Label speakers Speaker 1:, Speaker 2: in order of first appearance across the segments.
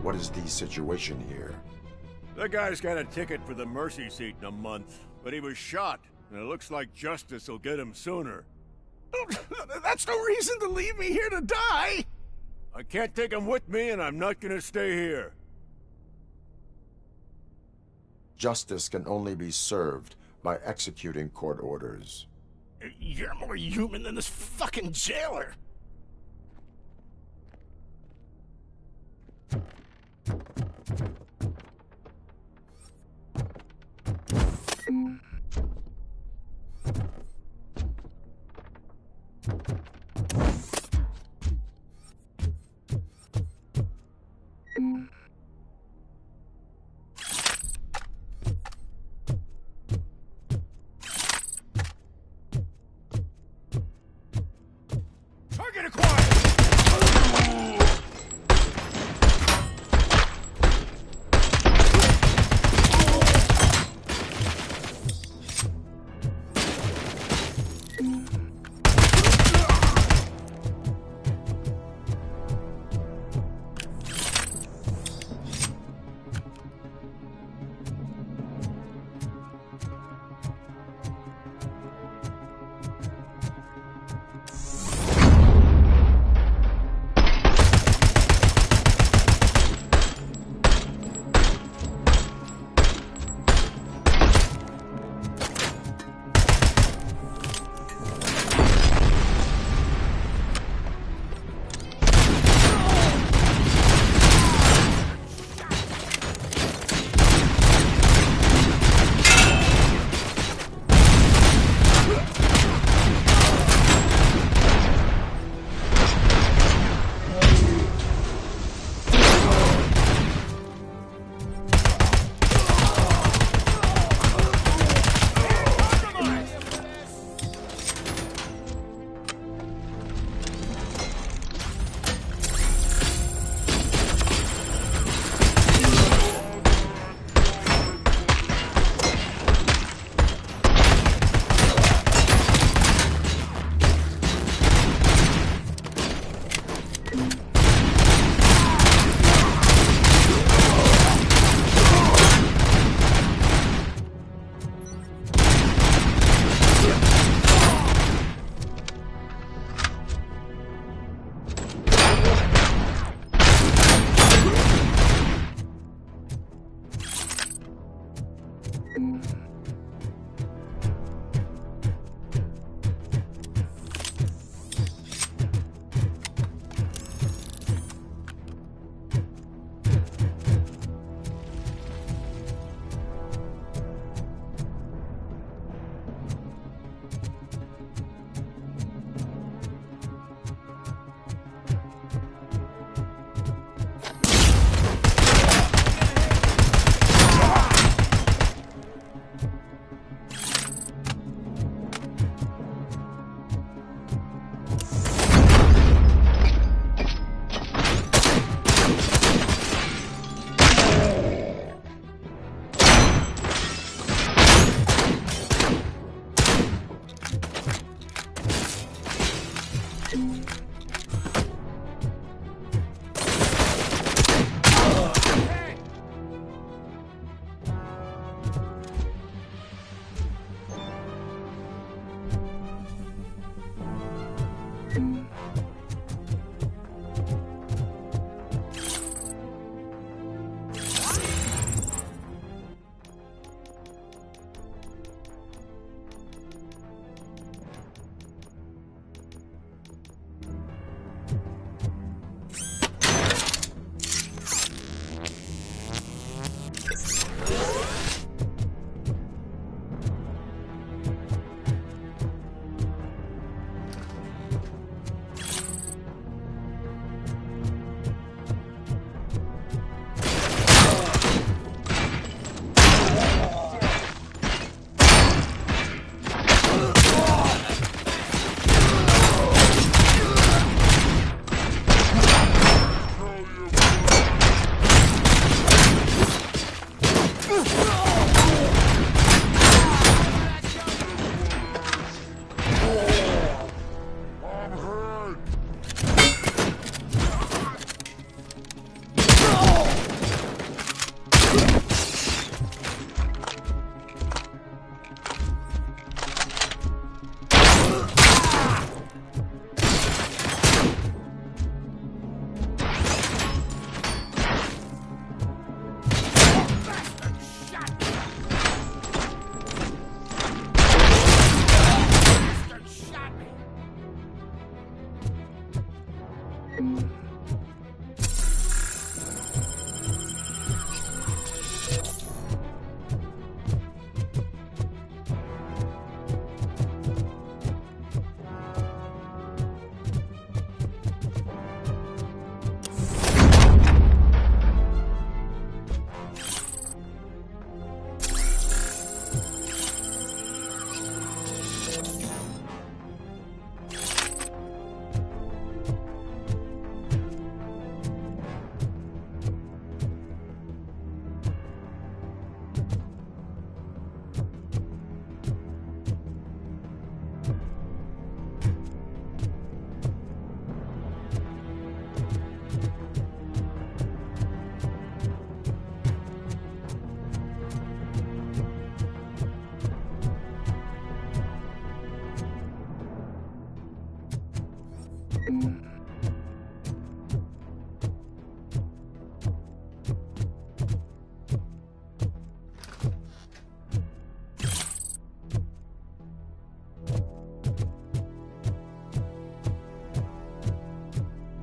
Speaker 1: What is the situation here?
Speaker 2: That guy's got a ticket for the mercy seat in a month, but he was shot, and it looks like justice will get him sooner.
Speaker 3: That's no reason to leave me here to die!
Speaker 2: I can't take him with me, and I'm not gonna stay here.
Speaker 1: Justice can only be served by executing court orders.
Speaker 3: You're more human than this fucking jailer!
Speaker 2: Target acquired!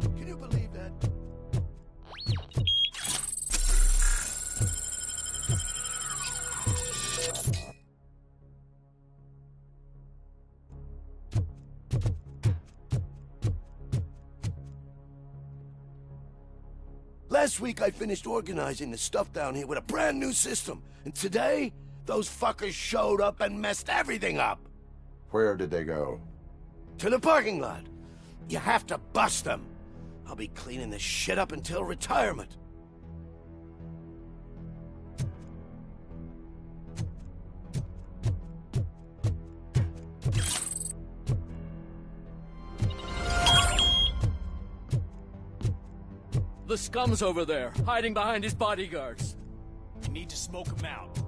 Speaker 3: Can you believe that? Last week I finished organizing the stuff down here with a brand new system. And today, those fuckers showed up and messed everything up.
Speaker 1: Where did they go?
Speaker 3: To the parking lot. You have to bust them. I'll be cleaning this shit up until retirement.
Speaker 4: The scum's over there, hiding behind his bodyguards.
Speaker 5: You need to smoke him out.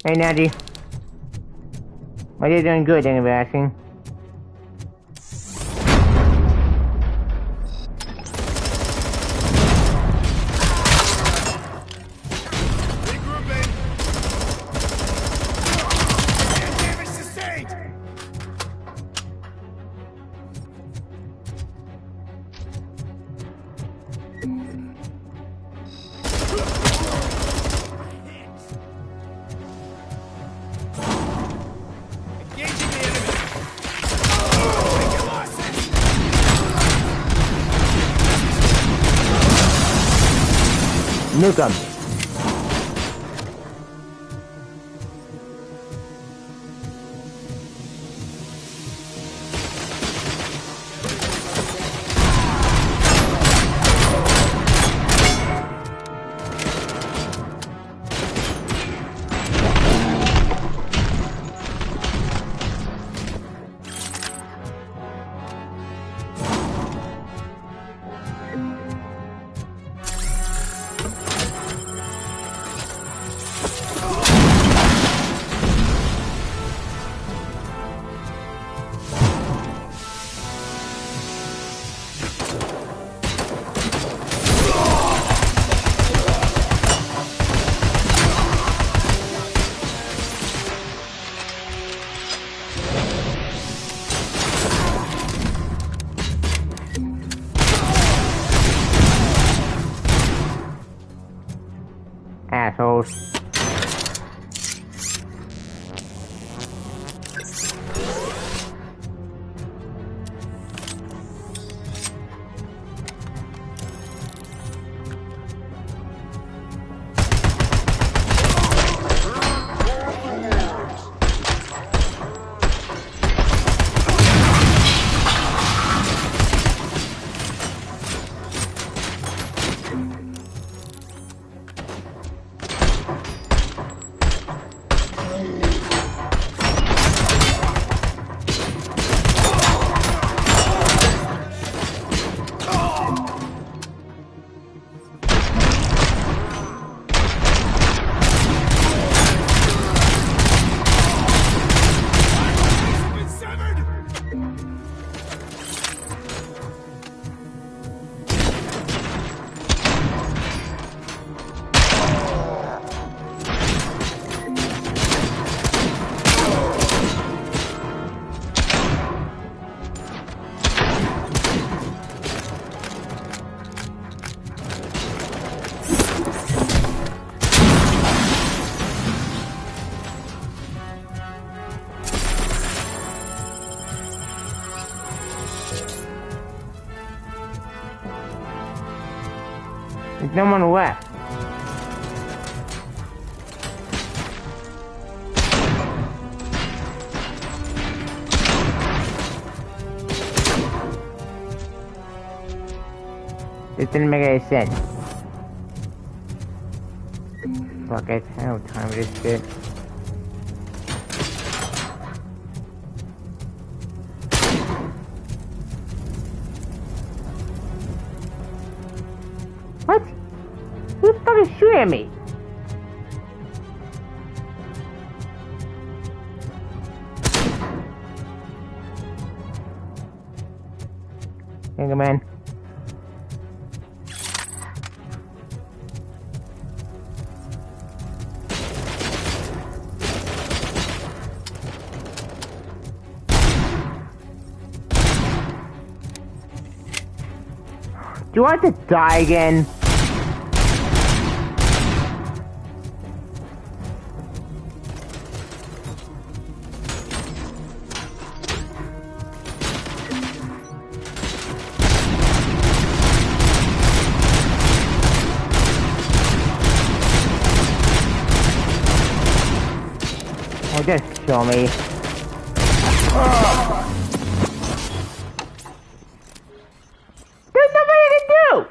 Speaker 6: Hey, Natty. Are you doing good, anybody asking? Nuke 'em. Assholes. There's no one left. This didn't make any sense. Fuck it, I don't have time for this shit. What? Who the fuck is shooting at me? Hang on, man. Do I have to die again? Oh, just kill me. There's nothing I can do!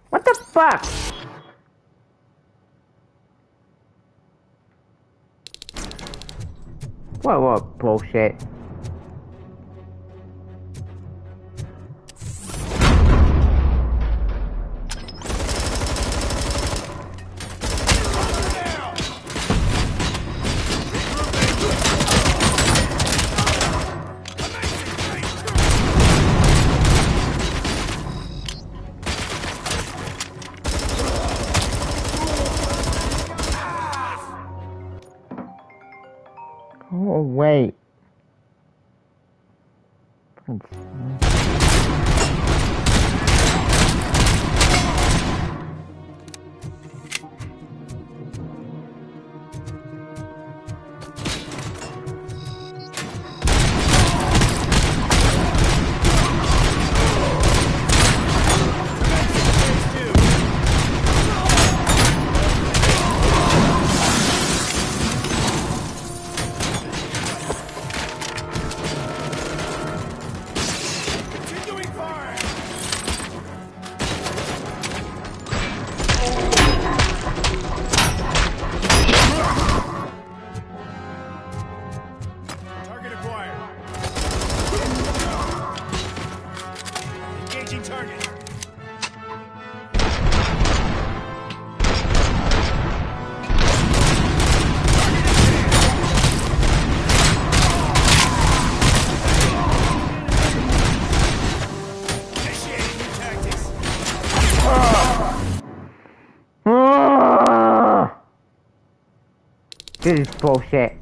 Speaker 6: What the fuck? What bullshit. Oh, wait. This is bullshit.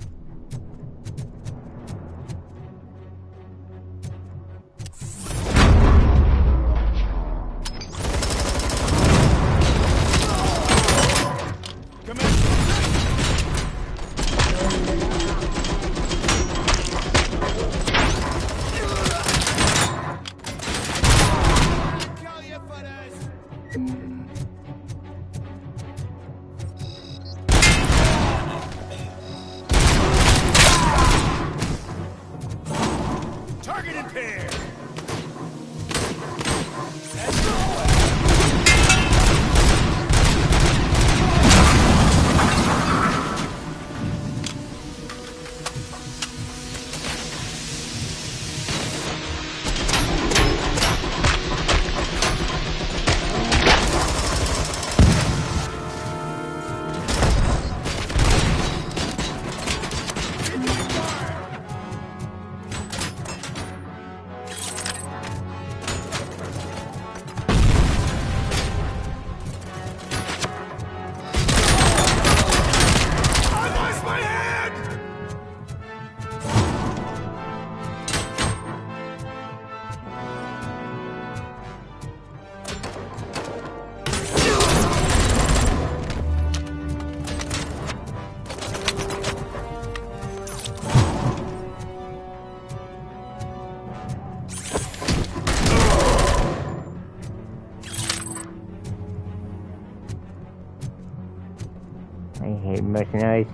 Speaker 6: I hate mercenaries.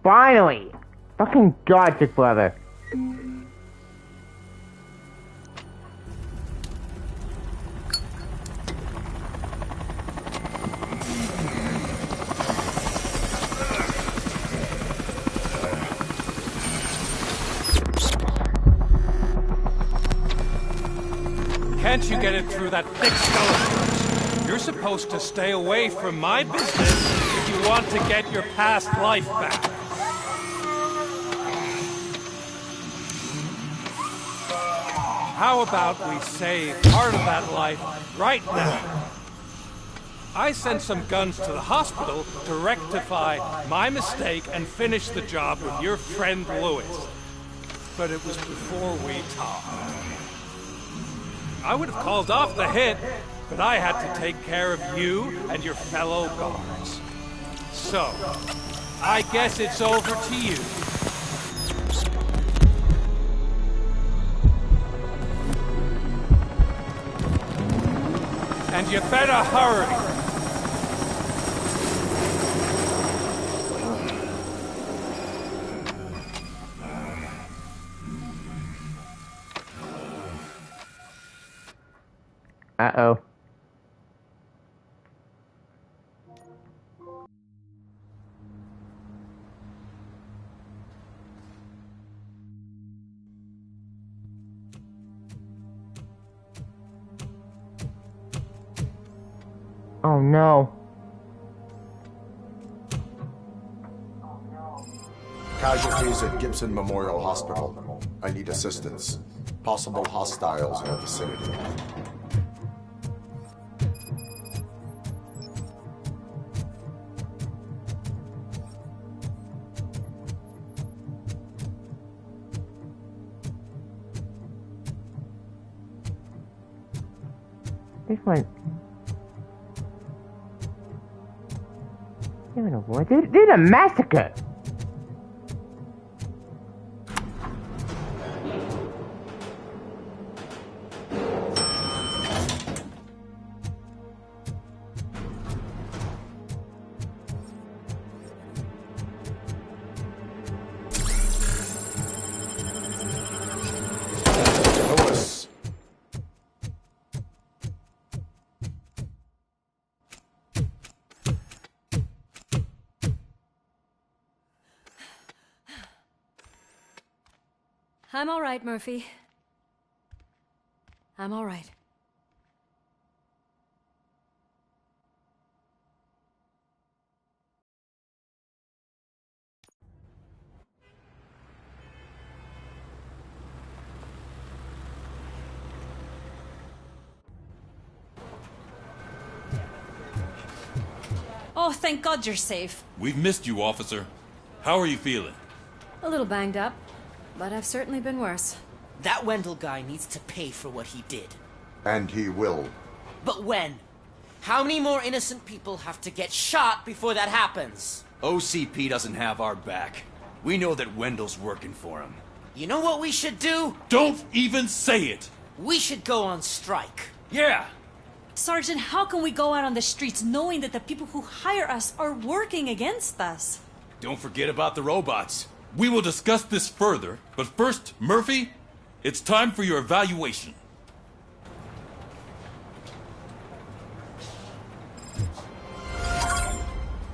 Speaker 6: Finally! Fucking gotcha, brother.
Speaker 7: Can't you get it through that thick skull of yours? You're supposed to stay away from my business if you want to get your past life back. How about we save part of that life right now? I sent some guns to the hospital to rectify my mistake and finish the job with your friend Lewis. but it was before we talked. I would have called off the hit, but I had to take care of you and your fellow guards. So, I guess it's over to you. And you better hurry.
Speaker 6: Uh-oh. Oh no.
Speaker 1: Casualties at Gibson Memorial Hospital. I need assistance. Possible hostiles in the vicinity.
Speaker 6: This one. Even a war. There's a massacre.
Speaker 1: Lewis.
Speaker 8: I'm all right, Murphy. I'm all right. Oh, thank God you're safe.
Speaker 9: We've missed you, officer. How are you feeling?
Speaker 8: A little banged up, but I've certainly been worse.
Speaker 10: That Wendell guy needs to pay for what he did.
Speaker 1: And he will.
Speaker 10: But when? How many more innocent people have to get shot before that happens?
Speaker 5: OCP doesn't have our back. We know that Wendell's working for him.
Speaker 10: You know what we should do?
Speaker 9: Don't even say it!
Speaker 10: We should go on strike.
Speaker 5: Yeah!
Speaker 8: Sergeant, how can we go out on the streets knowing that the people who hire us are working against us?
Speaker 5: Don't forget about the robots.
Speaker 9: We will discuss this further, but first, Murphy, it's time for your evaluation.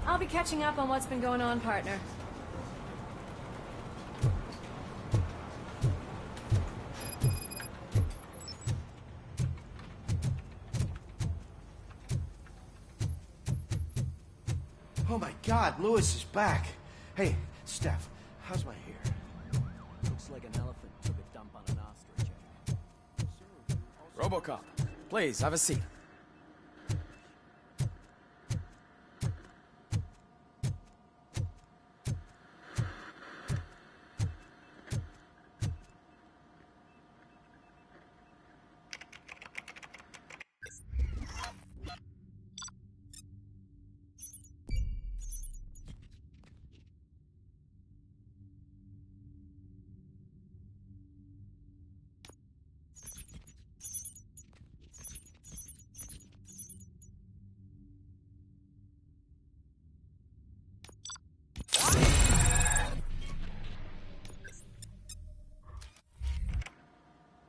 Speaker 8: I'll be catching up on what's been going on, partner.
Speaker 3: Oh my God, Lewis is back. Hey, Steph, how's my hair?
Speaker 4: Looks like an elephant took a dump on an ostrich.
Speaker 5: Robocop, please, have a seat.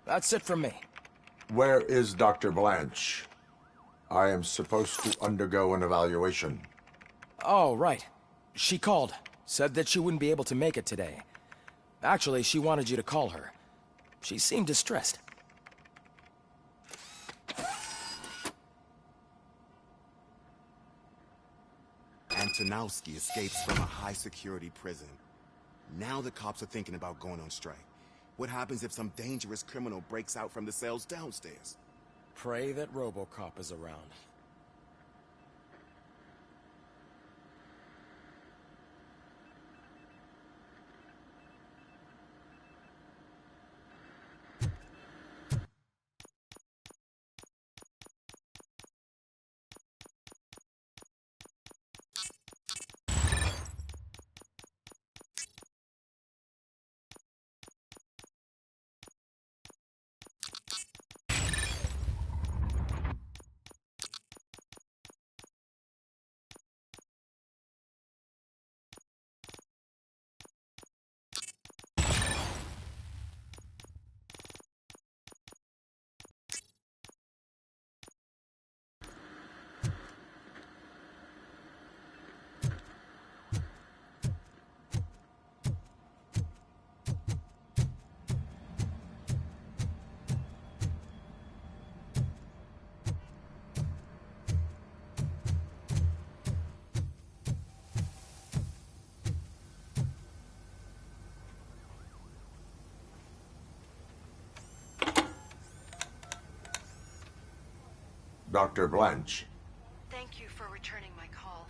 Speaker 5: That's it from me.
Speaker 1: Where is Dr. Blanche? I am supposed to undergo an evaluation.
Speaker 5: Oh, right. She called. Said that she wouldn't be able to make it today. Actually, she wanted you to call her. She seemed distressed.
Speaker 11: Antonowski escapes from a high-security prison. Now the cops are thinking about going on strike. What happens if some dangerous criminal breaks out from the cells downstairs?
Speaker 5: Pray that Robocop is around.
Speaker 1: Dr. Blanche.
Speaker 12: Thank you for returning my call.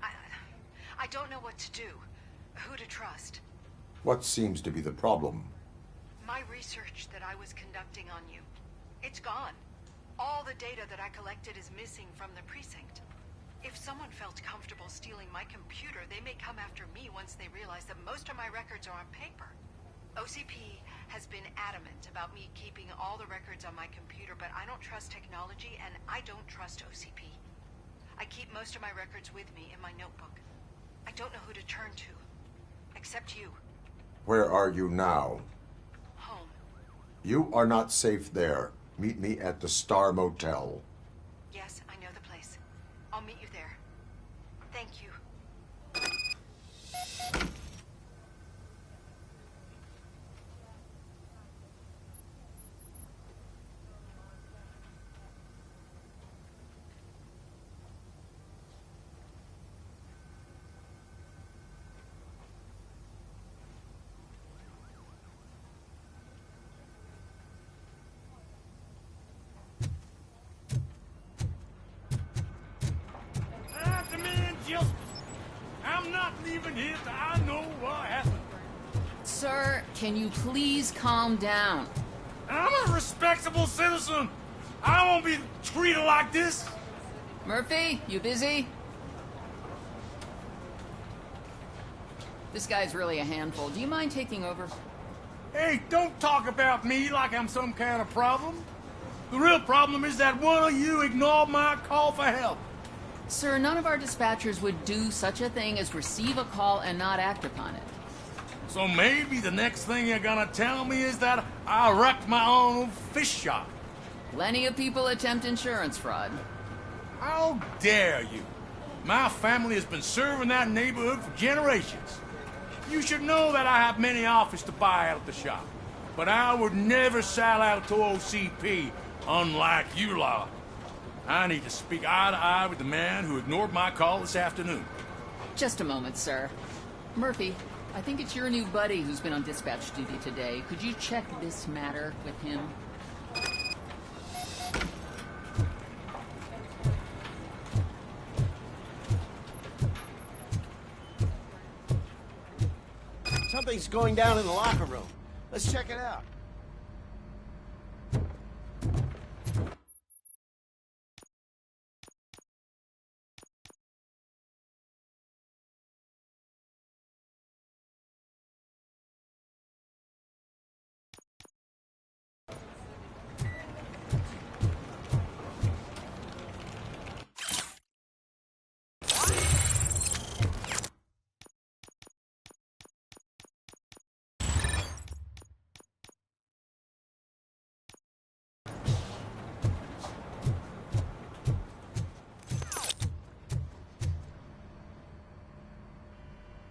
Speaker 12: I don't know what to do. Who to trust.
Speaker 1: What seems to be the problem?
Speaker 12: My research that I was conducting on you. It's gone. All the data that I collected is missing from the precinct. If someone felt comfortable stealing my computer, they may come after me once they realize that most of my records are on paper. OCP has been adamant about me keeping all the records on my computer, but I don't trust technology and I don't trust OCP. I keep most of my records with me in my notebook. I don't know who to turn to, except you.
Speaker 1: Where are you now?
Speaker 12: Home.
Speaker 1: You are not safe there. Meet me at the Star Motel.
Speaker 12: Yes, I know the place. I'll meet you there. Thank you.
Speaker 13: I'm not leaving here till I know what happened.
Speaker 14: Sir, can you please calm down?
Speaker 13: I'm a respectable citizen. I won't be treated like this.
Speaker 14: Murphy, you busy? This guy's really a handful. Do you mind taking over?
Speaker 13: Hey, don't talk about me like I'm some kind of problem. The real problem is that one of you ignored my call for help.
Speaker 14: Sir, none of our dispatchers would do such a thing as receive a call and not act upon it.
Speaker 13: So maybe the next thing you're gonna tell me is that I wrecked my own fish shop.
Speaker 14: Plenty of people attempt insurance fraud.
Speaker 13: How dare you? My family has been serving that neighborhood for generations. You should know that I have many offers to buy out the shop. But I would never sell out to OCP, unlike you lot. I need to speak eye to eye with the man who ignored my call this afternoon.
Speaker 14: Just a moment, sir. Murphy, I think it's your new buddy who's been on dispatch duty today. Could you check this matter with him?
Speaker 3: Something's going down in the locker room. Let's check it out.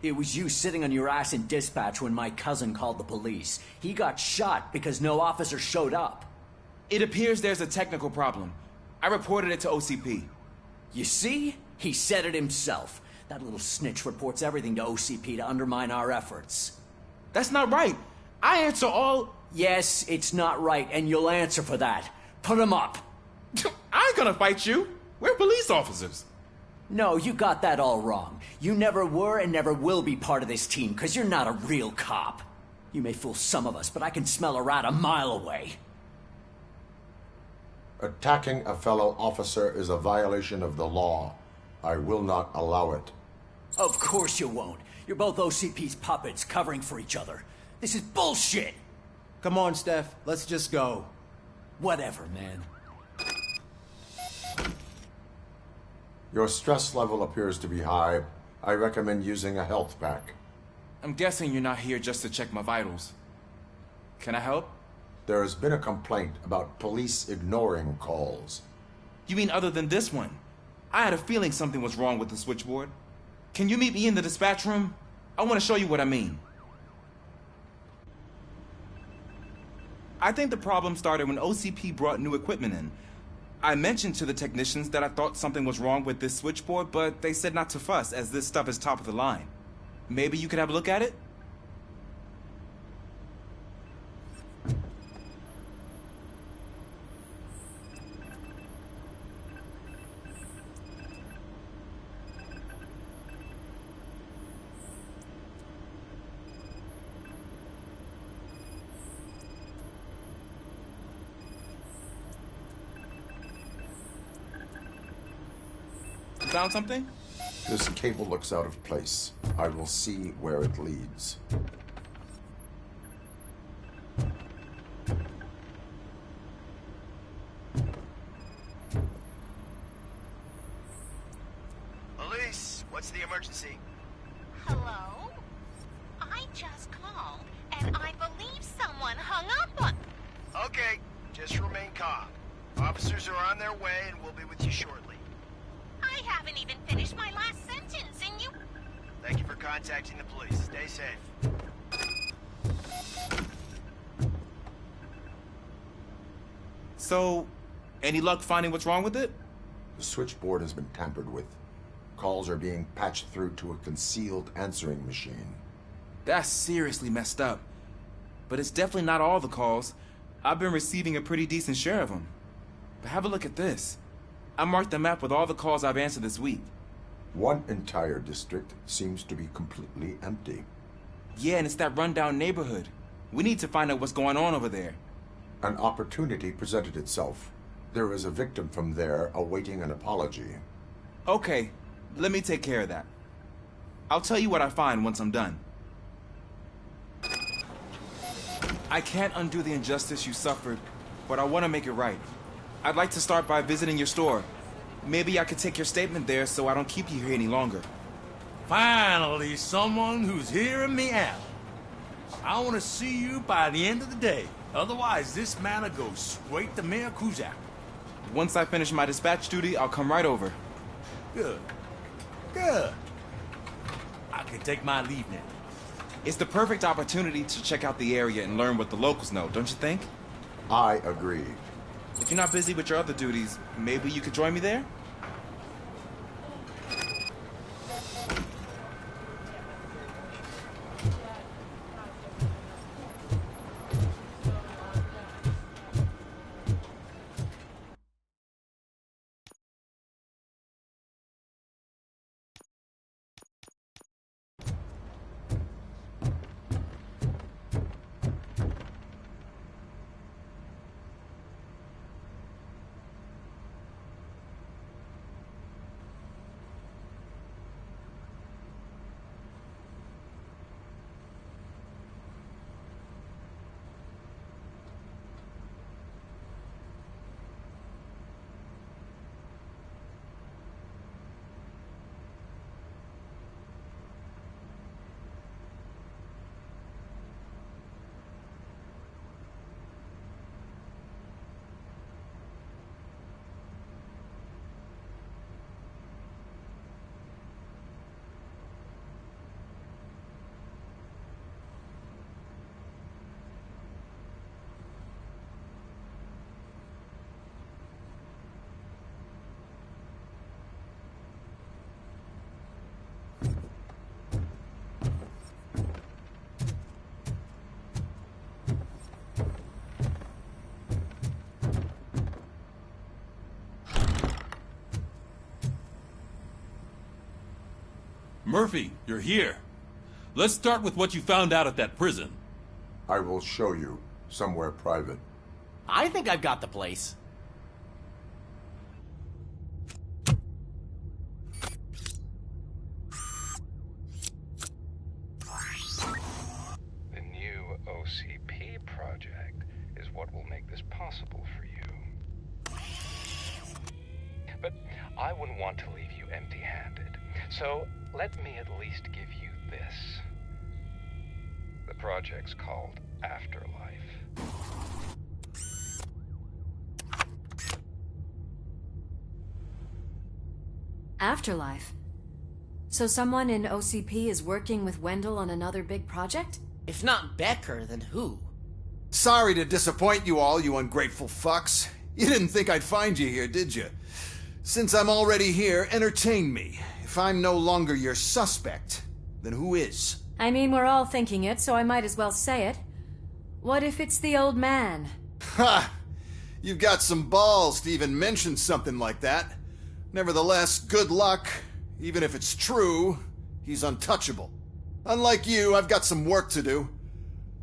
Speaker 4: It was you sitting on your ass in dispatch when my cousin called the police. He got shot because no officer showed up.
Speaker 15: It appears there's a technical problem. I reported it to OCP.
Speaker 4: You see? He said it himself. That little snitch reports everything to OCP to undermine our efforts.
Speaker 15: That's not right. I answer all...
Speaker 4: Yes, it's not right, and you'll answer for that. Put him up.
Speaker 15: I ain't gonna fight you. We're police officers.
Speaker 4: No, you got that all wrong. You never were and never will be part of this team, because you're not a real cop. You may fool some of us, but I can smell a rat a mile away.
Speaker 1: Attacking a fellow officer is a violation of the law. I will not allow it.
Speaker 4: Of course you won't. You're both OCP's puppets, covering for each other. This is bullshit!
Speaker 16: Come on, Steph. Let's just go.
Speaker 4: Whatever, man.
Speaker 1: Your stress level appears to be high. I recommend using a health pack.
Speaker 15: I'm guessing you're not here just to check my vitals. Can I help?
Speaker 1: There has been a complaint about police ignoring calls.
Speaker 15: You mean other than this one? I had a feeling something was wrong with the switchboard. Can you meet me in the dispatch room? I want to show you what I mean. I think the problem started when OCP brought new equipment in. I mentioned to the technicians that I thought something was wrong with this switchboard, but they said not to fuss, as this stuff is top of the line. Maybe you could have a look at it? Found something?
Speaker 1: This cable looks out of place. I will see where it leads.
Speaker 17: Elise, what's the emergency?
Speaker 18: Hello? I just called, and I believe someone hung up on...
Speaker 17: Okay, just remain calm. Officers are on their way and we'll be with you shortly.
Speaker 18: I haven't even finished my last sentence, and you...
Speaker 17: Thank you for contacting the police. Stay safe.
Speaker 15: So, any luck finding what's wrong with it?
Speaker 1: The switchboard has been tampered with. Calls are being patched through to a concealed answering machine.
Speaker 15: That's seriously messed up. But it's definitely not all the calls. I've been receiving a pretty decent share of them. But have a look at this. I marked the map with all the calls I've answered this week.
Speaker 1: One entire district seems to be completely empty.
Speaker 15: Yeah, and it's that rundown neighborhood. We need to find out what's going on over there.
Speaker 1: An opportunity presented itself. There is a victim from there awaiting an apology.
Speaker 15: Okay, let me take care of that. I'll tell you what I find once I'm done. I can't undo the injustice you suffered, but I want to make it right. I'd like to start by visiting your store. Maybe I could take your statement there so I don't keep you here any longer.
Speaker 13: Finally, someone who's hearing me out. I want to see you by the end of the day. Otherwise, this matter goes straight to Mayor Kuzak.
Speaker 15: Once I finish my dispatch duty, I'll come right over.
Speaker 13: Good. Good. I can take my leave now.
Speaker 15: It's the perfect opportunity to check out the area and learn what the locals know, don't you think?
Speaker 1: I agree.
Speaker 15: If you're not busy with your other duties, maybe you could join me there?
Speaker 9: Murphy, you're here. Let's start with what you found out at that prison.
Speaker 1: I will show you somewhere private.
Speaker 10: I think I've got the place.
Speaker 19: The new OCP project is what will make this possible for you. But I wouldn't want to leave you empty-handed, so let me at least give you this. The project's called Afterlife.
Speaker 20: Afterlife? So someone in OCP is working with Wendell on another big project?
Speaker 10: If not Becker, then who?
Speaker 21: Sorry to disappoint you all, you ungrateful fucks. You didn't think I'd find you here, did you? Since I'm already here, entertain me. If I'm no longer your suspect, then who is?
Speaker 20: I mean, we're all thinking it, so I might as well say it. What if it's the old man?
Speaker 21: Ha! You've got some balls to even mention something like that. Nevertheless, good luck. Even if it's true, he's untouchable. Unlike you, I've got some work to do.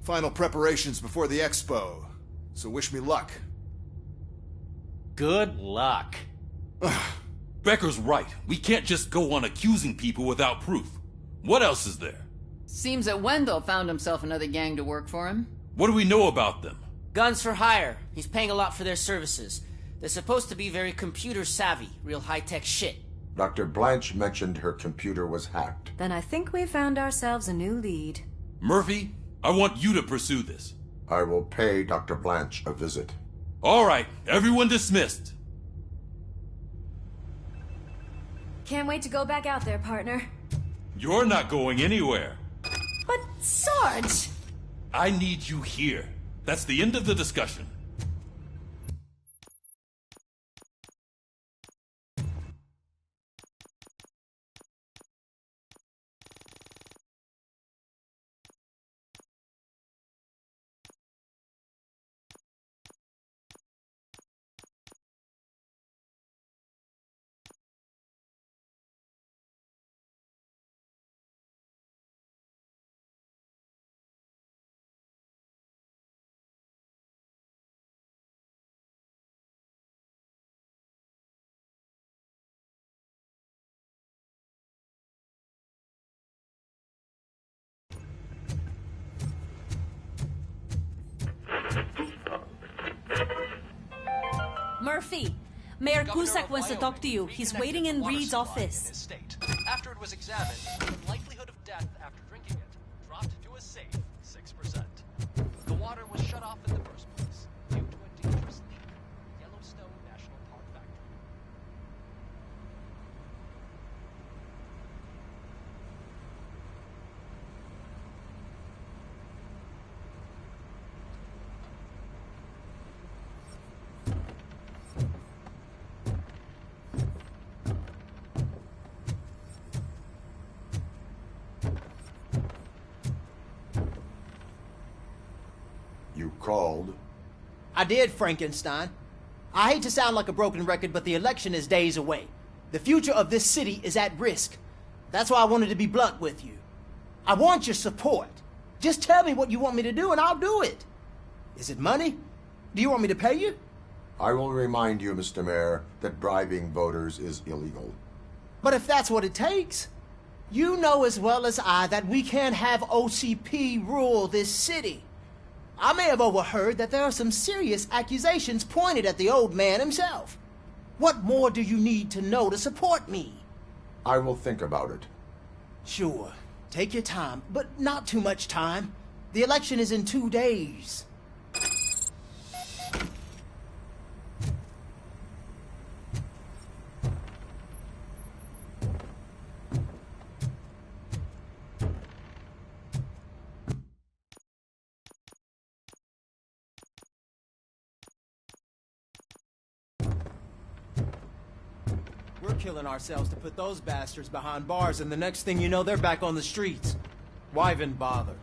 Speaker 21: Final preparations before the expo. So wish me luck.
Speaker 10: Good luck.
Speaker 9: Becker's right. We can't just go on accusing people without proof. What else is there?
Speaker 14: Seems that Wendell found himself another gang to work for him.
Speaker 9: What do we know about them?
Speaker 10: Guns for hire. He's paying a lot for their services. They're supposed to be very computer savvy, real high-tech shit.
Speaker 1: Dr. Blanche mentioned her computer was hacked.
Speaker 20: Then I think we found ourselves a new lead.
Speaker 9: Murphy, I want you to pursue this.
Speaker 1: I will pay Dr. Blanche a visit.
Speaker 9: All right, everyone dismissed.
Speaker 20: Can't wait to go back out there, partner.
Speaker 9: You're not going anywhere.
Speaker 20: But, Sarge!
Speaker 9: I need you here. That's the end of the discussion.
Speaker 8: Murphy, Mayor Cusack wants to talk to you. He's waiting in Reed's office.
Speaker 2: After it was examined, the likelihood of death after drinking it dropped to a safe 6%. The water was shut off in the first place due to a dangerous leak at Yellowstone National Park factory.
Speaker 1: You called?
Speaker 16: I did, Frankenstein. I hate to sound like a broken record, but the election is days away. The future of this city is at risk. That's why I wanted to be blunt with you. I want your support. Just tell me what you want me to do and I'll do it. Is it money? Do you want me to pay you?
Speaker 1: I will remind you, Mr. Mayor, that bribing voters is illegal.
Speaker 16: But if that's what it takes, you know as well as I that we can't have OCP rule this city. I may have overheard that there are some serious accusations pointed at the old man himself. What more do you need to know to support me?
Speaker 1: I will think about it.
Speaker 16: Sure. Take your time, but not too much time. The election is in 2 days. We're killing ourselves to put those bastards behind bars, and the next thing you know, they're back on the streets. Why even bother?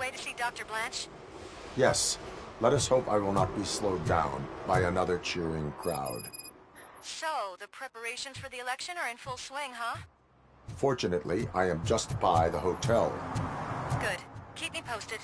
Speaker 12: way to see Dr. Blanche?
Speaker 1: Yes. Let us hope I will not be slowed down by another cheering crowd.
Speaker 12: So, the preparations for the election are in full swing, huh?
Speaker 1: Fortunately, I am just by the hotel.
Speaker 12: Good. Keep me posted.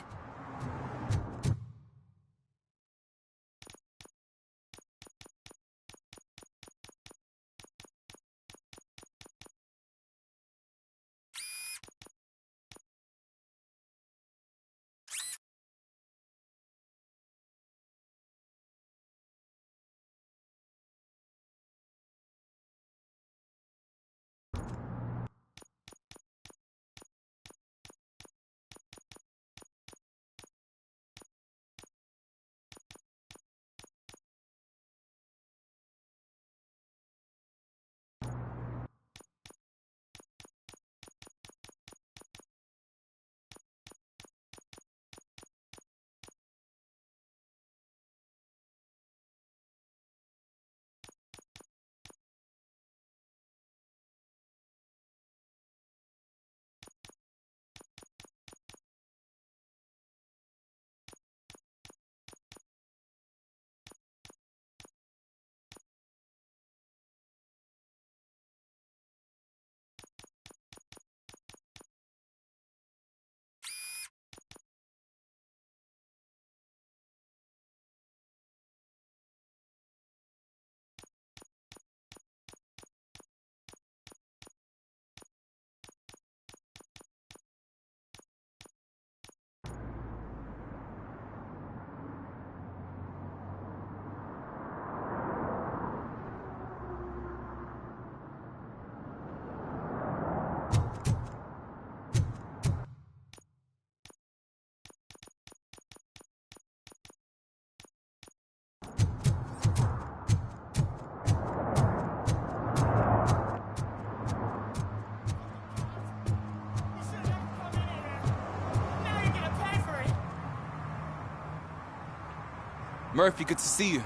Speaker 15: Murphy, good to see you.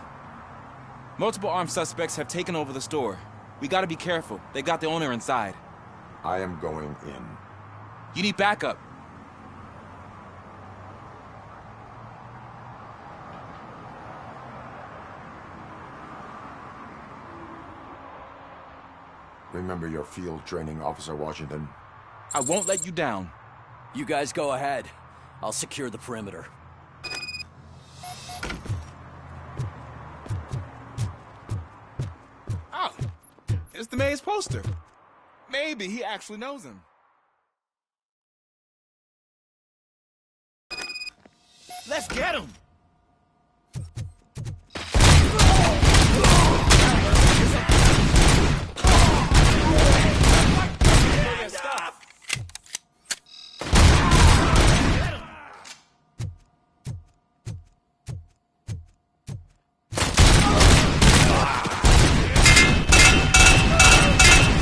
Speaker 15: Multiple armed suspects have taken over the store. We gotta be careful. They got the owner inside.
Speaker 1: I am going in.
Speaker 15: You need backup.
Speaker 1: Remember your field training, Officer Washington.
Speaker 15: I won't let you down.
Speaker 4: You guys go ahead. I'll secure the perimeter.
Speaker 15: Oh, it's the mayor's poster. Maybe he actually knows him. Let's get him!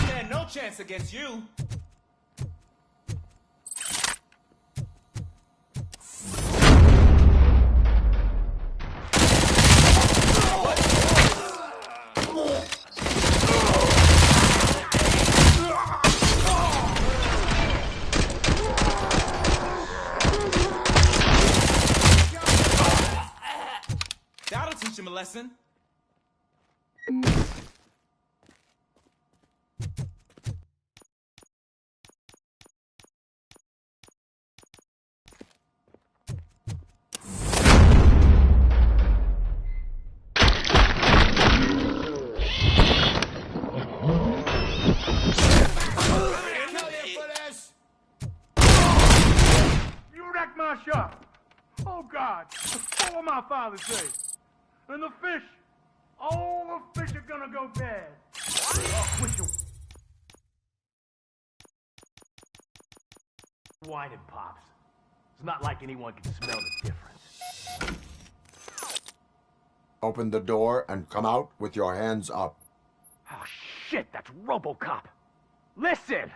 Speaker 15: Stand no chance against you. That'll teach him a lesson.
Speaker 13: You wrecked my shop. Oh, God. What will my father say? And the fish. All the fish are gonna go bad. Oh, quit your whining, Pops. It's not like anyone can smell the difference.
Speaker 1: Open the door and come out with your hands up.
Speaker 13: Oh, shit, that's Robocop. Listen,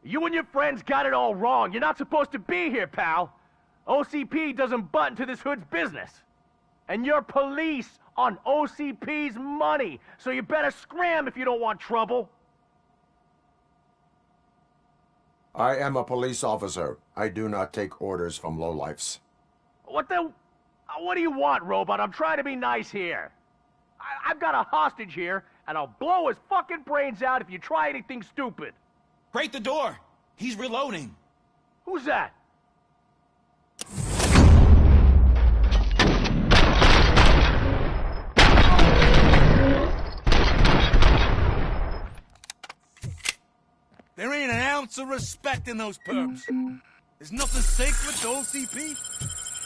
Speaker 13: you and your friends got it all wrong. You're not supposed to be here, pal. OCP doesn't butt into this hood's business. And you're police on OCP's money, so you better scram if you don't want trouble.
Speaker 1: I am a police officer. I do not take orders from lowlifes.
Speaker 7: What do you want, Robot? I'm trying to be nice here. I've got a hostage here, and I'll blow his fucking brains out if you try anything stupid.
Speaker 15: Break the door! He's reloading.
Speaker 7: Who's that?
Speaker 13: There ain't an ounce of respect in those perps. There's nothing sacred to OCP.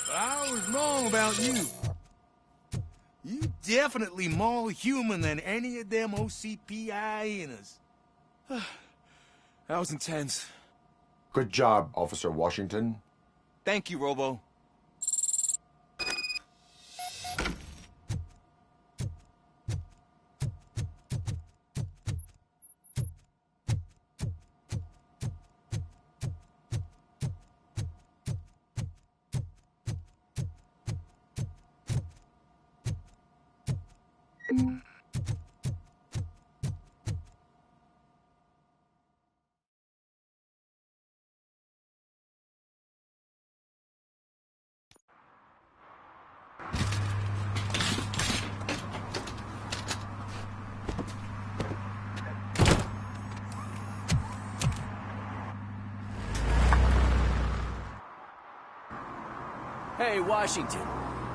Speaker 13: But I was wrong about you. You definitely more human than any of them OCP hyenas.
Speaker 5: That was intense.
Speaker 1: Good job, Officer Washington.
Speaker 15: Thank you, Robo.
Speaker 4: Hey, Washington.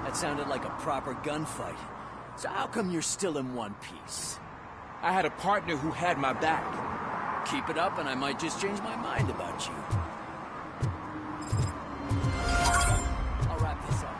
Speaker 4: That sounded like a proper gunfight. So how come you're still in one piece?
Speaker 5: I had a partner who had my back.
Speaker 4: Keep it up and I might just change my mind about you. I'll wrap this up.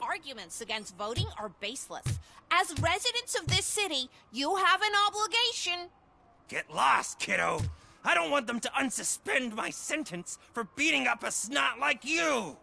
Speaker 18: Arguments against voting are baseless. As residents of this city, you have an obligation.
Speaker 6: Get lost, kiddo. I don't want them to unsuspend my sentence for beating up a snot like you.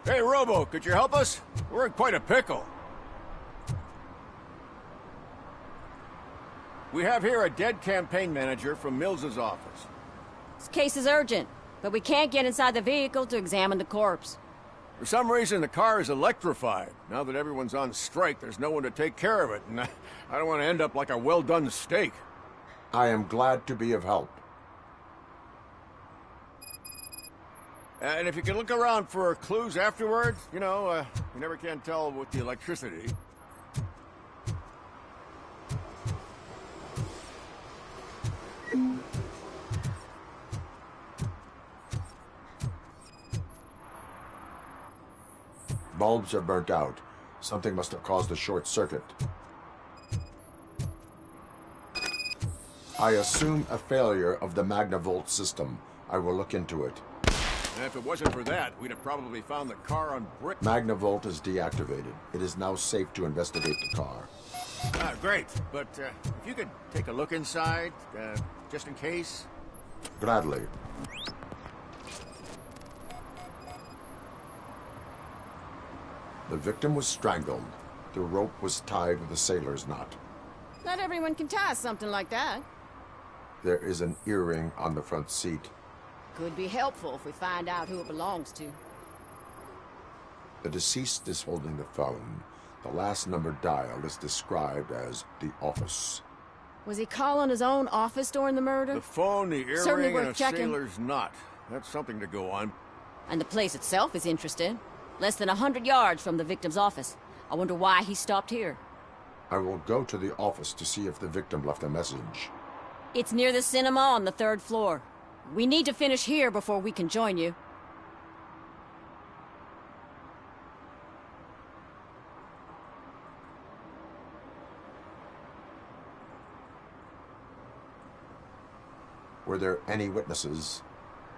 Speaker 22: Hey, Robo, could you help us? We're in quite a pickle. We have here a dead campaign manager from Mills's office.
Speaker 23: This case is urgent, but we can't get inside the vehicle to examine the corpse.
Speaker 22: For some reason, the car is electrified. Now that everyone's on strike, there's no one to take care of it, and I don't want to end up like a well-done steak.
Speaker 1: I am glad to be of help.
Speaker 22: And if you can look around for clues afterwards, you know, you never can tell with the electricity.
Speaker 1: Bulbs are burnt out. Something must have caused a short circuit. I assume a failure of the Magnavolt system. I will look into it.
Speaker 22: And if it wasn't for that, we'd have probably found the car on brick.
Speaker 1: Magnavolt is deactivated. It is now safe to investigate the car.
Speaker 22: Ah, great. But if you could take a look inside, just in case.
Speaker 1: Gladly. The victim was strangled. The rope was tied with a sailor's knot.
Speaker 23: Not everyone can tie something like that.
Speaker 1: There is an earring on the front seat.
Speaker 23: Could be helpful if we find out who it belongs to.
Speaker 1: The deceased is holding the phone. The last number dialed is described as the office.
Speaker 23: Was he calling his own office during the murder?
Speaker 22: The phone, the
Speaker 23: Certainly
Speaker 22: earring, and
Speaker 23: worth
Speaker 22: a
Speaker 23: checking.
Speaker 22: sailor's knot. That's something to go on.
Speaker 23: And the place itself is interesting. Less than 100 yards from the victim's office. I wonder why he stopped here.
Speaker 1: I will go to the office to see if the victim left a message.
Speaker 23: It's near the cinema on the 3rd floor. We need to finish here before we can join you.
Speaker 1: Were there any witnesses?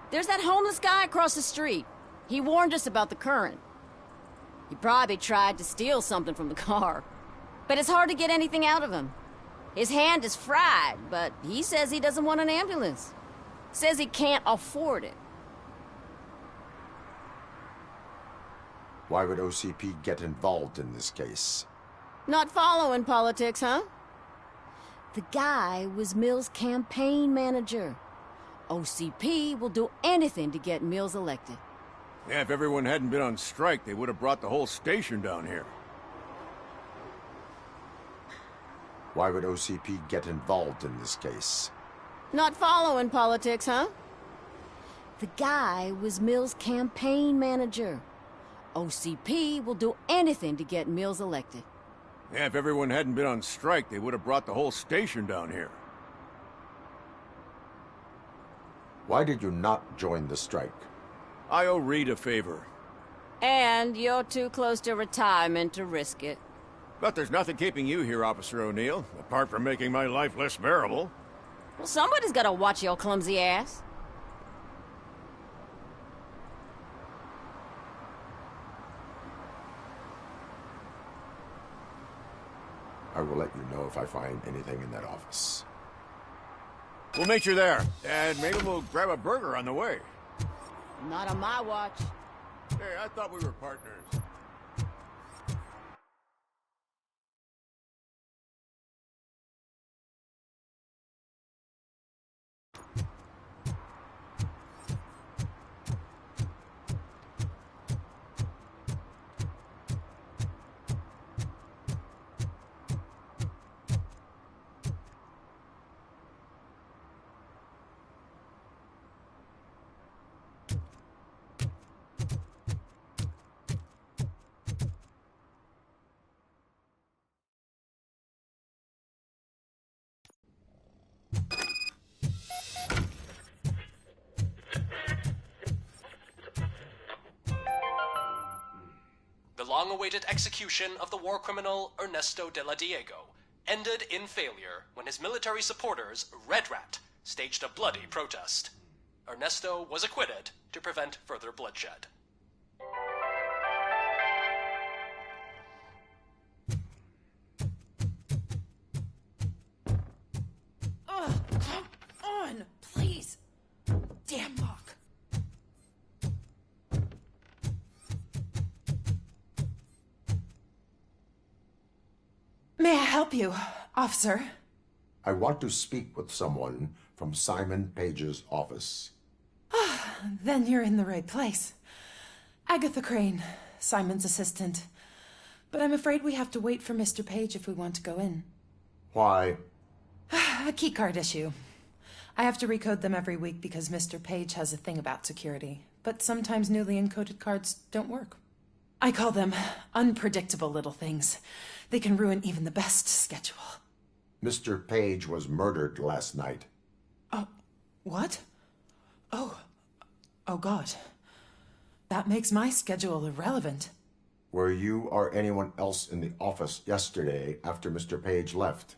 Speaker 23: There's that homeless guy across the street. He warned us about the current. He probably tried to steal something from the car. But it's hard to get anything out of him. His hand is fried, but he says he doesn't want an ambulance. Says he can't afford it.
Speaker 1: Why would OCP get involved in this case?
Speaker 23: Not following politics, huh? The guy was Mills' campaign manager. OCP will do anything to get Mills elected.
Speaker 22: Yeah, if everyone hadn't been on strike, they would have brought the whole station down here.
Speaker 1: Why would OCP get involved in this case?
Speaker 23: Not following politics, huh? The guy was Mills' campaign manager. OCP will do anything to get Mills elected.
Speaker 22: Yeah, if everyone hadn't been on strike, they would have brought the whole station down here.
Speaker 1: Why did you not join the strike?
Speaker 22: I owe Reed a favor.
Speaker 23: And you're too close to retirement to risk it.
Speaker 22: But there's nothing keeping you here, Officer O'Neill, apart from making my life less bearable.
Speaker 23: Well, somebody's gotta watch your clumsy ass.
Speaker 1: I will let you know if I find anything in that office.
Speaker 22: We'll meet you there, and maybe we'll grab a burger on the way.
Speaker 23: Not on my watch.
Speaker 22: Hey, I thought we were partners.
Speaker 2: The long-awaited execution of the war criminal Ernesto de la Diego ended in failure when his military supporters, Red Rat, staged a bloody protest. Ernesto was acquitted to prevent further bloodshed.
Speaker 8: Ugh, come on, please. Damn lock. May I help you, officer?
Speaker 1: I want to speak with someone from Simon Page's office.
Speaker 8: Then you're in the right place. Agatha Crane, Simon's assistant. But I'm afraid we have to wait for Mr. Page if we want to go in.
Speaker 1: Why?
Speaker 8: A keycard issue. I have to recode them every week because Mr. Page has a thing about security. But sometimes newly encoded cards don't work. I call them unpredictable little things. They can ruin even the best schedule.
Speaker 1: Mr. Page was murdered last night.
Speaker 8: Oh, what? Oh God. That makes my schedule irrelevant.
Speaker 1: Were you or anyone else in the office yesterday after Mr. Page left?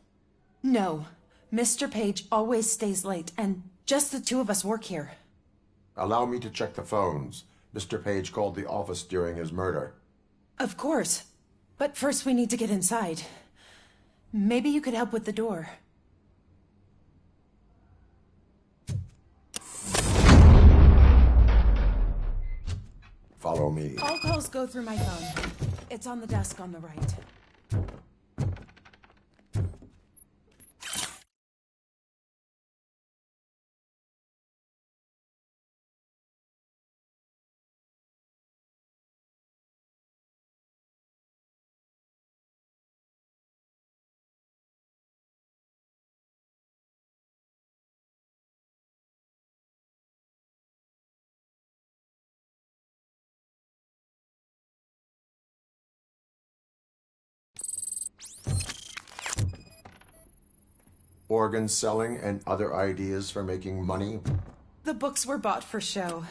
Speaker 8: No. Mr. Page always stays late, and just the two of us work here.
Speaker 1: Allow me to check the phones. Mr. Page called the office during his murder.
Speaker 8: Of course. But first we need to get inside. Maybe you could help with the door.
Speaker 1: Follow me.
Speaker 8: All calls go through my phone. It's on the desk on the right.
Speaker 1: Organ selling and other ideas for making money?
Speaker 8: The books were bought for show.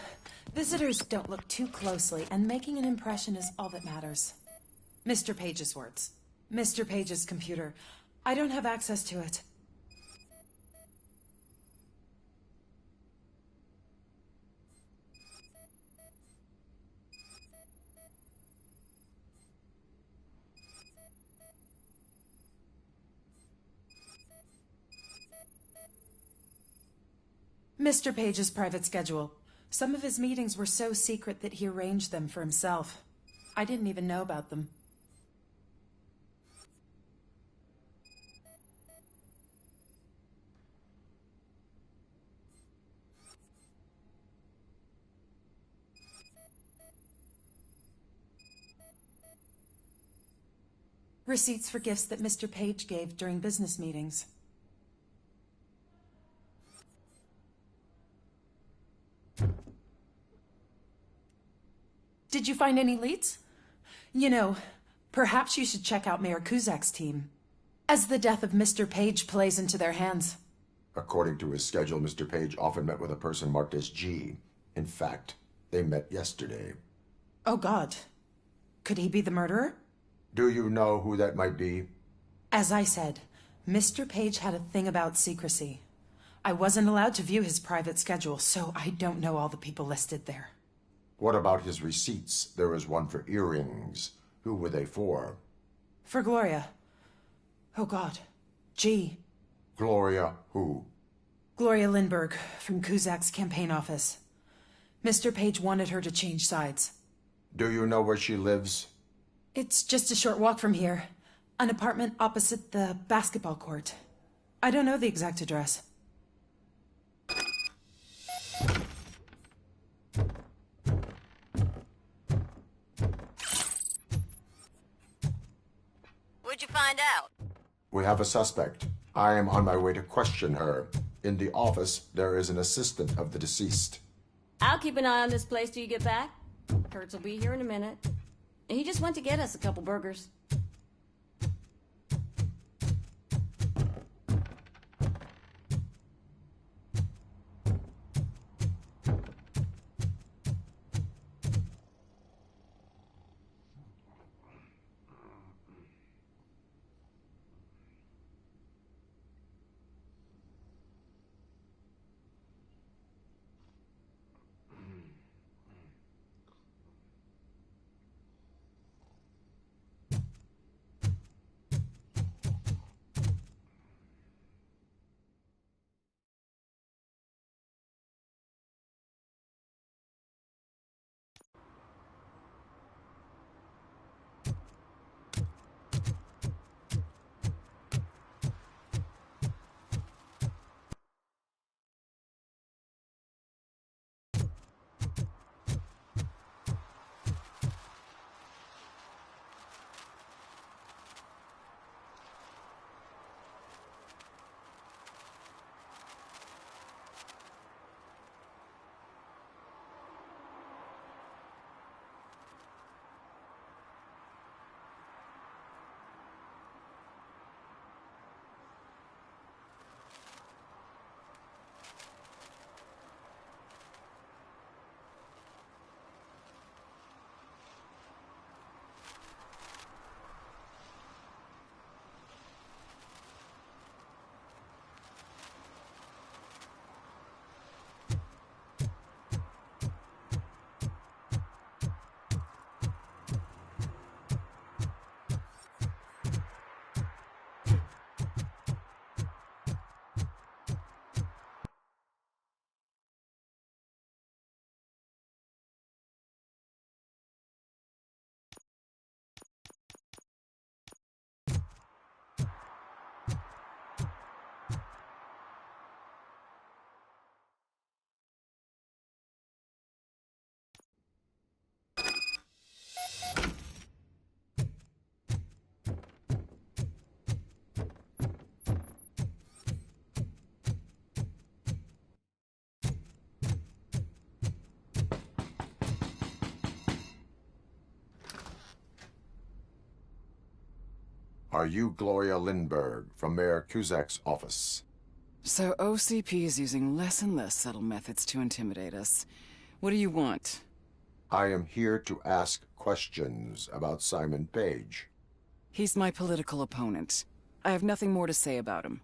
Speaker 8: Visitors don't look too closely, and making an impression is all that matters. Mr. Page's words. Mr. Page's computer. I don't have access to it. Mr. Page's private schedule. Some of his meetings were so secret that he arranged them for himself. I didn't even know about them. Receipts for gifts that Mr. Page gave during business meetings. Did you find any leads? You know, perhaps you should check out Mayor Kuzak's team, as the death of Mr. Page plays into their hands.
Speaker 1: According to his schedule, Mr. Page often met with a person marked as G. In fact, they met yesterday.
Speaker 8: Oh, God. Could he be the murderer?
Speaker 1: Do you know who that might be?
Speaker 8: As I said, Mr. Page had a thing about secrecy. I wasn't allowed to view his private schedule, so I don't know all the people listed there.
Speaker 1: What about his receipts? There was one for earrings. Who were they for?
Speaker 8: For Gloria. Oh, God. G.
Speaker 1: Gloria who?
Speaker 8: Gloria Lindbergh, from Kuzak's campaign office. Mr. Page wanted her to change sides.
Speaker 1: Do you know where she lives?
Speaker 8: It's just a short walk from here. An apartment opposite the basketball court. I don't know the exact address.
Speaker 23: What'd you find out?
Speaker 1: We have a suspect. I am on my way to question her. In the office, there is an assistant of the deceased.
Speaker 23: I'll keep an eye on this place till you get back. Kurtz will be here in a minute. He just went to get us a couple burgers.
Speaker 1: Are you Gloria Lindbergh from Mayor Cusack's office?
Speaker 3: So OCP is using less and less subtle methods to intimidate us. What do you want?
Speaker 1: I am here to ask questions about Simon Page.
Speaker 3: He's my political opponent. I have nothing more to say about him.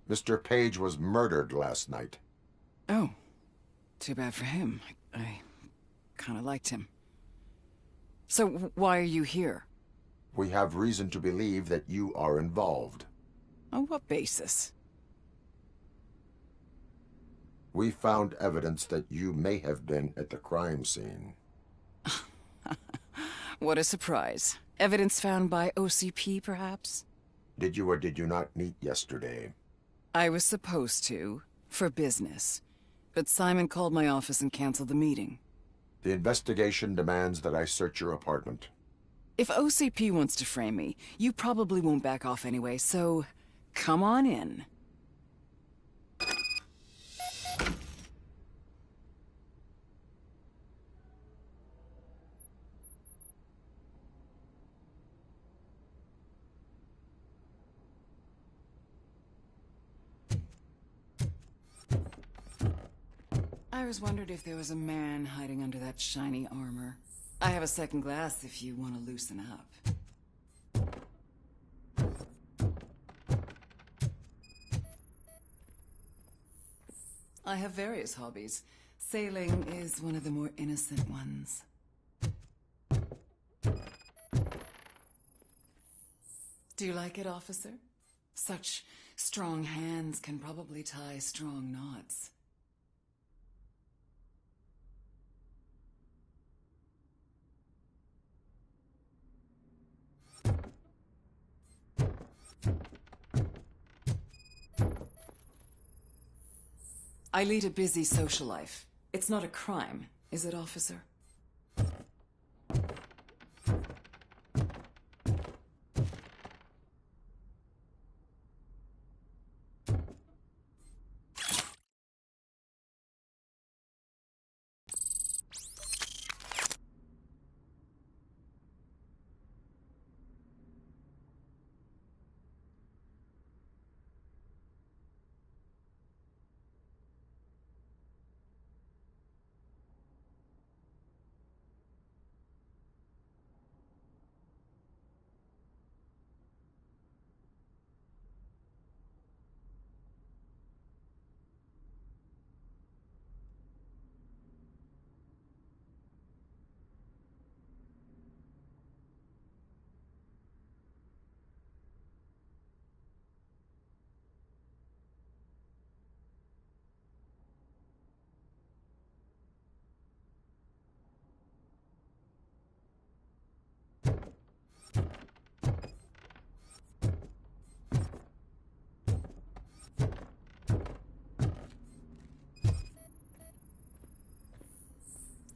Speaker 1: Mr. Page was murdered last night.
Speaker 3: Oh. Too bad for him. I kind of liked him. So why are you here?
Speaker 1: We have reason to believe that you are involved.
Speaker 3: On what basis?
Speaker 1: We found evidence that you may have been at the crime scene.
Speaker 3: What a surprise. Evidence found by OCP, perhaps?
Speaker 1: Did you or did you not meet yesterday?
Speaker 3: I was supposed to, for business. But Simon called my office and canceled the meeting.
Speaker 1: The investigation demands that I search your apartment.
Speaker 3: If OCP wants to frame me, you probably won't back off anyway, so come on in. I always wondered if there was a man hiding under that shiny armor. I have a second glass if you want to loosen up. I have various hobbies. Sailing is one of the more innocent ones. Do you like it, officer? Such strong hands can probably tie strong knots. I lead a busy social life. It's not a crime, is it, officer?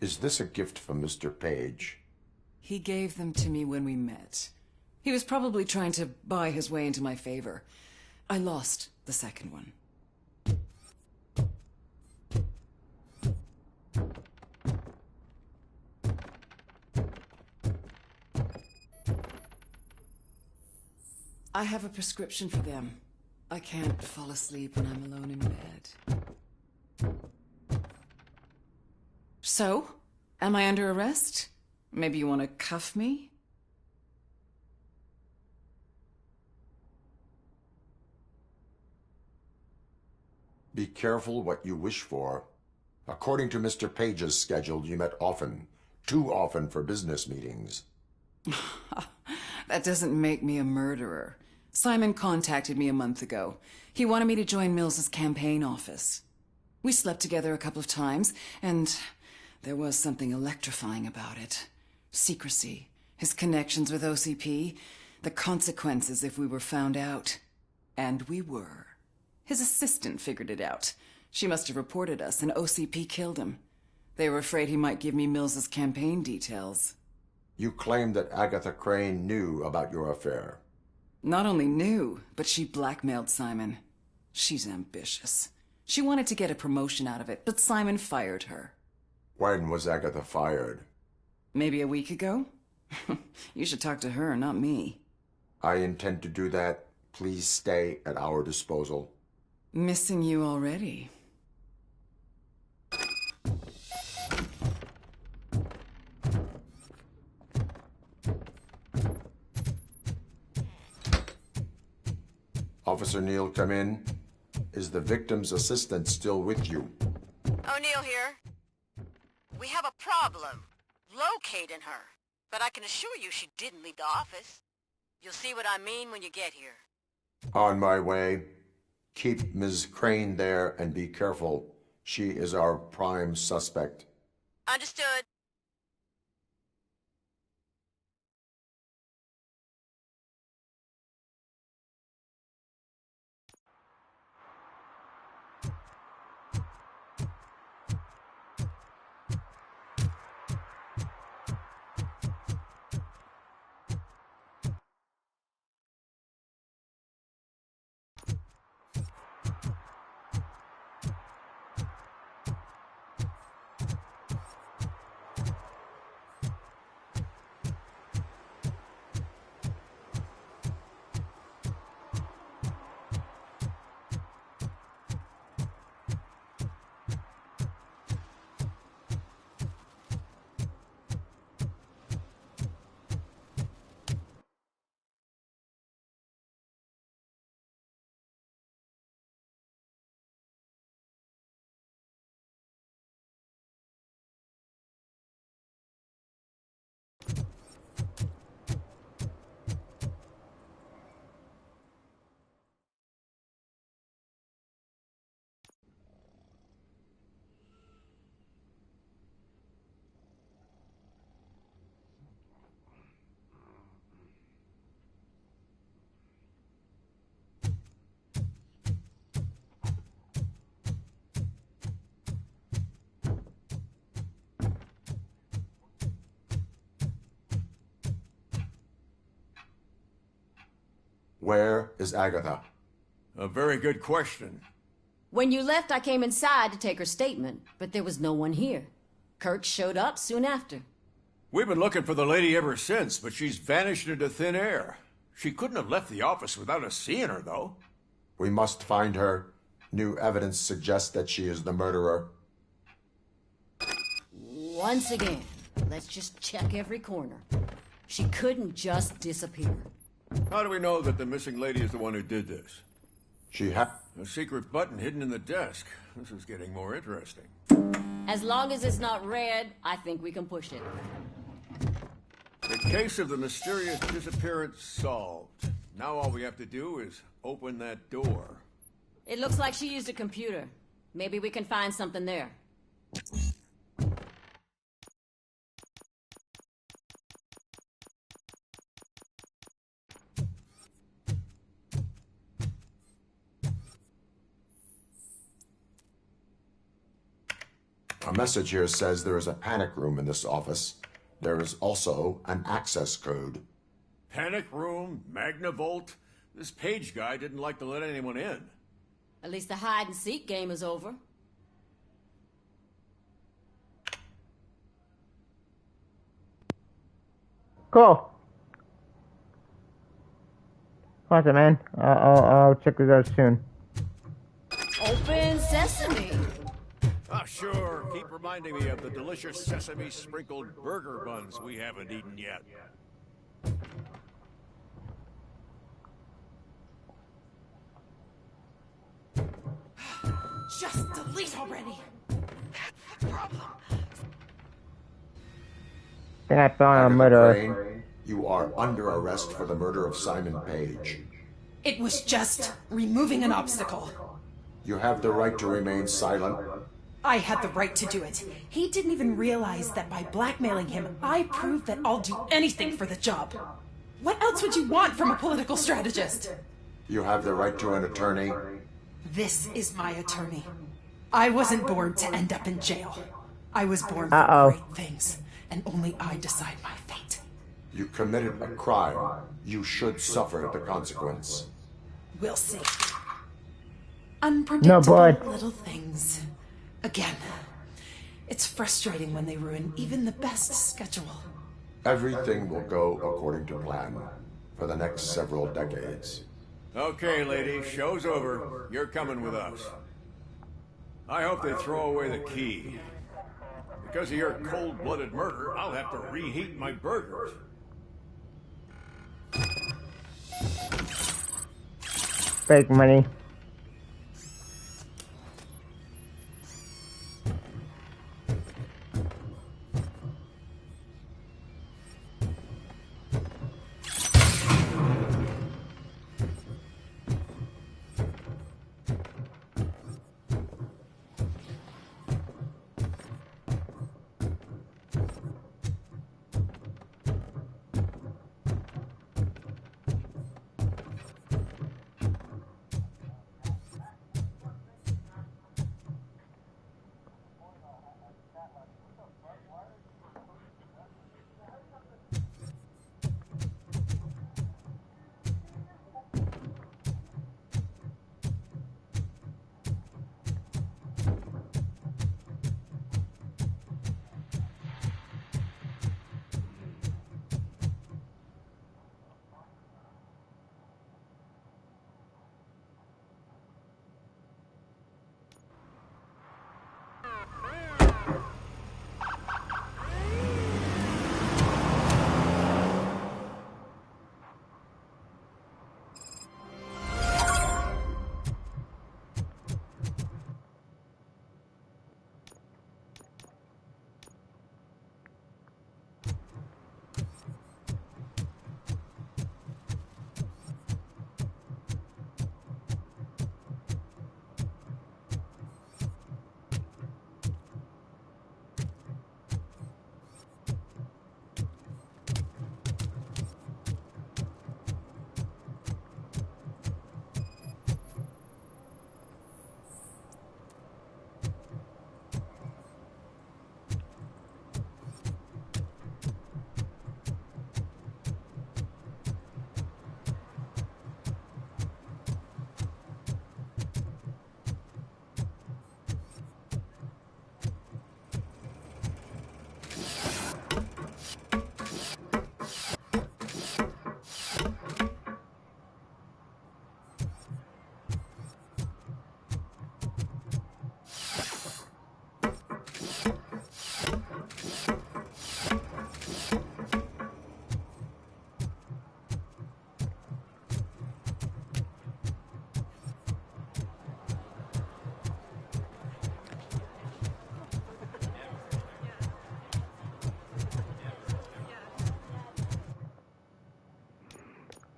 Speaker 1: Is this a gift from Mr. Page?
Speaker 3: He gave them to me when we met. He was probably trying to buy his way into my favor. I lost the second one. I have a prescription for them. I can't fall asleep when I'm alone in bed. So, am I under arrest? Maybe you want to cuff me?
Speaker 1: Be careful what you wish for. According to Mr. Page's schedule, you met often. Too often for business meetings.
Speaker 3: That doesn't make me a murderer. Simon contacted me a month ago. He wanted me to join Mills's campaign office. We slept together a couple of times, and there was something electrifying about it. Secrecy, his connections with OCP, the consequences if we were found out. And we were. His assistant figured it out. She must have reported us, and OCP killed him. They were afraid he might give me Mills's campaign details.
Speaker 1: You claim that Agatha Crane knew about your affair.
Speaker 3: Not only knew, but she blackmailed Simon. She's ambitious. She wanted to get a promotion out of it, but Simon fired her.
Speaker 1: When was Agatha fired?
Speaker 3: Maybe a week ago? You should talk to her, not me.
Speaker 1: I intend to do that. Please stay at our disposal.
Speaker 3: Missing you already.
Speaker 1: Officer Neal, come in. Is the victim's assistant still with you?
Speaker 12: O'Neill here. We have a problem locating her, but I can assure you she didn't leave the office. You'll see what I mean when you get here.
Speaker 1: On my way. Keep Ms. Crane there and be careful. She is our prime suspect.
Speaker 12: Understood.
Speaker 1: Where is Agatha?
Speaker 22: A very good question.
Speaker 23: When you left, I came inside to take her statement, but there was no one here. Kirk showed up soon after.
Speaker 22: We've been looking for the lady ever since, but she's vanished into thin air. She couldn't have left the office without us seeing her, though.
Speaker 1: We must find her. New evidence suggests that she is the murderer.
Speaker 23: Once again, let's just check every corner. She couldn't just disappear.
Speaker 22: How do we know that the missing lady is the one who did this?
Speaker 1: She had
Speaker 22: a secret button hidden in the desk. This is getting more interesting.
Speaker 23: As long as it's not red, I think we can push it.
Speaker 22: The case of the mysterious disappearance solved. Now all we have to do is open that door.
Speaker 23: It looks like she used a computer. Maybe we can find something there.
Speaker 1: A message here says there is a panic room in this office. There is also an access code.
Speaker 22: Panic room, Magnavolt. This Page guy didn't like to let anyone in.
Speaker 23: At least the hide-and-seek game is over.
Speaker 11: Cool. Awesome, man. I'll check this out soon.
Speaker 23: Open sesame.
Speaker 22: Ah, sure. Keep reminding me of the delicious sesame-sprinkled burger buns we haven't eaten yet.
Speaker 8: Just delete already.
Speaker 12: That's the problem.
Speaker 11: I think I found a murderer.
Speaker 1: Crane, you are under arrest for the murder of Simon Page.
Speaker 8: It was just removing an obstacle.
Speaker 1: You have the right to remain silent.
Speaker 8: I had the right to do it. He didn't even realize that by blackmailing him, I proved that I'll do anything for the job. What else would you want from a political strategist?
Speaker 1: You have the right to an attorney.
Speaker 8: This is my attorney. I wasn't born to end up in jail. I was born for great things, and only I decide my fate.
Speaker 1: You committed a crime. You should suffer the consequence.
Speaker 8: We'll see. Unpredictable little things. Again, it's frustrating when they ruin even the best schedule.
Speaker 1: Everything will go according to plan. for the next several decades.
Speaker 22: Okay, lady, show's over. You're coming with us. I hope they throw away the key. Because of your cold-blooded murder, I'll have to reheat my burgers.
Speaker 11: Fake money.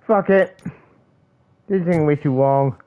Speaker 11: Fuck it. This is taking way too long.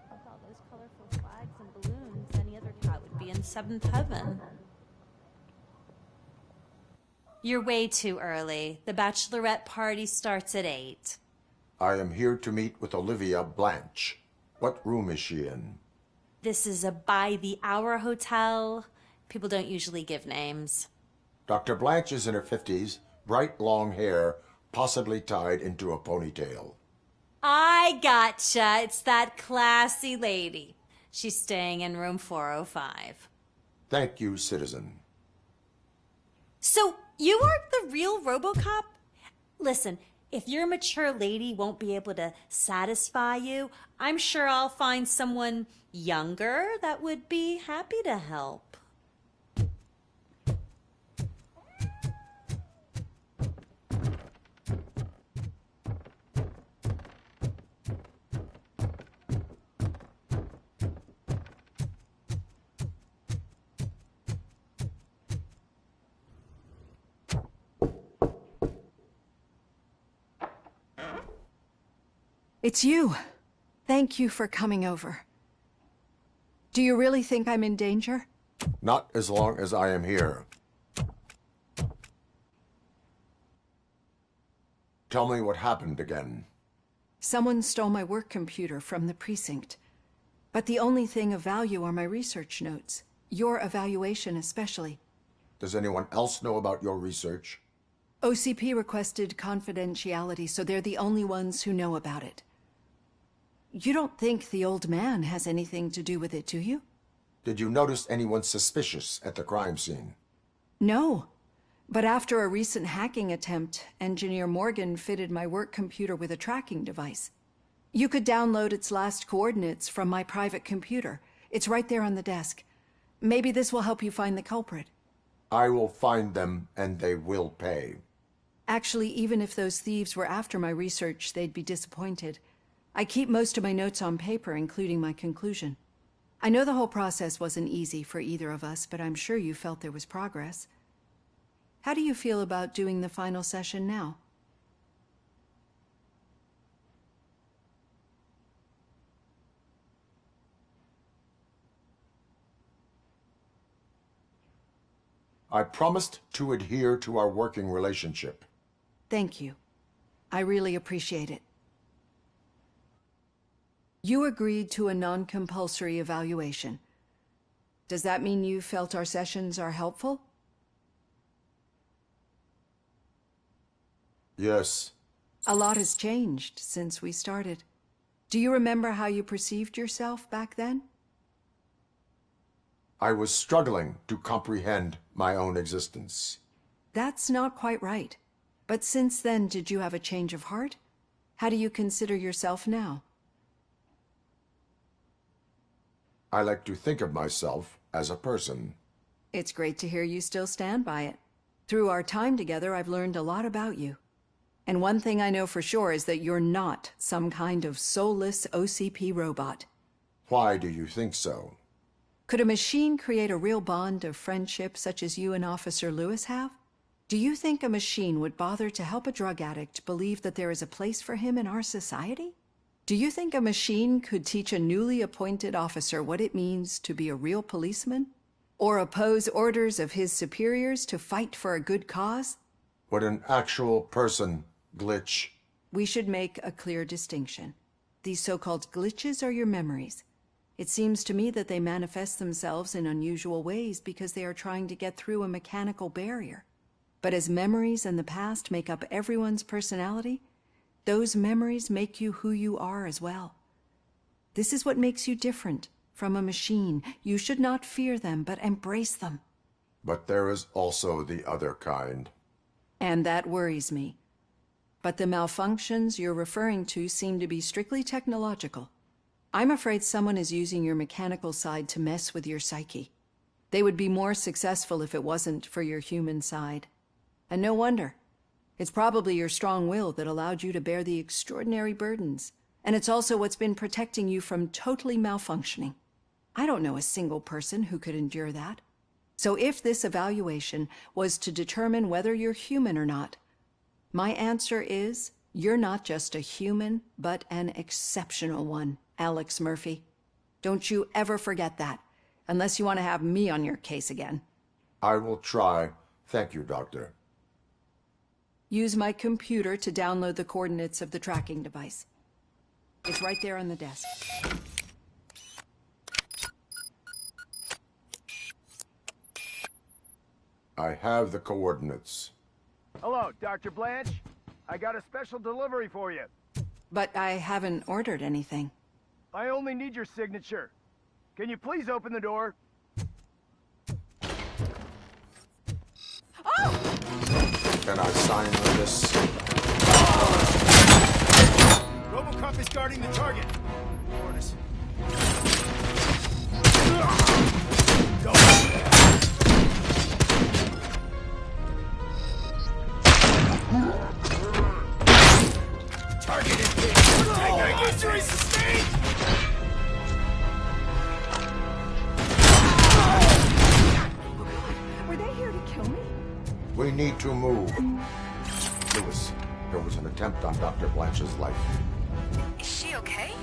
Speaker 17: With all those colorful flags and balloons, any other cat would be in seventh heaven.
Speaker 19: You're way too early. The bachelorette party starts at 8.
Speaker 1: I am here to meet with Olivia Blanche. What room is she in?
Speaker 19: This is a by-the-hour hotel. People don't usually give names.
Speaker 1: Dr. Blanche is in her 50s, bright long hair, possibly tied into a ponytail.
Speaker 19: I gotcha. It's that classy lady. She's staying in room 405.
Speaker 1: Thank you, citizen.
Speaker 19: So, you aren't the real Robocop? Listen, if your mature lady won't be able to satisfy you, I'm sure I'll find someone younger that would be happy to help.
Speaker 3: It's you.
Speaker 10: Thank you for coming over. Do you really think I'm in danger?
Speaker 1: Not as long as I am here. Tell me what happened again.
Speaker 10: Someone stole my work computer from the precinct. But the only thing of value are my research notes. Your evaluation especially.
Speaker 1: Does anyone else know about your research?
Speaker 10: OCP requested confidentiality, so they're the only ones who know about it. You don't think the old man has anything to do with it, do you?
Speaker 1: Did you notice anyone suspicious at the crime scene?
Speaker 10: No. But after a recent hacking attempt, Engineer Morgan fitted my work computer with a tracking device. You could download its last coordinates from my private computer. It's right there on the desk. Maybe this will help you find the culprit.
Speaker 1: I will find them, and they will pay.
Speaker 10: Actually, even if those thieves were after my research, they'd be disappointed. I keep most of my notes on paper, including my conclusion. I know the whole process wasn't easy for either of us, but I'm sure you felt there was progress. How do you feel about doing the final session now?
Speaker 1: I promised to adhere to our working relationship.
Speaker 10: Thank you. I really appreciate it. You agreed to a non-compulsory evaluation. Does that mean you felt our sessions are helpful?
Speaker 1: Yes.
Speaker 10: A lot has changed since we started. Do you remember how you perceived yourself back then?
Speaker 1: I was struggling to comprehend my own existence.
Speaker 10: That's not quite right. But since then, did you have a change of heart? How do you consider yourself now?
Speaker 1: I like to think of myself as a person.
Speaker 10: It's great to hear you still stand by it. Through our time together, I've learned a lot about you. And one thing I know for sure is that you're not some kind of soulless OCP robot.
Speaker 1: Why do you think so?
Speaker 10: Could a machine create a real bond of friendship such as you and Officer Lewis have? Do you think a machine would bother to help a drug addict believe that there is a place for him in our society? Do you think a machine could teach a newly appointed officer what it means to be a real policeman? Or oppose orders of his superiors to fight for a good cause?
Speaker 1: Would an actual person glitch?
Speaker 10: We should make a clear distinction. These so-called glitches are your memories. It seems to me that they manifest themselves in unusual ways because they are trying to get through a mechanical barrier. But as memories in the past make up everyone's personality, those memories make you who you are as well. This is what makes you different from a machine. You should not fear them, but embrace them.
Speaker 1: But there is also the other kind.
Speaker 10: And that worries me. But the malfunctions you're referring to seem to be strictly technological. I'm afraid someone is using your mechanical side to mess with your psyche. They would be more successful if it wasn't for your human side. And no wonder. It's probably your strong will that allowed you to bear the extraordinary burdens. And it's also what's been protecting you from totally malfunctioning. I don't know a single person who could endure that. So if this evaluation was to determine whether you're human or not, my answer is, you're not just a human, but an exceptional one, Alex Murphy. Don't you ever forget that, unless you want to have me on your case again.
Speaker 1: I will try. Thank you, Doctor.
Speaker 10: Use my computer to download the coordinates of the tracking device. It's right there on the desk.
Speaker 1: I have the coordinates.
Speaker 7: Hello, Dr. Blanche. I got a special delivery for you.
Speaker 10: But I haven't ordered anything.
Speaker 7: I only need your signature. Can you please open the door?
Speaker 10: Oh!
Speaker 1: Can I sign on this?
Speaker 13: Robocop is guarding the target. Orders. Go. Target is hit. Injury sustained.
Speaker 10: Were they here to kill me?
Speaker 1: We need to move. Lewis, there was an attempt on Dr. Blanche's life.
Speaker 10: Is she okay?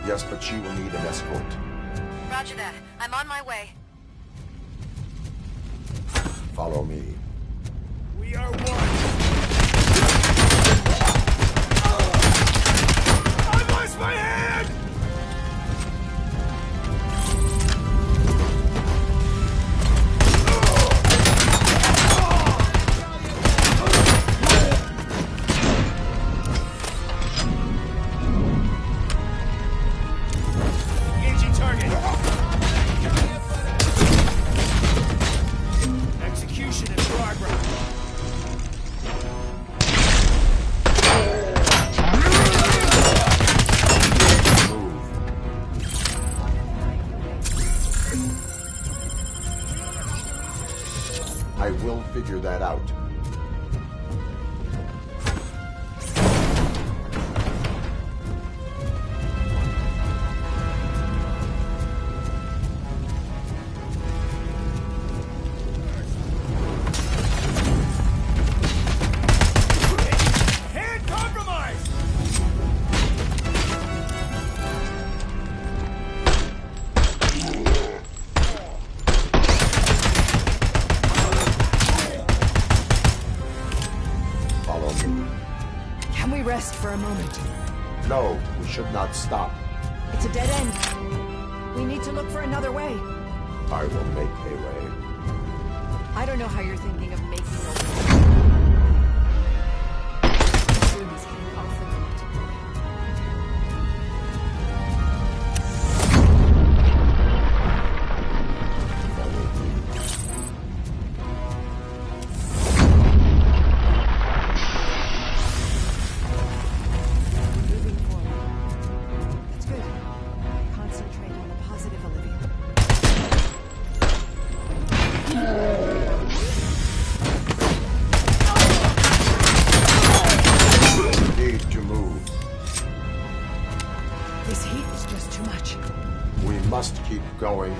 Speaker 1: Yes, but she will need an escort.
Speaker 12: Roger that. I'm on my way.
Speaker 1: Follow me.
Speaker 13: We are one. I lost my hand! Engaging target. Execution in progress.
Speaker 1: I will figure that out.
Speaker 13: Hand compromised!
Speaker 1: Follow me.
Speaker 10: Can we rest for a moment?
Speaker 1: No, we should not stop.
Speaker 10: It's a dead end. We need to look for another way.
Speaker 1: I will make a way.
Speaker 10: I don't know how you're thinking of making a way. This room is getting off limit. Moving forward. That's good. Concentrate on the positive, Olivia.
Speaker 1: Need to move.
Speaker 10: This heat is just too much.
Speaker 1: We must keep going.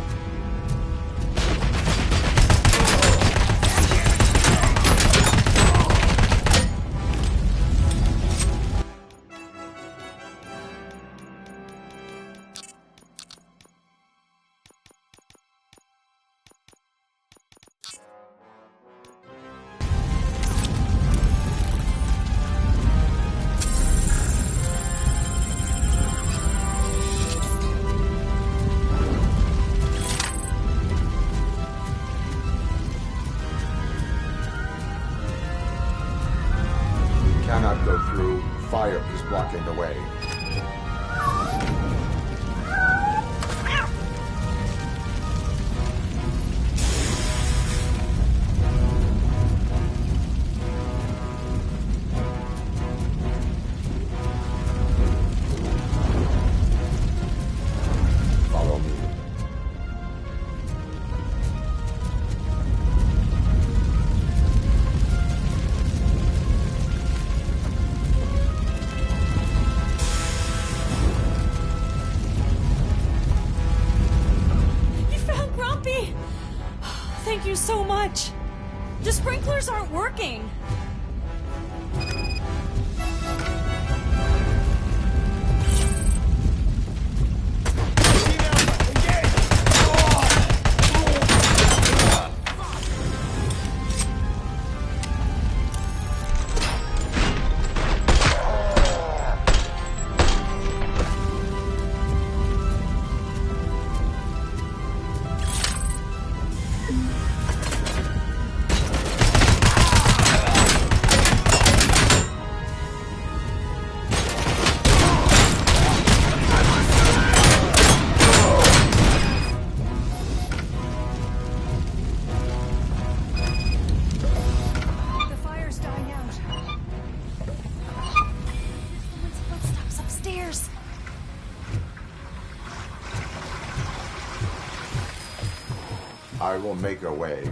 Speaker 1: Cannot go through. Fire is blocking the way. Follow me.
Speaker 19: You found Grumpy! Thank you so much. The sprinklers aren't working.
Speaker 10: The fire's dying out.
Speaker 19: Someone's footsteps upstairs.
Speaker 1: I will make a way.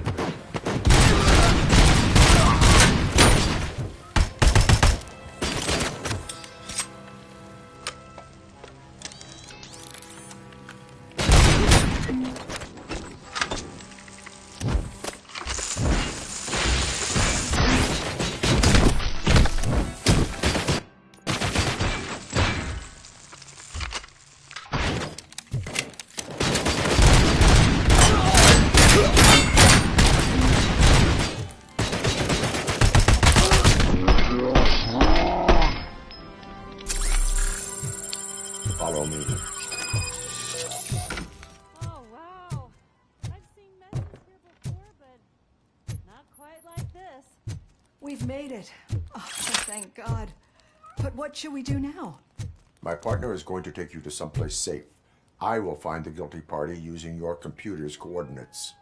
Speaker 10: we've made it. Oh, thank God. But what should we do now?
Speaker 1: My partner is going to take you to someplace safe. I will find the guilty party using your computer's coordinates.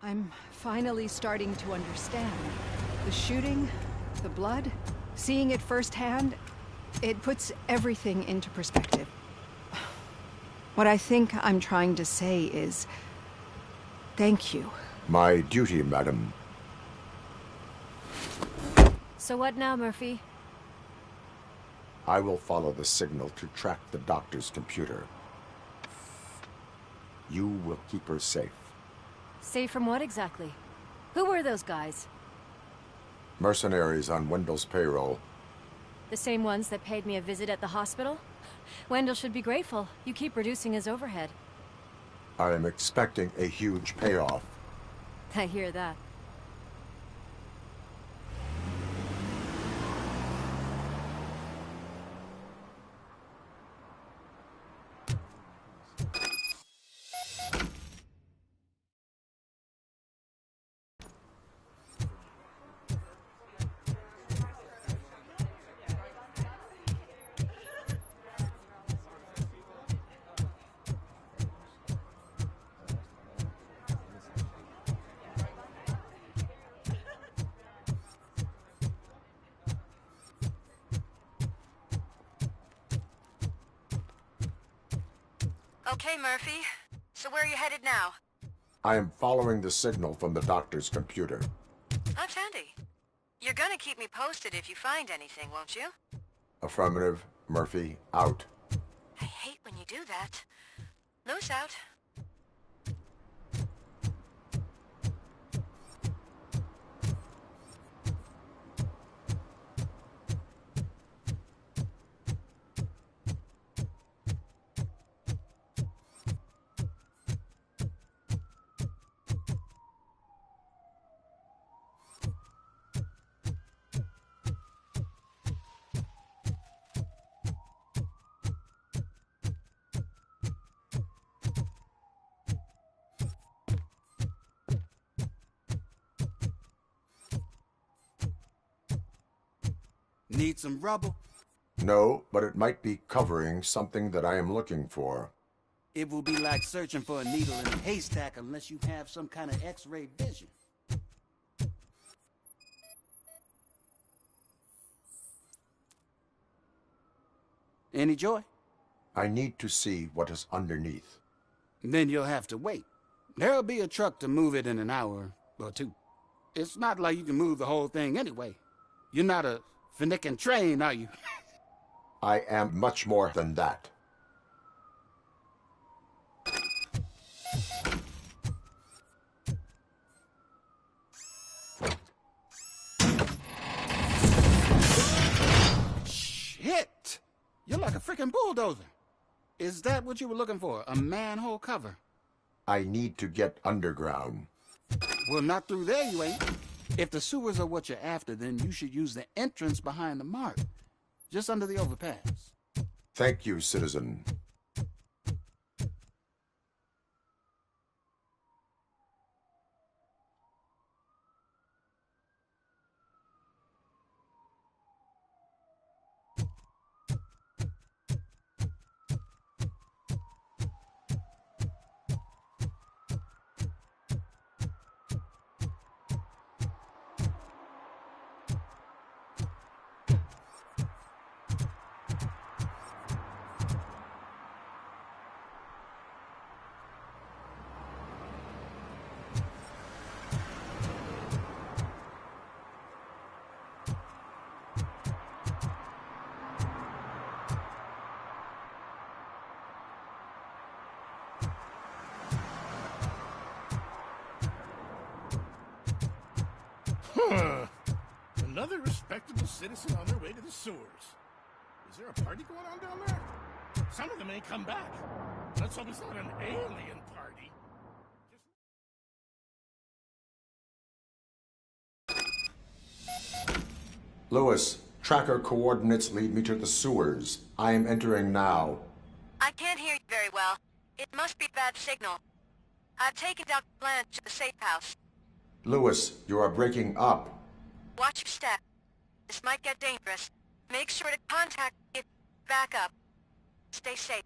Speaker 10: I'm finally starting to understand. The shooting, the blood, seeing it firsthand, it puts everything into perspective. What I think I'm trying to say is, thank you.
Speaker 1: My duty, madam.
Speaker 23: So what now, Murphy?
Speaker 1: I will follow the signal to track the doctor's computer. You will keep her safe.
Speaker 23: Safe from what exactly? Who were those guys?
Speaker 1: Mercenaries on Wendell's payroll.
Speaker 23: The same ones that paid me a visit at the hospital? Wendell should be grateful. You keep reducing his overhead.
Speaker 1: I am expecting a huge payoff.
Speaker 23: I hear that.
Speaker 12: Okay, Murphy. So where are you headed now?
Speaker 1: I am following the signal from the doctor's computer.
Speaker 12: That's handy. You're gonna keep me posted if you find anything, won't you?
Speaker 1: Affirmative. Murphy, out.
Speaker 12: I hate when you do that. Loose out.
Speaker 14: Need some rubber?
Speaker 1: No, but it might be covering something that I am looking for.
Speaker 14: It will be like searching for a needle in a haystack unless you have some kind of X-ray vision. Any joy?
Speaker 1: I need to see what is underneath.
Speaker 14: Then you'll have to wait. There'll be a truck to move it in an hour or two. It's not like you can move the whole thing anyway. You're not a finicking train, are you?
Speaker 1: I am much more than that.
Speaker 14: Shit! You're like a freaking bulldozer. Is that what you were looking for? A manhole cover?
Speaker 1: I need to get underground.
Speaker 14: Well, not through there, you ain't. If the sewers are what you're after, then you should use the entrance behind the mark. Just under the overpass.
Speaker 1: Thank you, citizen.
Speaker 9: Another respectable citizen on their way to the sewers. Is there a party going on down there? Some of them ain't come back. Let's hope it's not an alien party.
Speaker 1: Lewis, tracker coordinates lead me to the sewers. I am entering now.
Speaker 12: I can't hear you very well. It must be a bad signal. I've taken Dr. Blanche to the safe house.
Speaker 1: Lewis, you are breaking up.
Speaker 12: Watch your step. This might get dangerous. Make sure to contact me if you back up. Stay safe.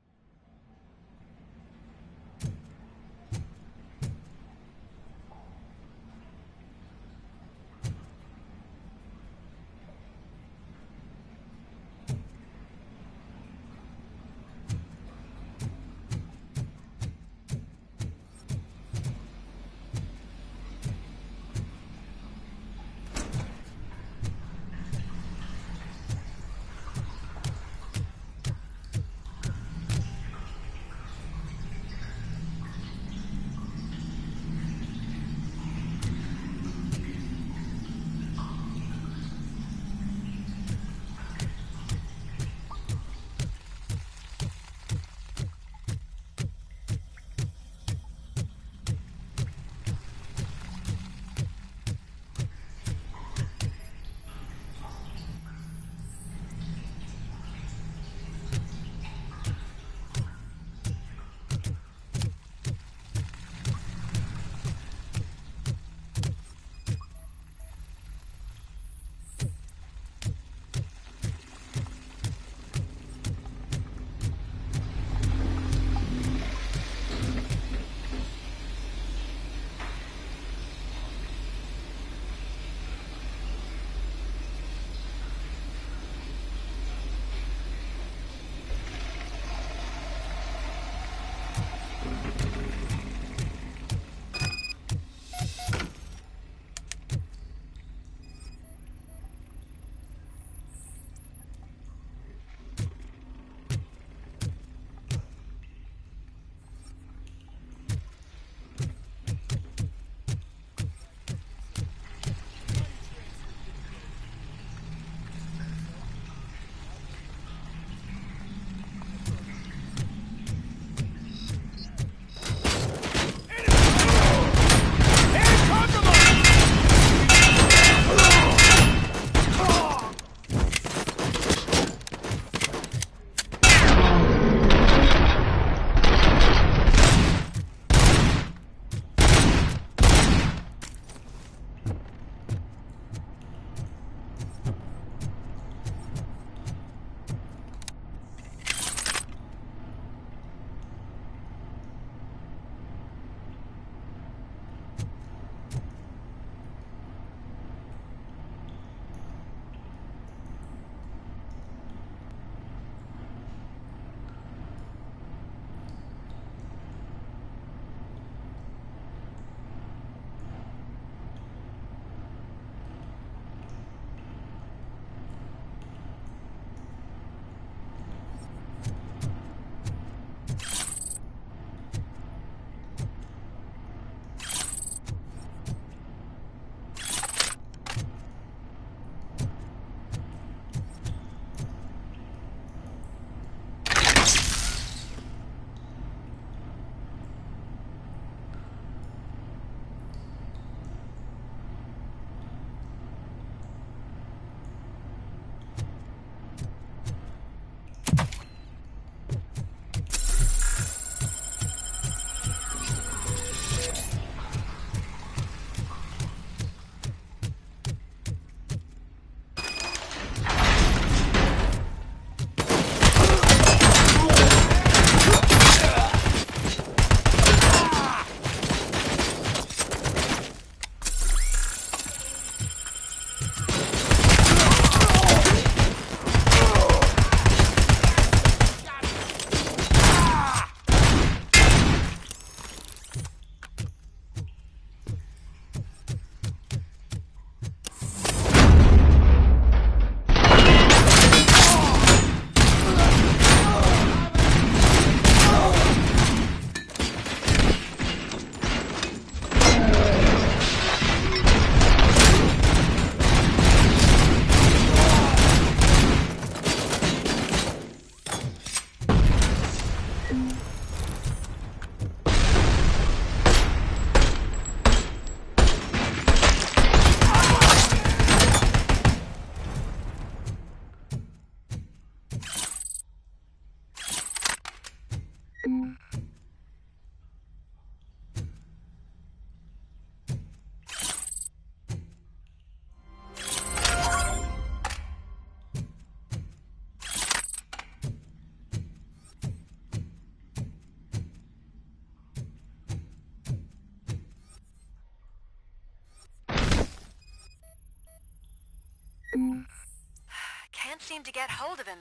Speaker 12: can't seem to get hold of him.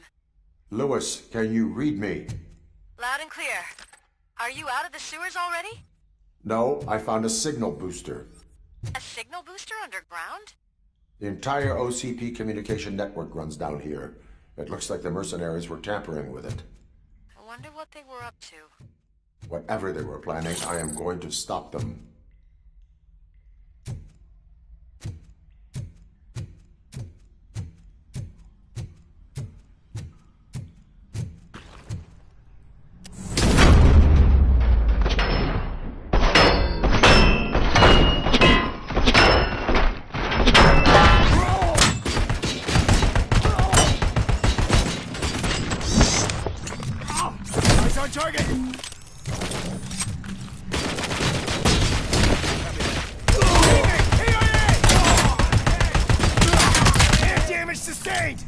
Speaker 1: Lewis, can you read me?
Speaker 12: Loud and clear. Are you out of the sewers already?
Speaker 1: No, I found a signal booster.
Speaker 12: A signal booster underground?
Speaker 1: The entire OCP communication network runs down here. It looks like the mercenaries were tampering with it.
Speaker 12: I wonder what they were up to.
Speaker 1: Whatever they were planning, I am going to stop them.
Speaker 6: Eyes on target! Air damage sustained!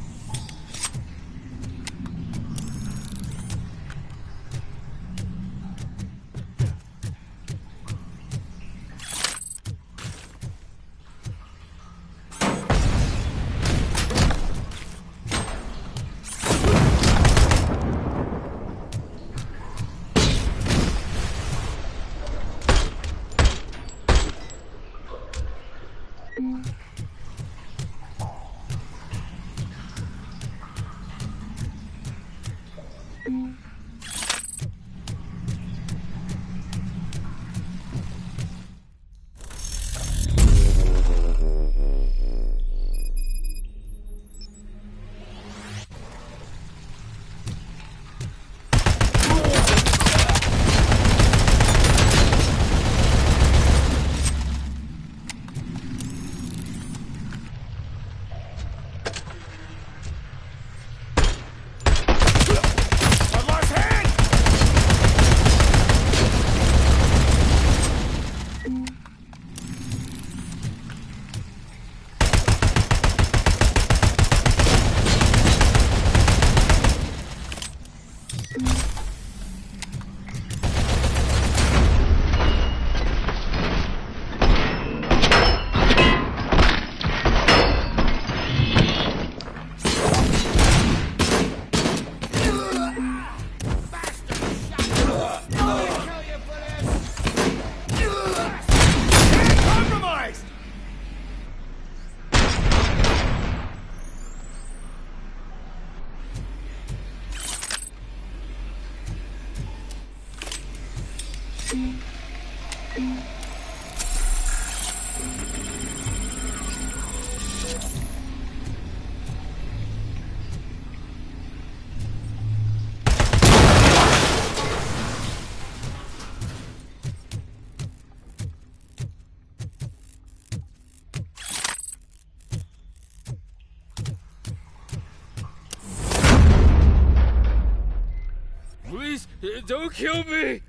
Speaker 16: Please, don't kill me!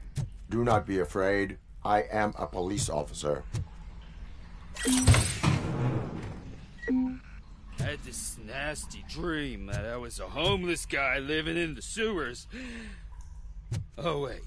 Speaker 1: Do not be afraid. I am a police officer.
Speaker 16: I had this nasty dream that I was a homeless guy living in the sewers. Oh, wait.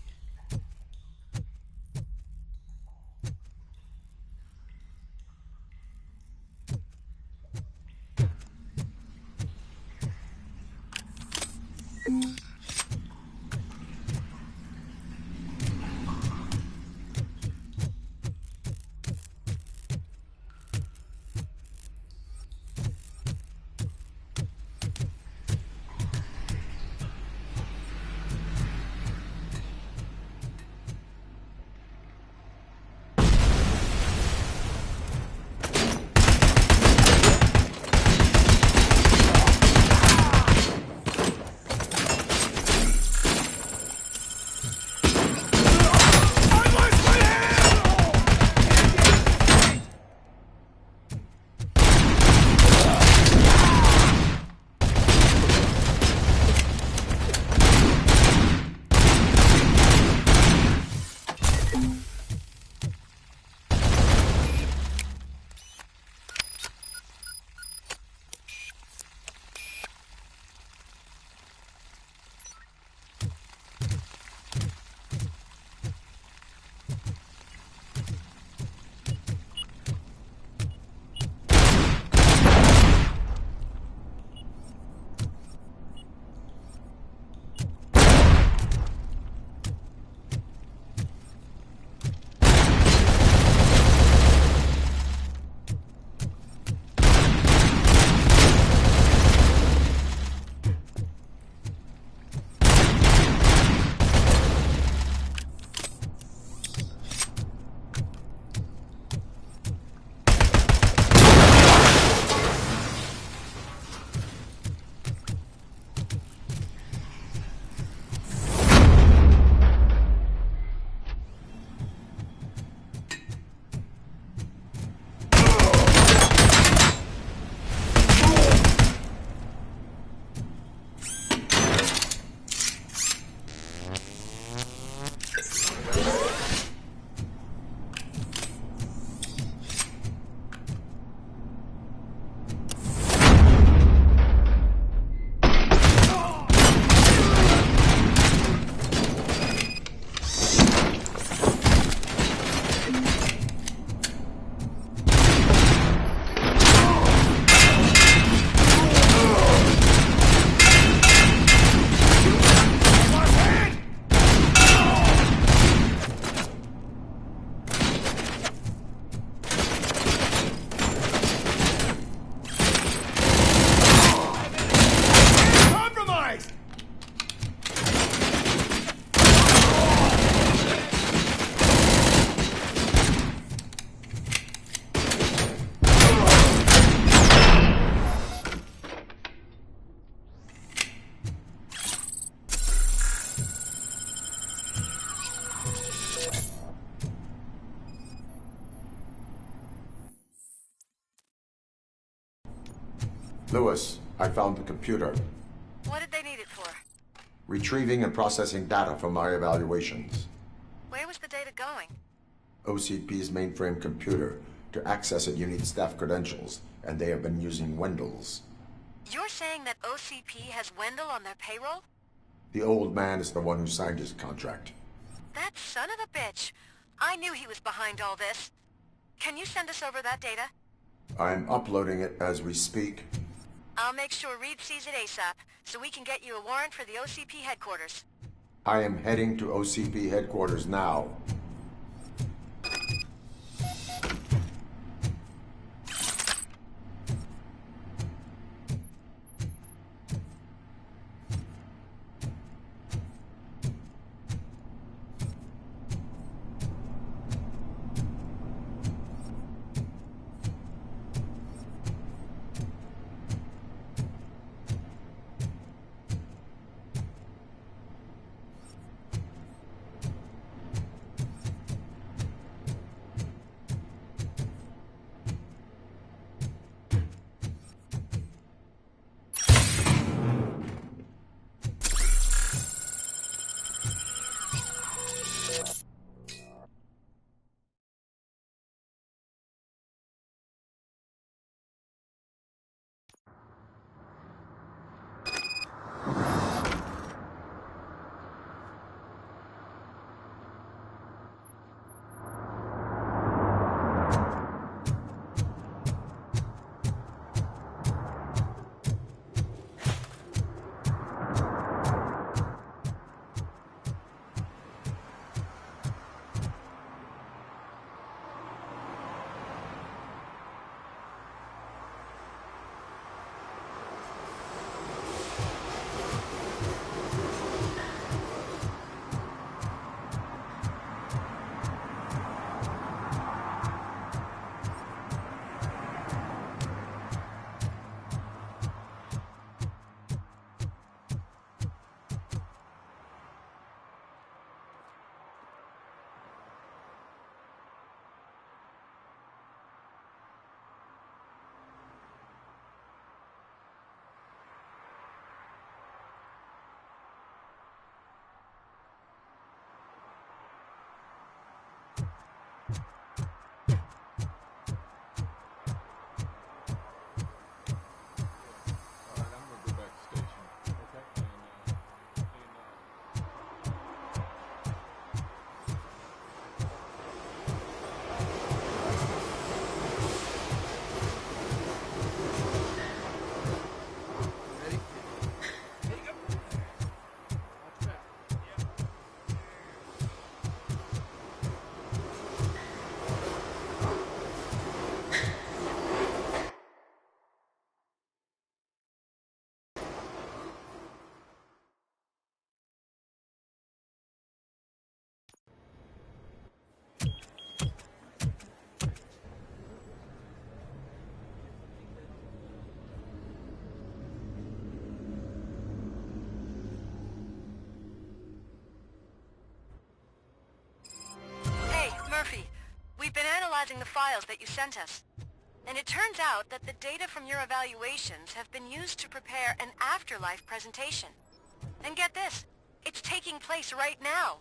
Speaker 1: Lewis, I found the computer.
Speaker 12: What did they need it for?
Speaker 1: Retrieving and processing data from my evaluations.
Speaker 12: Where was the data going?
Speaker 1: OCP's mainframe computer. To access it, you need staff credentials, and they have been using Wendell's.
Speaker 12: You're saying that OCP has Wendell on their payroll?
Speaker 1: The old man is the one who signed his contract.
Speaker 12: That son of a bitch. I knew he was behind all this. Can you send us over that data?
Speaker 1: I'm uploading it as we speak.
Speaker 12: I'll make sure Reed sees it ASAP, so we can get you a warrant for the OCP headquarters.
Speaker 1: I am heading to OCP headquarters now.
Speaker 12: We've been analyzing the files that you sent us. And it turns out that the data from your evaluations have been used to prepare an afterlife presentation. And get this, it's taking place right now.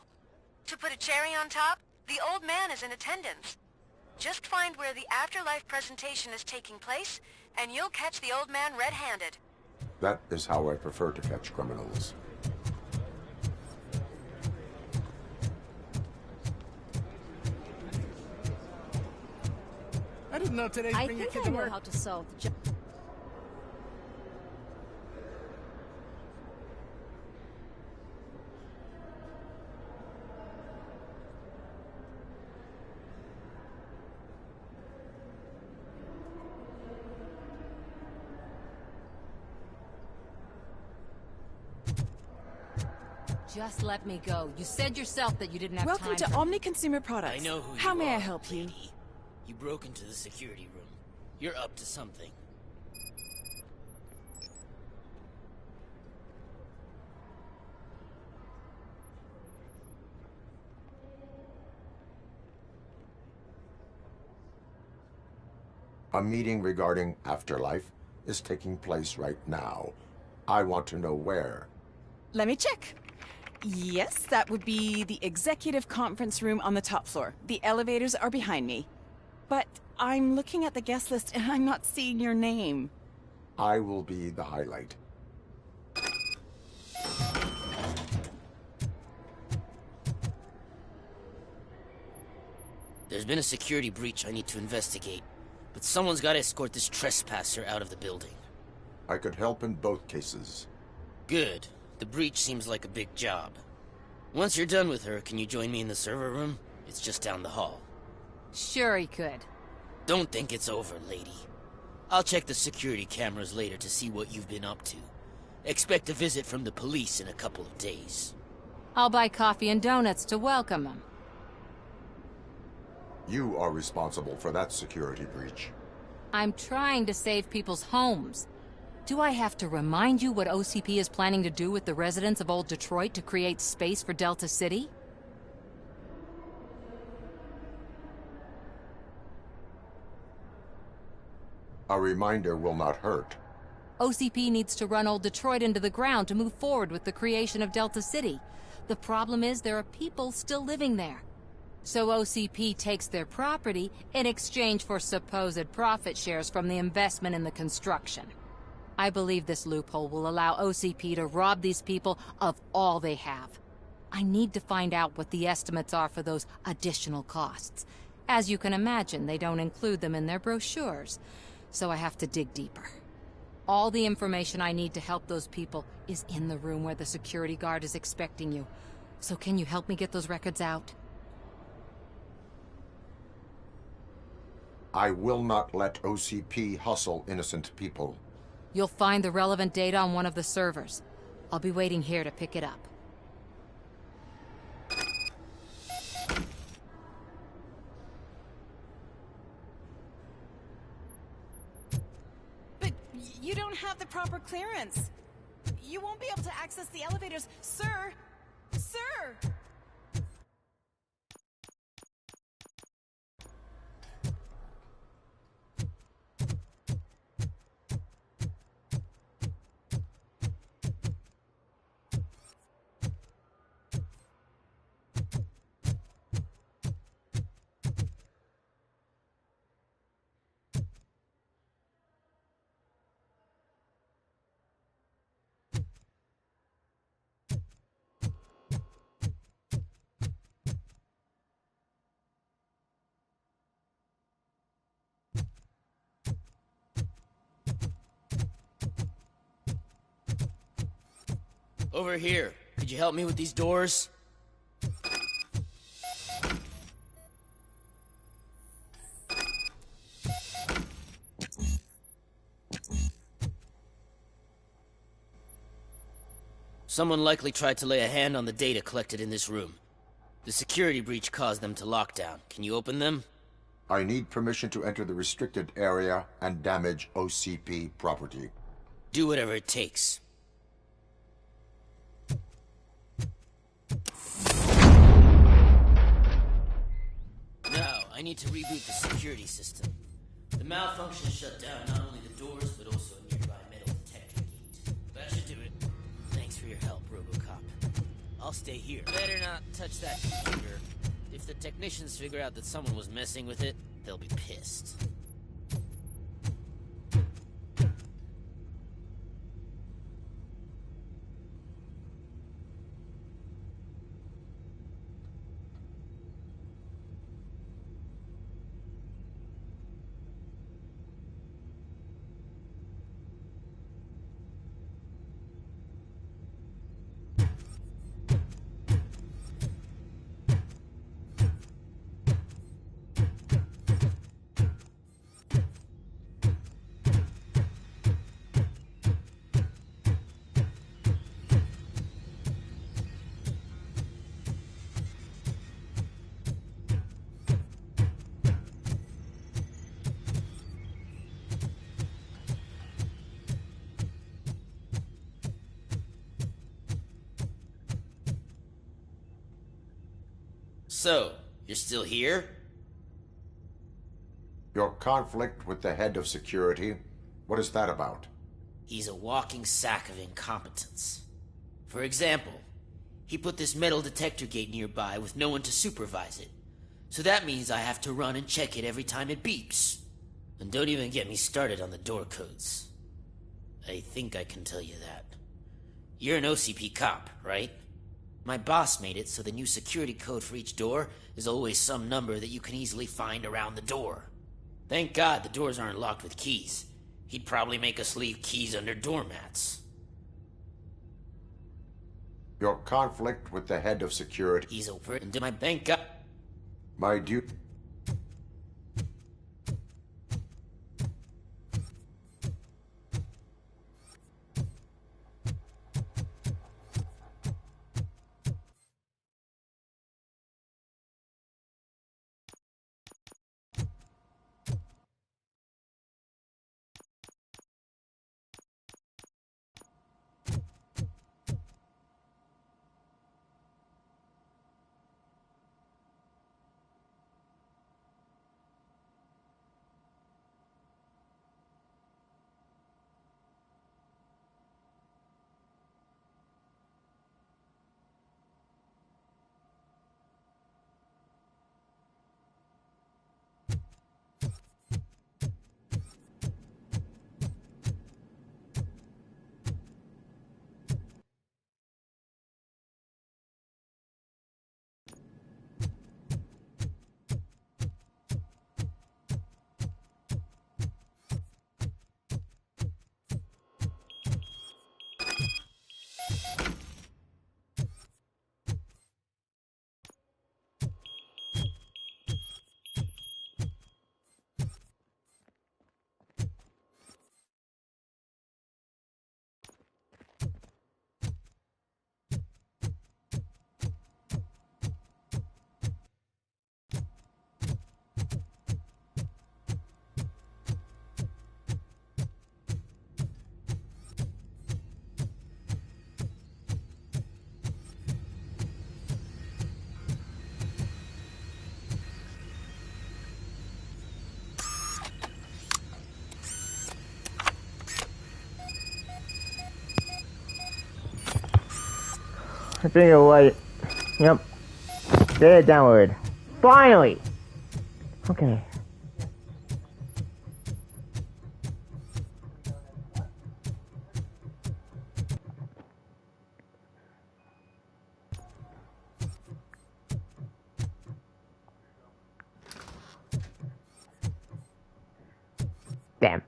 Speaker 12: To put a cherry on top, the old man is in attendance. Just find where the afterlife presentation is taking place, and you'll catch the old man red-handed.
Speaker 1: That is how I prefer to catch criminals.
Speaker 9: I didn't know today's
Speaker 23: I
Speaker 9: bring your
Speaker 23: think
Speaker 9: kid
Speaker 23: I
Speaker 9: to
Speaker 23: know
Speaker 9: work.
Speaker 23: how to solve the job.
Speaker 15: Just let me go. You said yourself that you didn't have
Speaker 20: Welcome
Speaker 15: time
Speaker 20: to
Speaker 15: for
Speaker 20: Omni Consumer Products.
Speaker 21: I know who
Speaker 20: How
Speaker 21: you
Speaker 20: may I
Speaker 21: are,
Speaker 20: help you?
Speaker 21: lady. You broke into the security room. You're up to something.
Speaker 1: A meeting regarding afterlife? is taking place right now. I want to know where.
Speaker 4: Let me check. Yes, that would be the executive conference room on the top floor. The elevators are behind me. But I'm looking at the guest list and I'm not seeing your name.
Speaker 1: I will be the highlight.
Speaker 21: There's been a security breach I need to investigate, but someone's got to escort this trespasser out of the building.
Speaker 1: I could help in both cases.
Speaker 21: Good. The breach seems like a big job. Once you're done with her, can you join me in the server room? It's just down the hall.
Speaker 15: Sure he could.
Speaker 21: Don't think it's over, lady. I'll check the security cameras later to see what you've been up to. Expect a visit from the police in a couple of days.
Speaker 15: I'll buy coffee and donuts to welcome him.
Speaker 1: You are responsible for that security breach.
Speaker 15: I'm trying to save people's homes. Do I have to remind you what OCP is planning to do with the residents of Old Detroit to create space for Delta City?
Speaker 1: A reminder will not hurt.
Speaker 15: OCP needs to run Old Detroit into the ground to move forward with the creation of Delta City. The problem is there are people still living there. So OCP takes their property in exchange for supposed profit shares from the investment in the construction. I believe this loophole will allow OCP to rob these people of all they have. I need to find out what the estimates are for those additional costs. As you can imagine, they don't include them in their brochures, so I have to dig deeper. All the information I need to help those people is in the room where the security guard is expecting you. So can you help me get those records out?
Speaker 1: I will not let OCP hustle innocent people.
Speaker 15: You'll find the relevant data on one of the servers. I'll be waiting here to pick it up.
Speaker 4: But you don't have the proper clearance. You won't be able to access the elevators. Sir! Sir!
Speaker 21: Over here. Could you help me with these doors? Someone likely tried to lay a hand on the data collected in this room. The security breach caused them to lock down. Can you open them?
Speaker 1: I need permission to enter the restricted area and damage OCP property.
Speaker 21: Do whatever it takes. Now, I need to reboot the security system. The malfunction shut down not only the doors, but also a nearby metal detector gate. That should do it. Thanks for your help, Robocop. I'll stay here. Better not touch that computer. If the technicians figure out that someone was messing with it, they'll be pissed. So, you're still here?
Speaker 1: Your conflict with the head of security What is that about?
Speaker 21: He's a walking sack of incompetence. For example, he put this metal detector gate nearby with no one to supervise it. So that means I have to run and check it every time it beeps. And don't even get me started on the door codes. I think I can tell you that. You're an OCP cop, right? My boss made it so the new security code for each door is always some number that you can easily find around the door. Thank God the doors aren't locked with keys. He'd probably make us leave keys under doormats.
Speaker 1: Your conflict with the head of security.
Speaker 21: He's over into my bank up.
Speaker 1: My duty.
Speaker 11: I think you're right. Yep. Get it downward. Finally! Okay. Damn.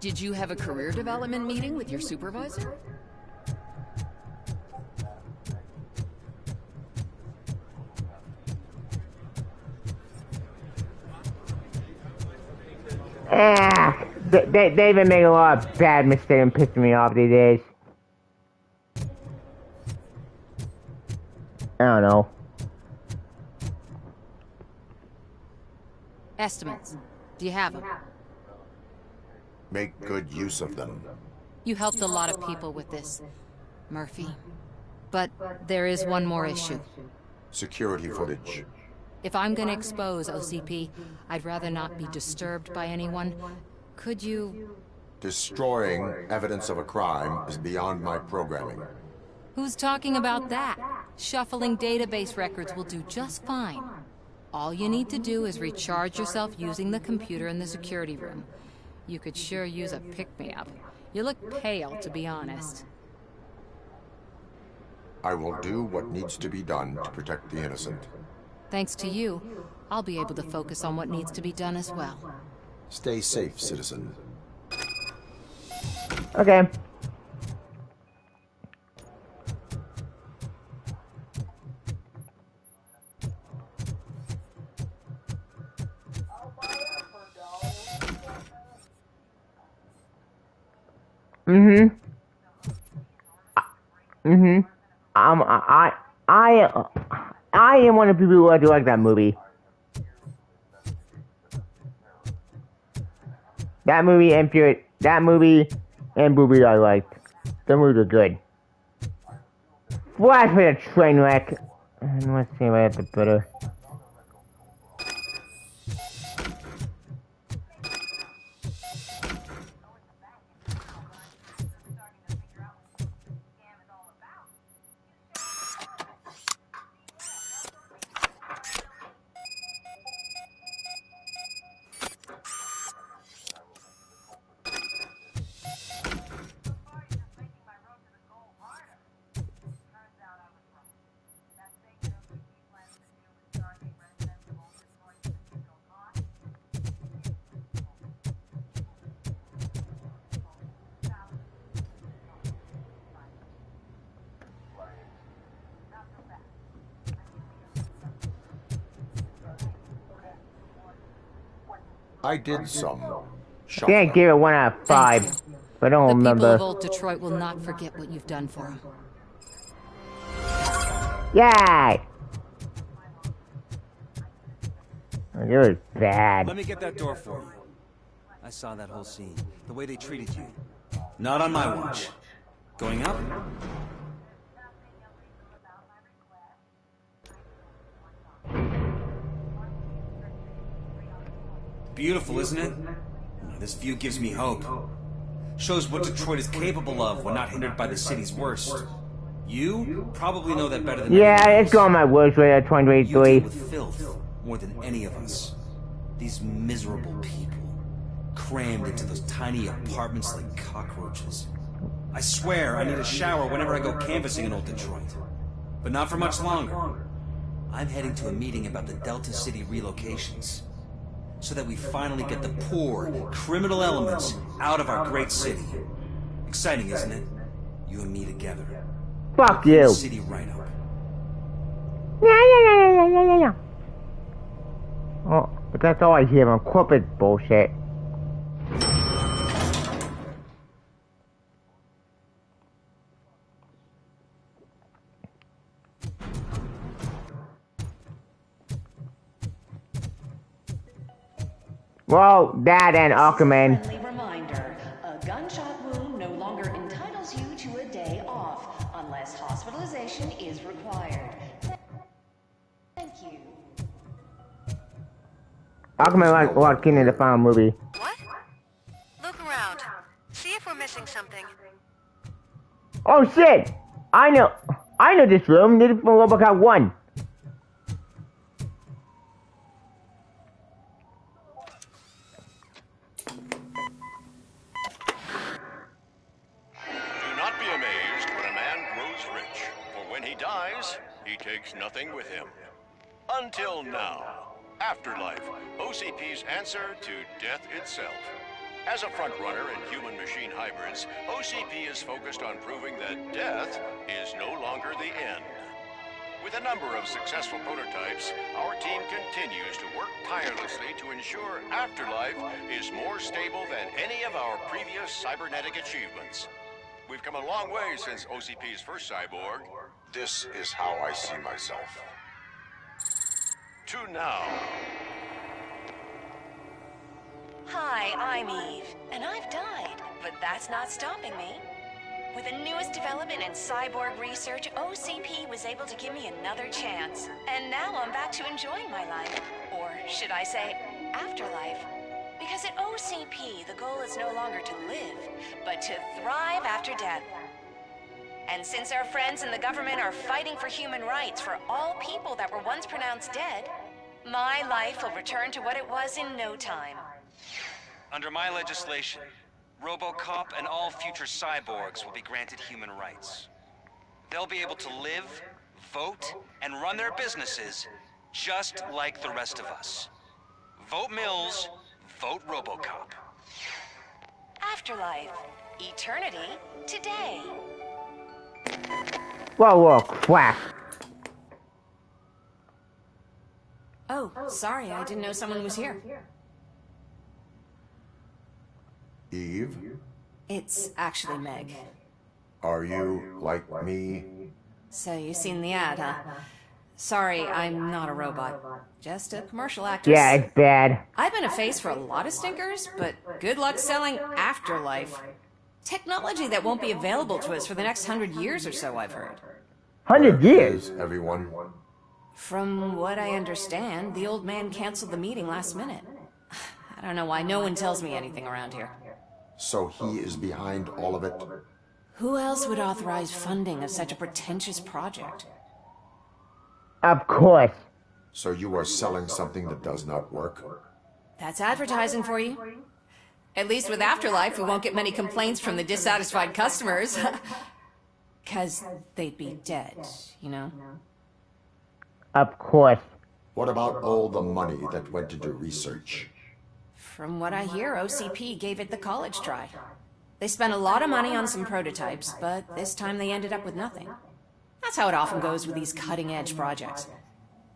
Speaker 3: Did you have a career development meeting with your supervisor?
Speaker 11: They've been making a lot of bad mistakes and pissing me off these days. I don't know.
Speaker 15: Estimates. Do you have them?
Speaker 1: Make good use of them.
Speaker 15: You helped a lot of people with this, Murphy. But there is one more issue.
Speaker 1: Security footage.
Speaker 15: If I'm gonna expose OCP, I'd rather not be disturbed by anyone. Could you...
Speaker 1: Destroying evidence of a crime is beyond my programming.
Speaker 15: Who's talking about that? Shuffling database records will do just fine. All you need to do is recharge yourself using the computer in the security room. You could sure use a pick-me-up. You look pale, to be honest.
Speaker 1: I will do what needs to be done to protect the innocent.
Speaker 15: Thanks to you, I'll be able to focus on what needs to be done as well.
Speaker 1: Stay safe, citizen.
Speaker 11: Okay. Mm-hmm. Mm-hmm. I am one of the people who do like that movie. That movie and Booby I liked. The movies are good. Flash with a train wreck. And let's see if I have to put her.
Speaker 1: I did some
Speaker 11: I
Speaker 1: shuffling.
Speaker 11: think I gave it 1 out of 5, but I don't
Speaker 15: The
Speaker 11: remember.
Speaker 15: people of Old Detroit will not forget what you've done for them.
Speaker 11: Yay! It was bad.
Speaker 5: Let me get that door for you. I saw that whole scene. The way they treated you. Not on my watch. Going up? Beautiful, isn't it? This view gives me hope. Shows what Detroit is capable of when not hindered by the city's worst. You probably know that better than
Speaker 11: Yeah,
Speaker 5: anyone
Speaker 11: it's going my worst way at
Speaker 5: You
Speaker 11: 2023.
Speaker 5: deal with filth more than any of us. These miserable people, crammed into those tiny apartments like cockroaches. I swear I need a shower whenever I go canvassing in old Detroit. But not for much longer. I'm heading to a meeting about the Delta City relocations. So that we finally get the poor, criminal elements out of our great city. Exciting, isn't it? You and me together.
Speaker 11: Fuck
Speaker 5: Clean
Speaker 11: you.
Speaker 5: the city right up.
Speaker 11: Yeah. Oh, but that's all I hear on corporate bullshit. Well, that and Aquaman.
Speaker 18: Friendly reminder, a gunshot wound no longer entitles you to a day off, unless hospitalization is required. Thank you.
Speaker 11: Aquaman walked in the final movie.
Speaker 12: What? Look around. See if we're missing something.
Speaker 11: Oh shit! I know this room. This is from Robocop 1.
Speaker 20: Do not be amazed when a man grows rich, for when he dies, he takes nothing with him. Until now. Afterlife, OCP's answer to death itself. As a frontrunner in human-machine hybrids, OCP is focused on proving that death is no longer the end. With a number of successful prototypes, our team continues to work tirelessly to ensure Afterlife is more stable than any of our previous cybernetic achievements. We've come a long way since OCP's first cyborg.
Speaker 1: This is how I see myself.
Speaker 20: To now.
Speaker 18: Hi, I'm Eve, and I've died, but that's not stopping me. With the newest development in cyborg research, OCP was able to give me another chance. And now I'm back to enjoying my life. Or should I say, afterlife. Because at OCP, the goal is no longer to live, but to thrive after death. And since our friends in the government are fighting for human rights for all people that were once pronounced dead, my life will return to what it was in no time.
Speaker 5: Under my legislation, Robocop and all future cyborgs will be granted human rights. They'll be able to live, vote, and run their businesses just like the rest of us. Vote Mills, vote Robocop.
Speaker 18: Afterlife. Eternity today.
Speaker 11: Whoa, crap.
Speaker 23: Oh, sorry, I didn't know someone was here.
Speaker 1: Eve,
Speaker 23: It's actually Meg.
Speaker 1: are you, like me,
Speaker 2: So you've seen the ad, huh? Sorry, I'm not a robot. Just a commercial actress.
Speaker 11: Yeah, it's bad.
Speaker 2: I've been a face for a lot of stinkers, but good luck selling Afterlife. Technology that won't be available to us for the next 100 years or so, I've heard.
Speaker 11: 100 years?
Speaker 1: Everyone?
Speaker 2: From what I understand, the old man canceled the meeting last minute. I don't know why no one tells me anything around here.
Speaker 1: So he is behind all of it?
Speaker 2: Who else would authorize funding of such a pretentious project?
Speaker 11: Of course.
Speaker 1: So you are selling something that does not work?
Speaker 2: That's advertising for you. At least with Afterlife, we won't get many complaints from the dissatisfied customers. 'Cause they'd be dead, you know?
Speaker 11: Of course.
Speaker 1: What about all the money that went into research?
Speaker 2: From what I hear, OCP gave it the college try. They spent a lot of money on some prototypes, but this time they ended up with nothing. That's how it often goes with these cutting-edge projects.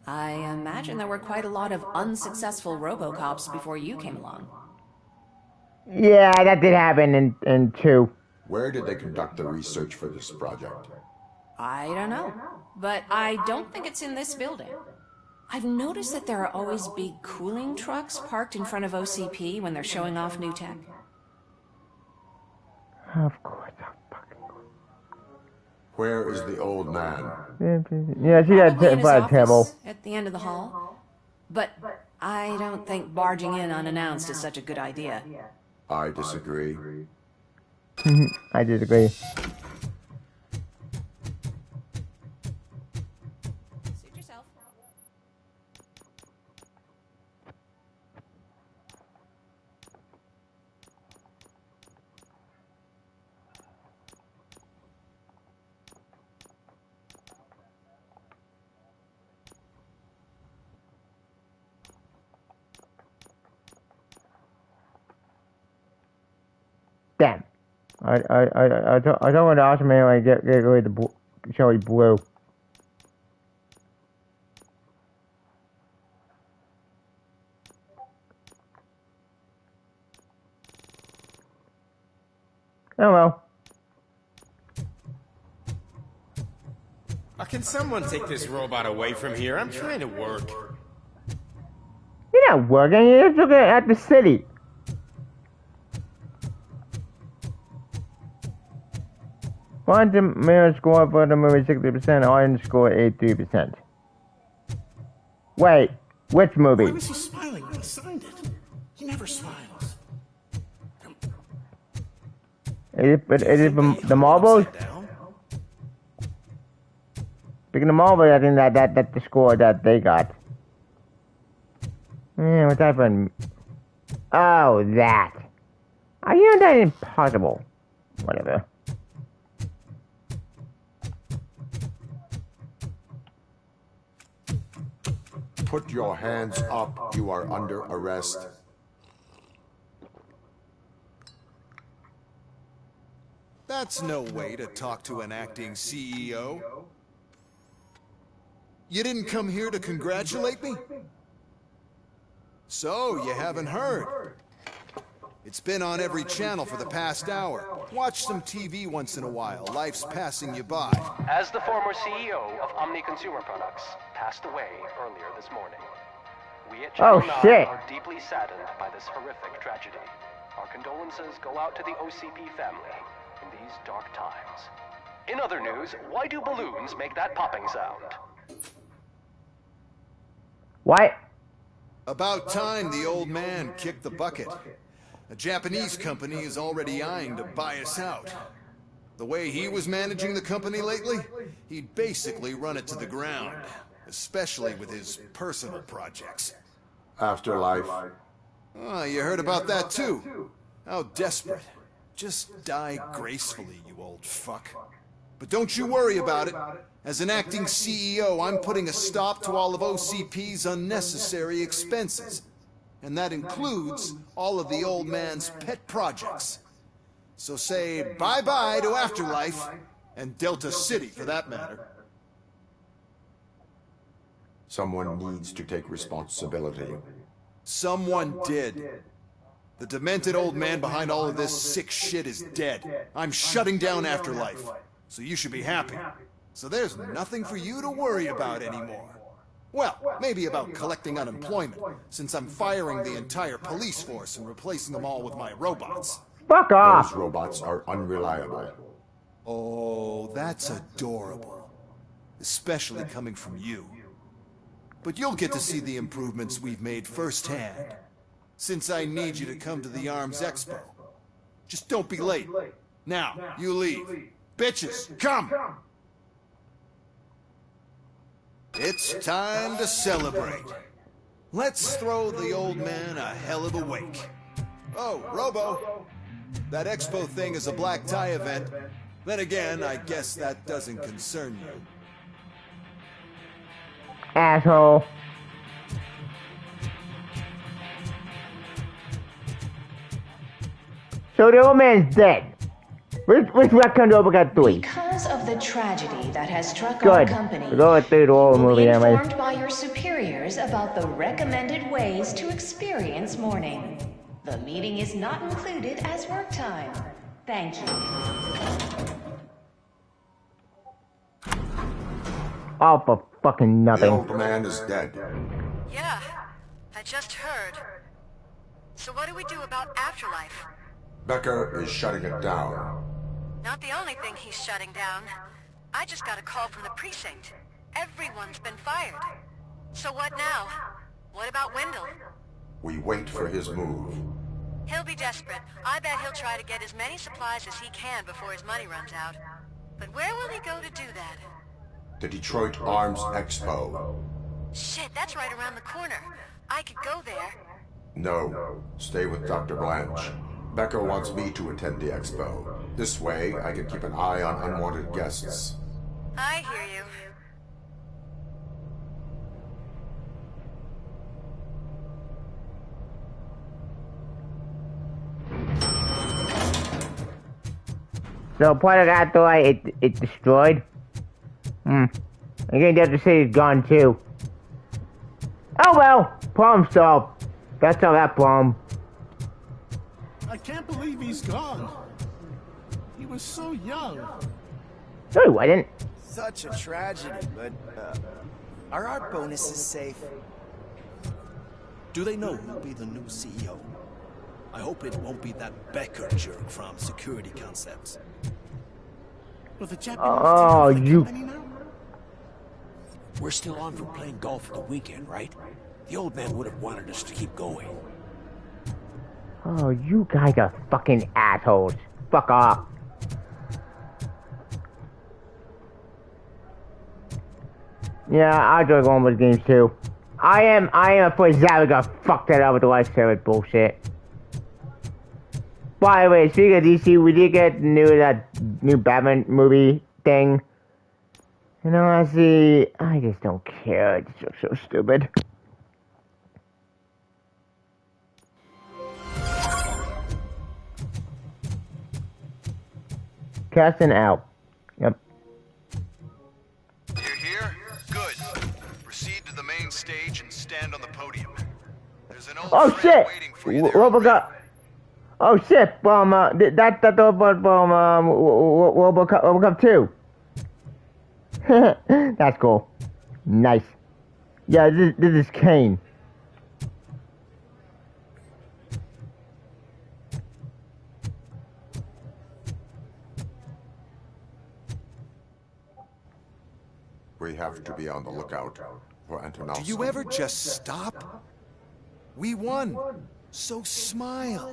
Speaker 2: I imagine there were quite a lot of unsuccessful Robocops before you came along.
Speaker 11: Yeah, that did happen in 2.
Speaker 1: Where did they conduct the research for this project?
Speaker 2: I don't know, but I don't think it's in this building. I've noticed that there are always big cooling trucks parked in front of OCP when they're showing off new tech.
Speaker 11: Of course.
Speaker 1: Where is the old man?
Speaker 11: Yeah, she got
Speaker 2: Probably in his
Speaker 11: by a
Speaker 2: office
Speaker 11: table.
Speaker 2: at the end of the hall. But I don't think barging in unannounced is such a good idea.
Speaker 1: I disagree.
Speaker 11: I disagree.
Speaker 2: Suit yourself.
Speaker 11: Damn. I don't want to ask me when I get rid of the Shelly Blue. Oh well.
Speaker 8: Can someone take this robot away from here? I'm trying to work.
Speaker 11: You're not working, you're just looking at the city. Quantum mirror score for the movie 60%, audience score 83%. Wait, which movie?
Speaker 9: Why was he smiling when he signed it? He never smiles.
Speaker 11: Is it from the Marbles? Speaking of Marvel, I think that's the score that they got. Yeah, what's that from? Oh, that. Oh, you know, that impossible. Whatever.
Speaker 1: Put your hands up. You are under arrest.
Speaker 22: That's no way to talk to an acting CEO. You didn't come here to congratulate me? So, you haven't heard. It's been on every channel for the past hour. Watch some TV once in a while. Life's passing you by.
Speaker 24: As the former CEO of Omni Consumer Products passed away earlier this morning, we at Channel 9 are deeply saddened by this horrific tragedy. Our condolences go out to the OCP family in these dark times. In other news, why do balloons make that popping sound?
Speaker 11: What?
Speaker 22: About time the old man kicked the bucket. A Japanese company is already eyeing to buy us out. The way he was managing the company lately, he'd basically run it to the ground, especially with his personal projects.
Speaker 1: Afterlife.
Speaker 22: Oh, you heard about that too. How desperate. Just die gracefully, you old fuck. But don't you worry about it. As an acting CEO, I'm putting a stop to all of OCP's unnecessary expenses. And that includes all of the old man's pet projects. So say bye-bye to Afterlife, and Delta City for that matter.
Speaker 1: Someone needs to take responsibility.
Speaker 22: Someone did. The demented old man behind all of this sick shit is dead. I'm shutting down Afterlife. So you should be happy. So there's nothing for you to worry about anymore. Well, maybe about collecting unemployment, since I'm firing the entire police force and replacing them all with my robots.
Speaker 11: Fuck off!
Speaker 1: Those robots are unreliable.
Speaker 22: Oh, that's adorable. Especially coming from you. But you'll get to see the improvements we've made firsthand, since I need you to come to the ARMS Expo. Just don't be late. Now, you leave. Bitches, come! It's time to celebrate. Let's throw the old man a hell of a wake. Oh, Robo, that expo thing is a black tie event. Then again, I guess that doesn't concern you.
Speaker 11: Asshole. So the old man's dead. Which reckon Robocop 3?
Speaker 18: Because of the tragedy that has struck
Speaker 11: Good.
Speaker 18: our company,
Speaker 11: We're going through the whole
Speaker 18: you will
Speaker 11: movie
Speaker 18: be
Speaker 11: anyway.
Speaker 18: informed by your superiors about the recommended ways to experience mourning. The meeting is not included as work time. Thank you.
Speaker 11: All for fucking
Speaker 1: The
Speaker 11: nothing.
Speaker 1: old man is dead.
Speaker 12: Yeah, I just heard. So what do we do about Afterlife?
Speaker 1: Becker is shutting it down.
Speaker 12: Not the only thing he's shutting down. I just got a call from the precinct. Everyone's been fired. So what now? What about Wendell?
Speaker 1: We wait for his move.
Speaker 12: He'll be desperate. I bet he'll try to get as many supplies as he can before his money runs out. But where will he go to do that?
Speaker 1: The Detroit Arms Expo.
Speaker 12: Shit, that's right around the corner. I could go there.
Speaker 1: No, stay with Dr. Blanche. Becker wants me to attend the expo. This way, I can keep an eye on unwanted guests.
Speaker 12: I hear you.
Speaker 11: So part of that though, it destroyed. I think Delta City's gone too. Oh well, problem solved. That's all that problem.
Speaker 9: I can't believe he's gone. He was so young.
Speaker 11: No, he wasn't.
Speaker 7: Such a tragedy, but are our bonuses safe?
Speaker 13: Do they know who'll be the new CEO? I hope it won't be that Becker jerk from Security Concepts.
Speaker 9: Will the Japanese
Speaker 11: Oh, you.
Speaker 13: We're still on from playing golf for the weekend, right? The old man would have wanted us to keep going.
Speaker 11: Oh, you guys are fucking assholes. Fuck off. Yeah, I enjoy going with games too. I am afraid Zalaga fucked that up with the lifesaver bullshit. By the way, speaking of DC, we did get that new Batman movie thing. You know, I just don't care. It just looks so stupid. Casting out. Yep.
Speaker 22: You're here? Good. Proceed to the main stage and stand on the podium. There's an old
Speaker 11: Oh shit!
Speaker 22: waiting for you there.
Speaker 11: Robocop. Oh shit! From that's the robot from Robocop 2. That's cool. Nice. Yeah, this is Kane.
Speaker 1: We have to be on the lookout for Antonovsky.
Speaker 22: Do you ever just stop? We won. So smile.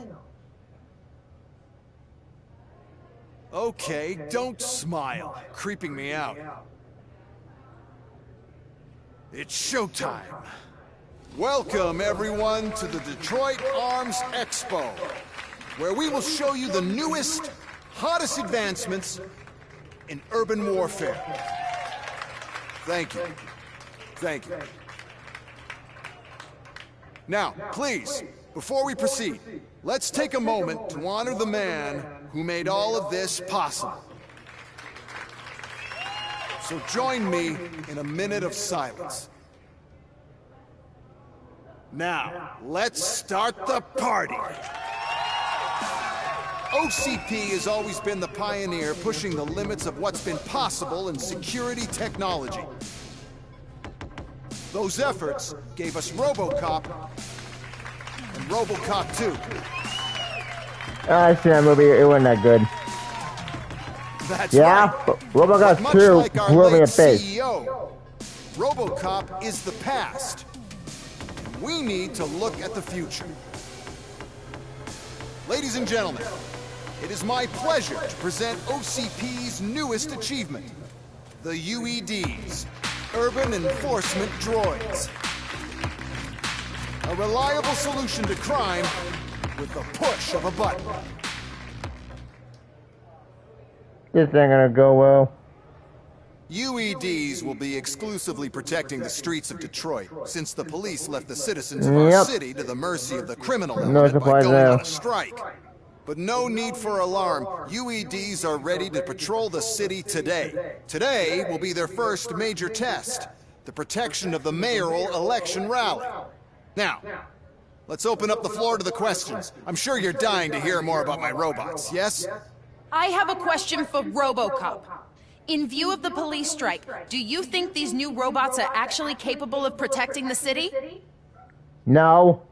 Speaker 22: Okay, don't smile. Creeping me out. It's showtime. Welcome, everyone, to the Detroit Arms Expo, where we will show you the newest, hottest advancements in urban warfare. Thank you. Thank you. Now, please, before we proceed, let's take a moment to honor the man who made all of this possible. So join me in a minute of silence. Now, let's start the party. OCP has always been the pioneer pushing the limits of what's been possible in security technology. Those efforts gave us Robocop and Robocop 2.
Speaker 11: I seen that movie. It wasn't that good.
Speaker 22: That's
Speaker 11: yeah,
Speaker 22: right.
Speaker 11: Robocop
Speaker 22: Much
Speaker 11: 2
Speaker 22: like our
Speaker 11: blew me
Speaker 22: late
Speaker 11: a face.
Speaker 22: CEO, Robocop is the past. We need to look at the future. Ladies and gentlemen, it is my pleasure to present OCP's newest achievement, the UEDs, Urban Enforcement Droids. A reliable solution to crime with the push of a button.
Speaker 11: This ain't gonna go well.
Speaker 22: UEDs will be exclusively protecting the streets of Detroit, since the police left the citizens of our city to the mercy of the criminal element by going on a strike. But no need for alarm. UEDs are ready to patrol the city today. Today will be their first major test, the protection of the mayoral election rally. Now, let's open up the floor to the questions. I'm sure you're dying to hear more about my robots, yes?
Speaker 2: I have a question for Robocop. In view of the police strike, do you think these new robots are actually capable of protecting the city?
Speaker 11: No.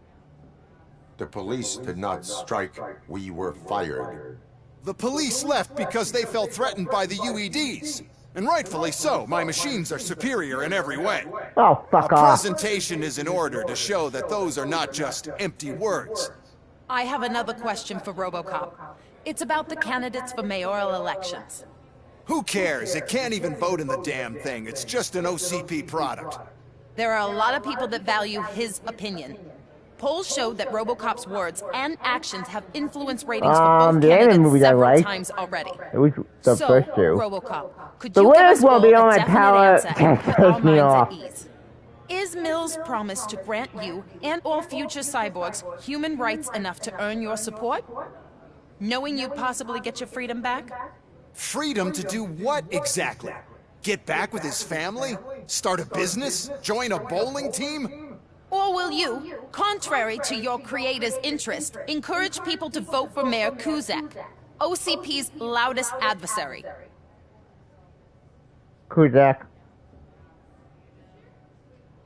Speaker 1: The police did not strike. We were fired.
Speaker 22: The police left because they felt threatened by the UEDs. And rightfully so. My machines are superior in every way.
Speaker 11: Oh, fuck
Speaker 22: off. A
Speaker 11: off.
Speaker 22: presentation is in order to show that those are not just empty words.
Speaker 2: I have another question for Robocop. It's about the candidates for mayoral elections.
Speaker 22: Who cares? It can't even vote in the damn thing. It's just an OCP product.
Speaker 2: There are a lot of people that value his opinion. Polls showed that Robocop's words and actions have influenced ratings for both candidates several times already.
Speaker 11: It was the first two.
Speaker 2: Robocop, could
Speaker 11: The
Speaker 2: you give
Speaker 11: winners
Speaker 2: us
Speaker 11: won't
Speaker 2: all
Speaker 11: be
Speaker 2: a
Speaker 11: on my
Speaker 2: definite
Speaker 11: power
Speaker 2: answer and put our
Speaker 11: piss me
Speaker 2: minds
Speaker 11: off.
Speaker 2: at ease? Is Mills' promise to grant you and all future cyborgs human rights enough to earn your support? Knowing you'd possibly get your freedom back?
Speaker 22: Freedom to do what exactly? Get back with his family? Start a business? Join a bowling team?
Speaker 2: Or will you, contrary to your creator's interest, encourage people to vote for Mayor Kuzak, OCP's loudest adversary?
Speaker 11: Kuzak.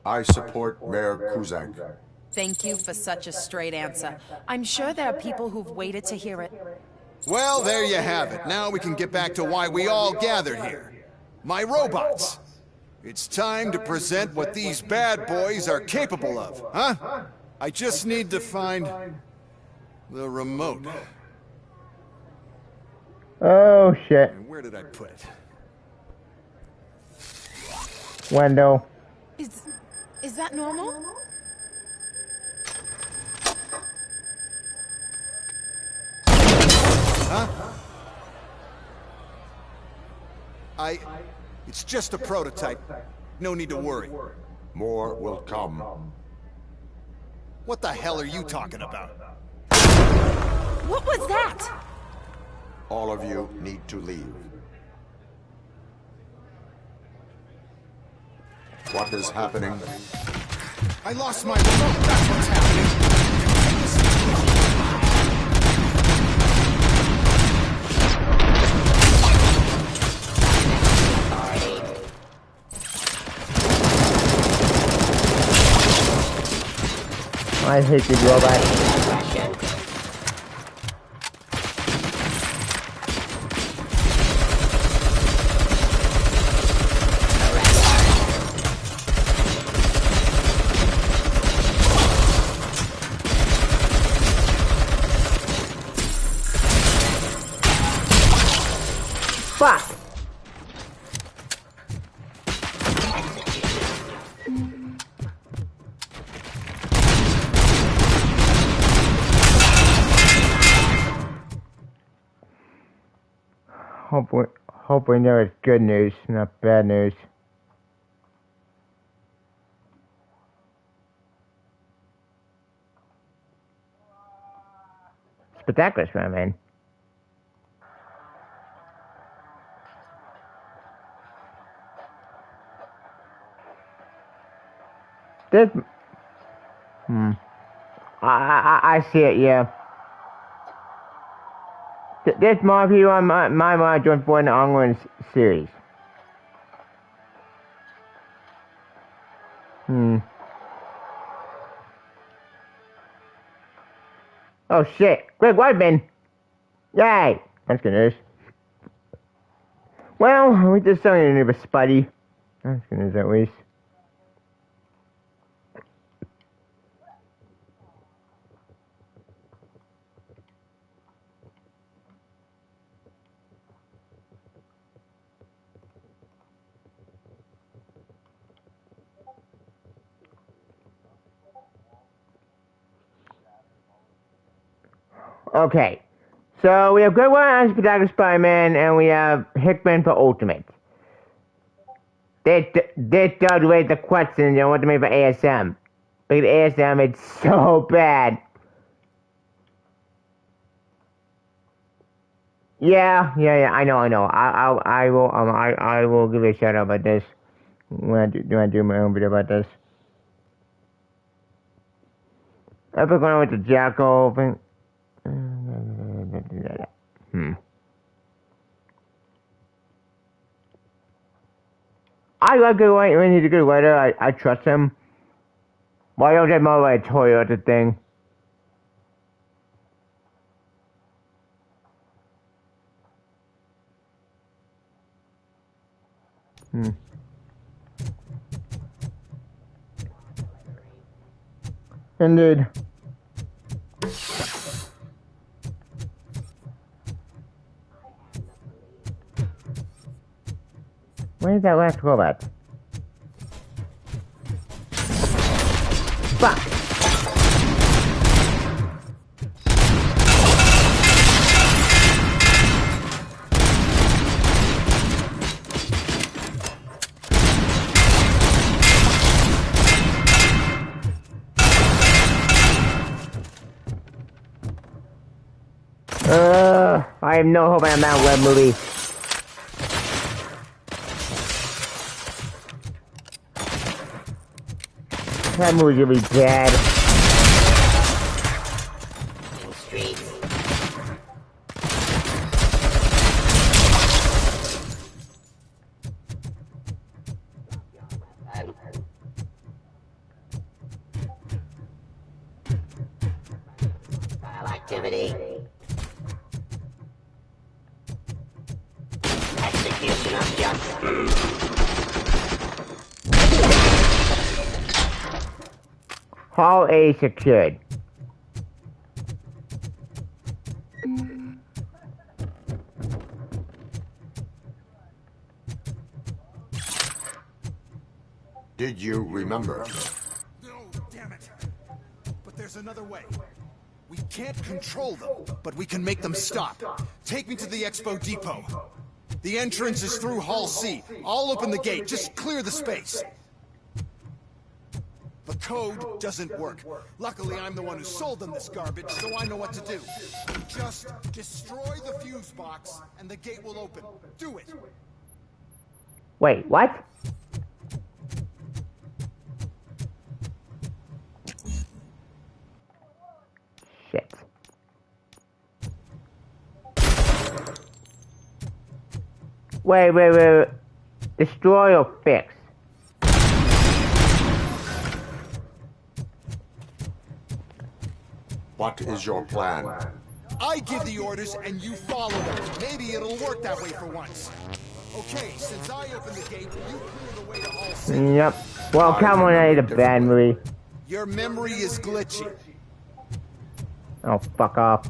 Speaker 1: I support Mayor Kuzak.
Speaker 2: Thank you for such a straight answer. I'm sure there are people who've waited to hear it.
Speaker 22: Well, there you have it. Now we can get back to why we all gathered here. My robots. It's time to present what these bad boys are capable of, huh? I just need to find the remote.
Speaker 11: Oh, shit.
Speaker 22: Where did I put it?
Speaker 11: Wendell.
Speaker 2: Is that normal?
Speaker 22: Huh? It's just a prototype. No need to worry.
Speaker 1: More will come.
Speaker 22: What the hell are you talking about?
Speaker 2: What was that?
Speaker 1: All of you need to leave. What is happening?
Speaker 22: I lost my remote. That's what's happening.
Speaker 11: I hate these robots. Fuck! Hopefully there is good news, not bad news. Spectacular, man. This... I see it, yeah. There's more people on my module for the ongoing series. Oh shit, Greg Whiteman! Yay! That's good news. Well, we just started a new Spuddy. That's good news at least. Okay, so we have Goodwin as Protagonist Spider-Man, and we have Hickman for Ultimate. This does raise the question, you know, what to make for ASM. Look at ASM, it's so bad. Yeah, I know. I will give you a shout out about this. When I do my own video about this. If we're going with the Jackal thing. I like good writer. When he's a good writer, I trust him. Why don't get more like a Toyota thing? Indeed. Where's that last robot? Fuck! I have no hope in that web movie. That movie's gonna be bad.
Speaker 10: Activity. Execution of justice.
Speaker 11: Hall A secured.
Speaker 1: Did you remember?
Speaker 22: No, damn it. But there's another way. We can't control them, but we can make them stop. Take me to the Expo Depot. The entrance is through Hall C. I'll open the gate. Just clear the space. The code doesn't work. Luckily, I'm the one who sold them this garbage, so I know what to do. Just destroy the fuse box, and the gate will open. Do it!
Speaker 11: Wait, what? Shit. Wait. Destroy or fix?
Speaker 1: What is your plan?
Speaker 22: I give the orders and you follow them. Maybe it'll work that way for once. Okay, since I opened the gate, you clear the way to Hall C.
Speaker 11: Yep. Well, come on, I need a bad movie.
Speaker 22: Your memory is glitchy.
Speaker 11: Oh, fuck off.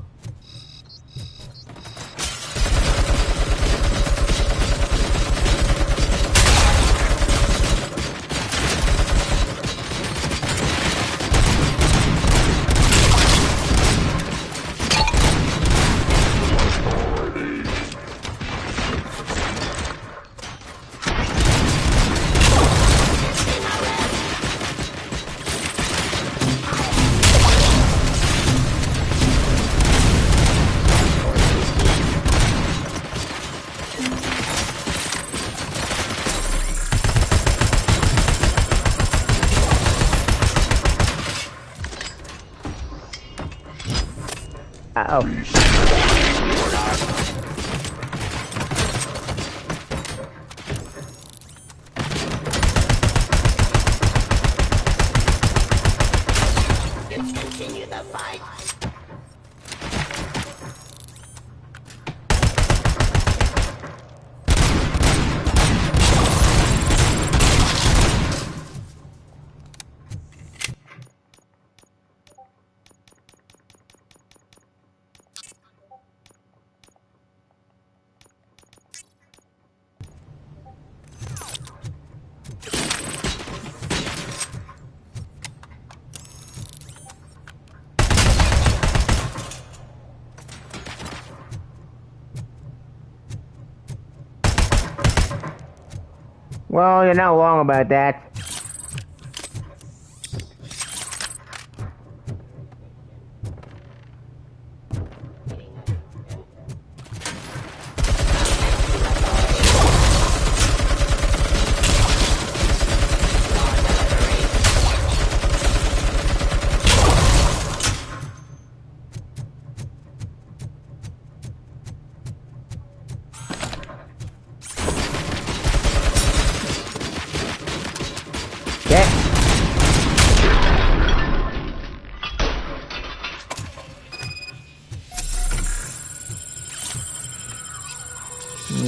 Speaker 11: Uh-oh. Well, you're not wrong about that.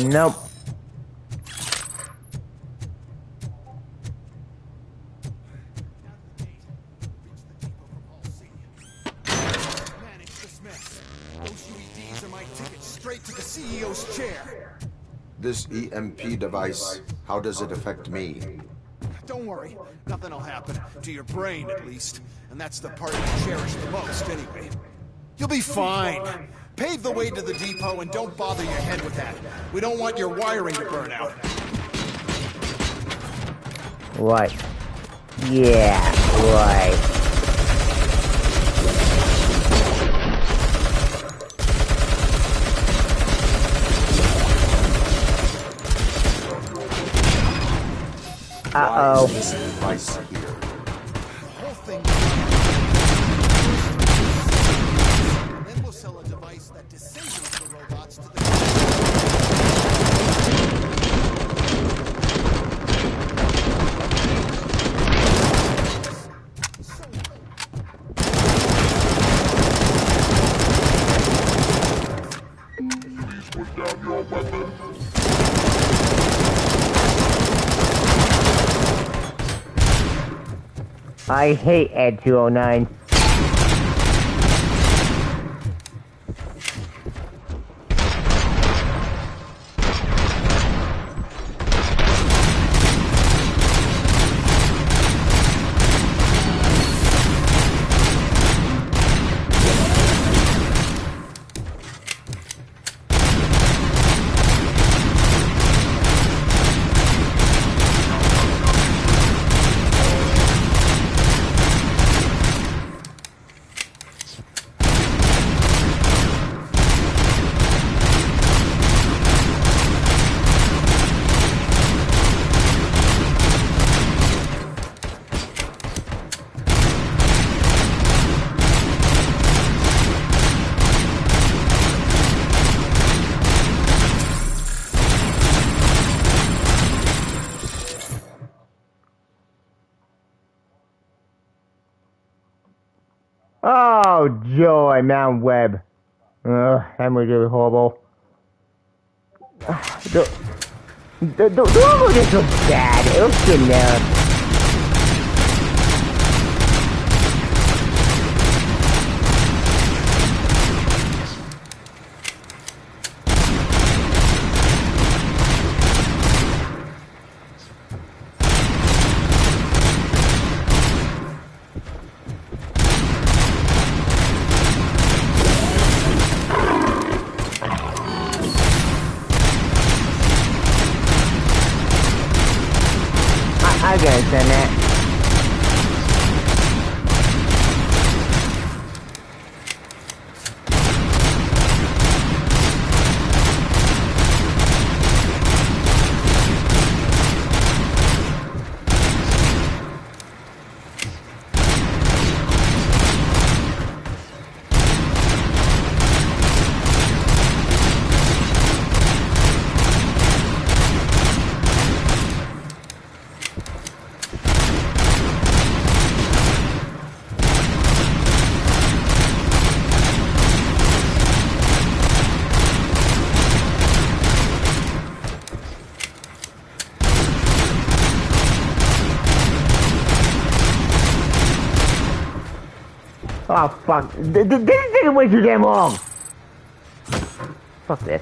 Speaker 11: Nope.
Speaker 22: Manage this mess. Those UEDs are my ticket straight to the CEO's chair.
Speaker 1: This EMP device, how does it affect me?
Speaker 22: Don't worry, nothing will happen. To your brain, at least. And that's the part you cherish the most, anyway. You'll be fine. Pave the way to the depot and don't bother your head with that. We don't want your wiring to burn out.
Speaker 11: Right. Yeah, right.
Speaker 1: Why is this device here?
Speaker 22: The whole thing. Then we'll sell a device that disables the robots to the.
Speaker 6: Please put down your weapon.
Speaker 11: I hate Ed 209. Oh, joy, Mount Webb. That was really horrible. The logo just looks bad. It looks generic. I gotta send that. Oh, fuck. This is taking way too damn long. Fuck this.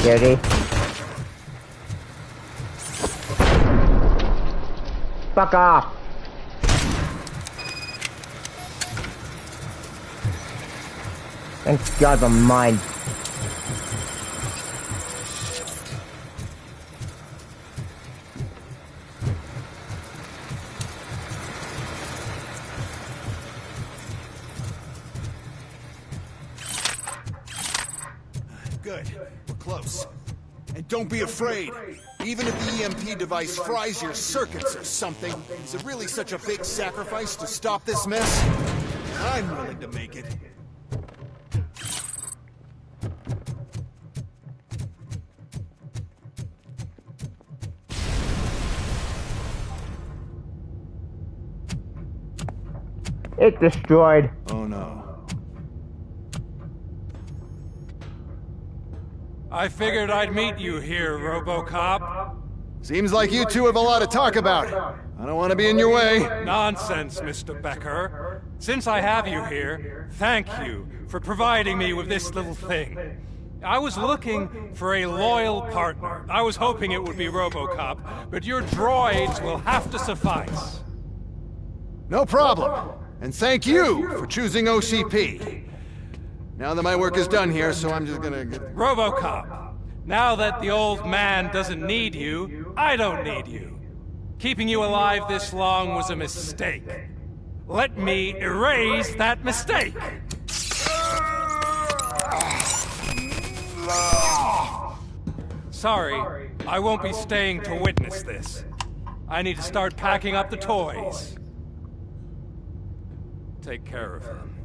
Speaker 11: Dirty. Fuck off. Thank God I'm mine.
Speaker 22: Good. We're close. And don't be afraid. Even if the EMP device fries your circuits or something, is it really such a big sacrifice to stop this mess? I'm willing to make it.
Speaker 11: It destroyed.
Speaker 22: Oh no.
Speaker 14: I figured I'd meet you here, Robocop.
Speaker 22: Seems like you two have a lot to talk about. I don't want to be in your way.
Speaker 14: Nonsense, Mr. Becker. Since I have you here, thank you for providing me with this little thing. I was looking for a loyal partner. I was hoping it would be Robocop, but your droids will have to suffice.
Speaker 22: No problem. And thank you for choosing OCP. Now that my work is done here, so I'm just gonna...
Speaker 14: Robocop, now that the old man doesn't need you, I don't need you. Keeping you alive this long was a mistake. Let me erase that mistake! Sorry, I won't be staying to witness this. I need to start packing up the toys. Take care of them.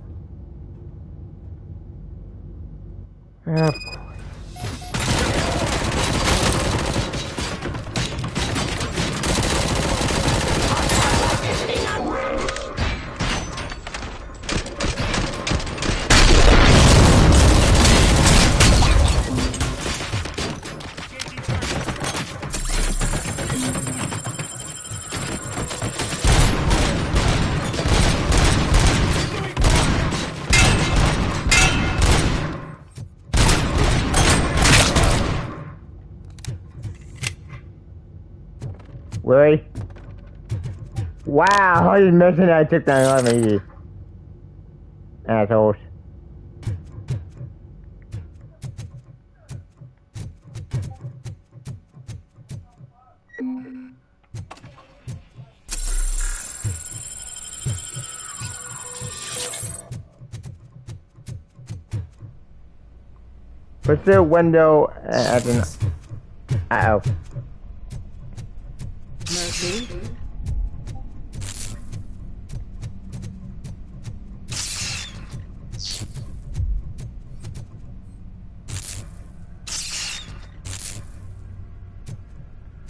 Speaker 11: Really? Wow, I just mentioned I took that on me. Assholes. Pursue window as an... Uh-oh.
Speaker 23: Murphy?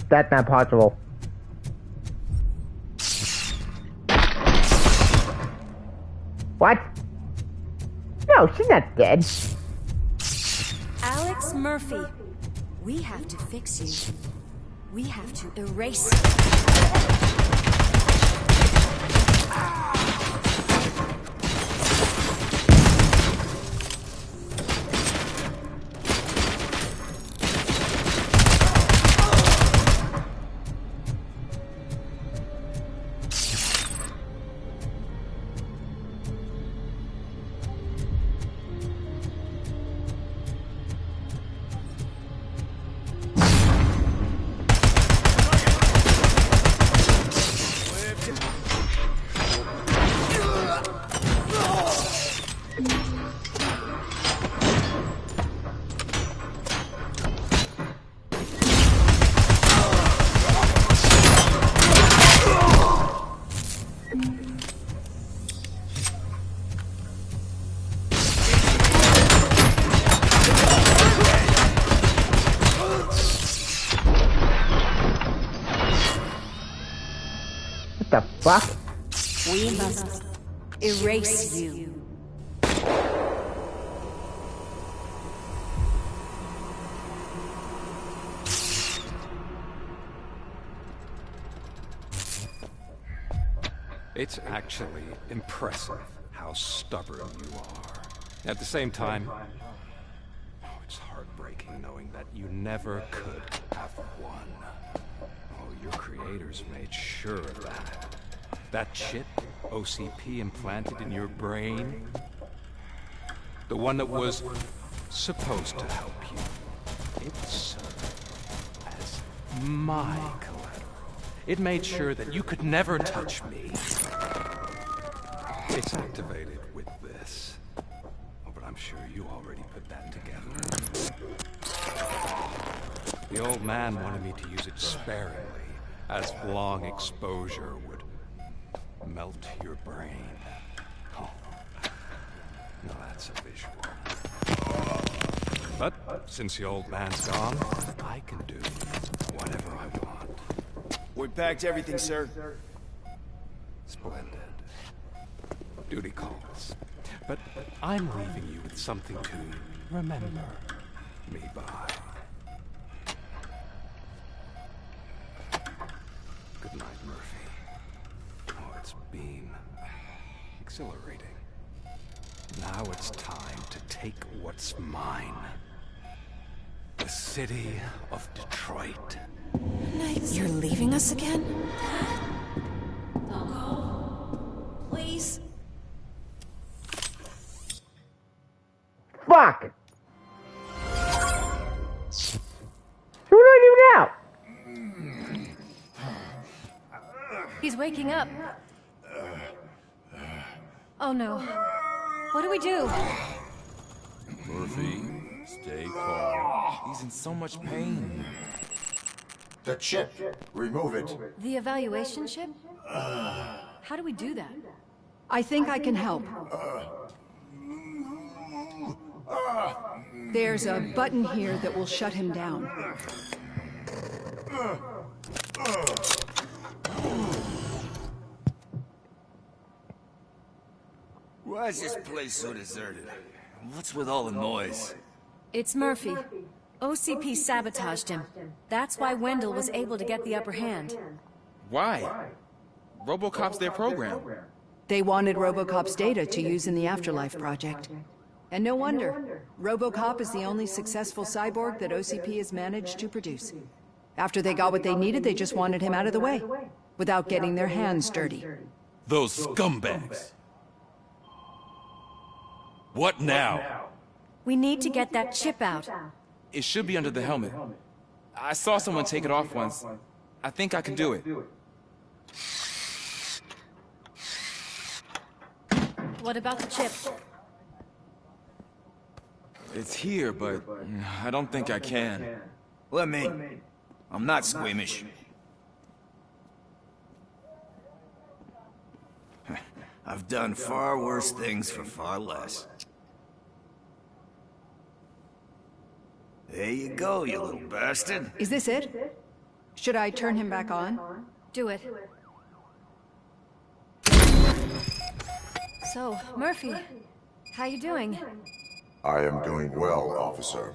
Speaker 11: That's not possible. What? No, she's not dead.
Speaker 2: Alex Murphy, we have to fix you. We have to erase
Speaker 11: What the fuck?
Speaker 2: We must erase you.
Speaker 14: It's actually impressive how stubborn you are. At the same time, oh, it's hard heartbreaking knowing that you never could have won. Oh, your creators made sure of that. That chip OCP implanted in your brain, the one that was supposed to help you, it served as my collateral. It made sure that you could never touch me. It's activated with this. Oh, but I'm sure you already put that together. The old man wanted me to use it sparingly, as long exposure would melt your brain. Oh, now that's a visual. But since the old man's gone, I can do whatever I want.
Speaker 7: We packed everything, sir.
Speaker 14: Splendid. Duty calls. But I'm leaving you with something to remember me by. Good night, Murphy. Oh, it's been exhilarating. Now it's time to take what's mine. The city of Detroit.
Speaker 2: You're leaving us again? Don't go. Please.
Speaker 11: Fuck! Who do I do now?
Speaker 2: He's waking up. Oh no. What do we do?
Speaker 4: Murphy, stay calm. He's in so much pain.
Speaker 1: The chip. Remove it.
Speaker 2: The evaluation chip? How do we do that?
Speaker 23: I think I can help. There's a button here that will shut him down.
Speaker 10: Why is this place so deserted? What's with all the noise?
Speaker 2: It's Murphy. OCP sabotaged him. That's why Wendell was able to get the upper hand.
Speaker 4: Why? Robocop's their program.
Speaker 23: They wanted Robocop's data to use in the Afterlife project. And no wonder. Robocop is the only successful cyborg that OCP has managed to produce. After they got what they needed, they just wanted him out of the way, without getting their hands dirty.
Speaker 4: Those scumbags. What now?
Speaker 2: We need to get that chip out.
Speaker 4: It should be under the helmet. I saw someone take it off once. I think I can do it.
Speaker 2: What about the chip?
Speaker 4: It's here, but I don't think I can.
Speaker 10: Let me. I'm not squeamish. I've done far worse things for far less. There you go, you little bastard.
Speaker 23: Is this it? Should I turn him back on?
Speaker 2: Do it. So, Murphy, how you doing?
Speaker 1: I am doing well, officer.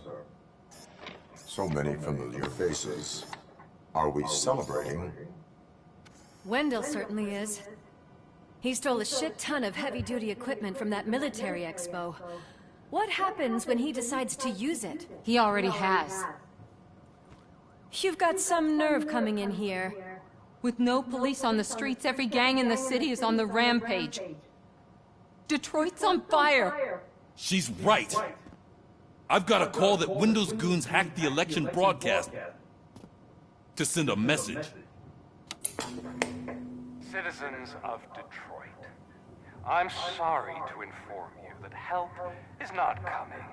Speaker 1: So many familiar faces. Are we celebrating?
Speaker 2: Wendell certainly is. He stole a shit ton of heavy-duty equipment from that military expo. What happens when he decides to use it?
Speaker 15: He already has.
Speaker 2: You've got some nerve coming in here.
Speaker 15: With no police on the streets, every gang in the city is on the rampage. Detroit's on fire.
Speaker 4: She's right. I've got a call that Windows goons hacked the election broadcast to send a message.
Speaker 14: Citizens of Detroit, I'm sorry to inform you that help is not coming.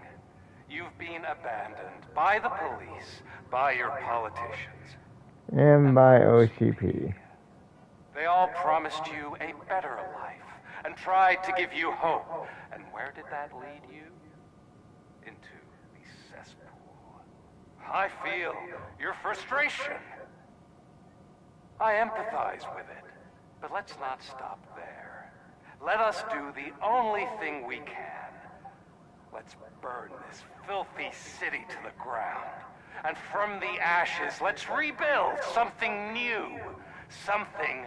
Speaker 14: You've been abandoned by the police, by your politicians.
Speaker 11: And by OCP.
Speaker 14: They all promised you a better life and tried to give you hope. And where did that lead you? Into the cesspool. I feel your frustration. I empathize with it, but let's not stop there. Let us do the only thing we can. Let's burn this filthy city to the ground. And from the ashes, let's rebuild something new. Something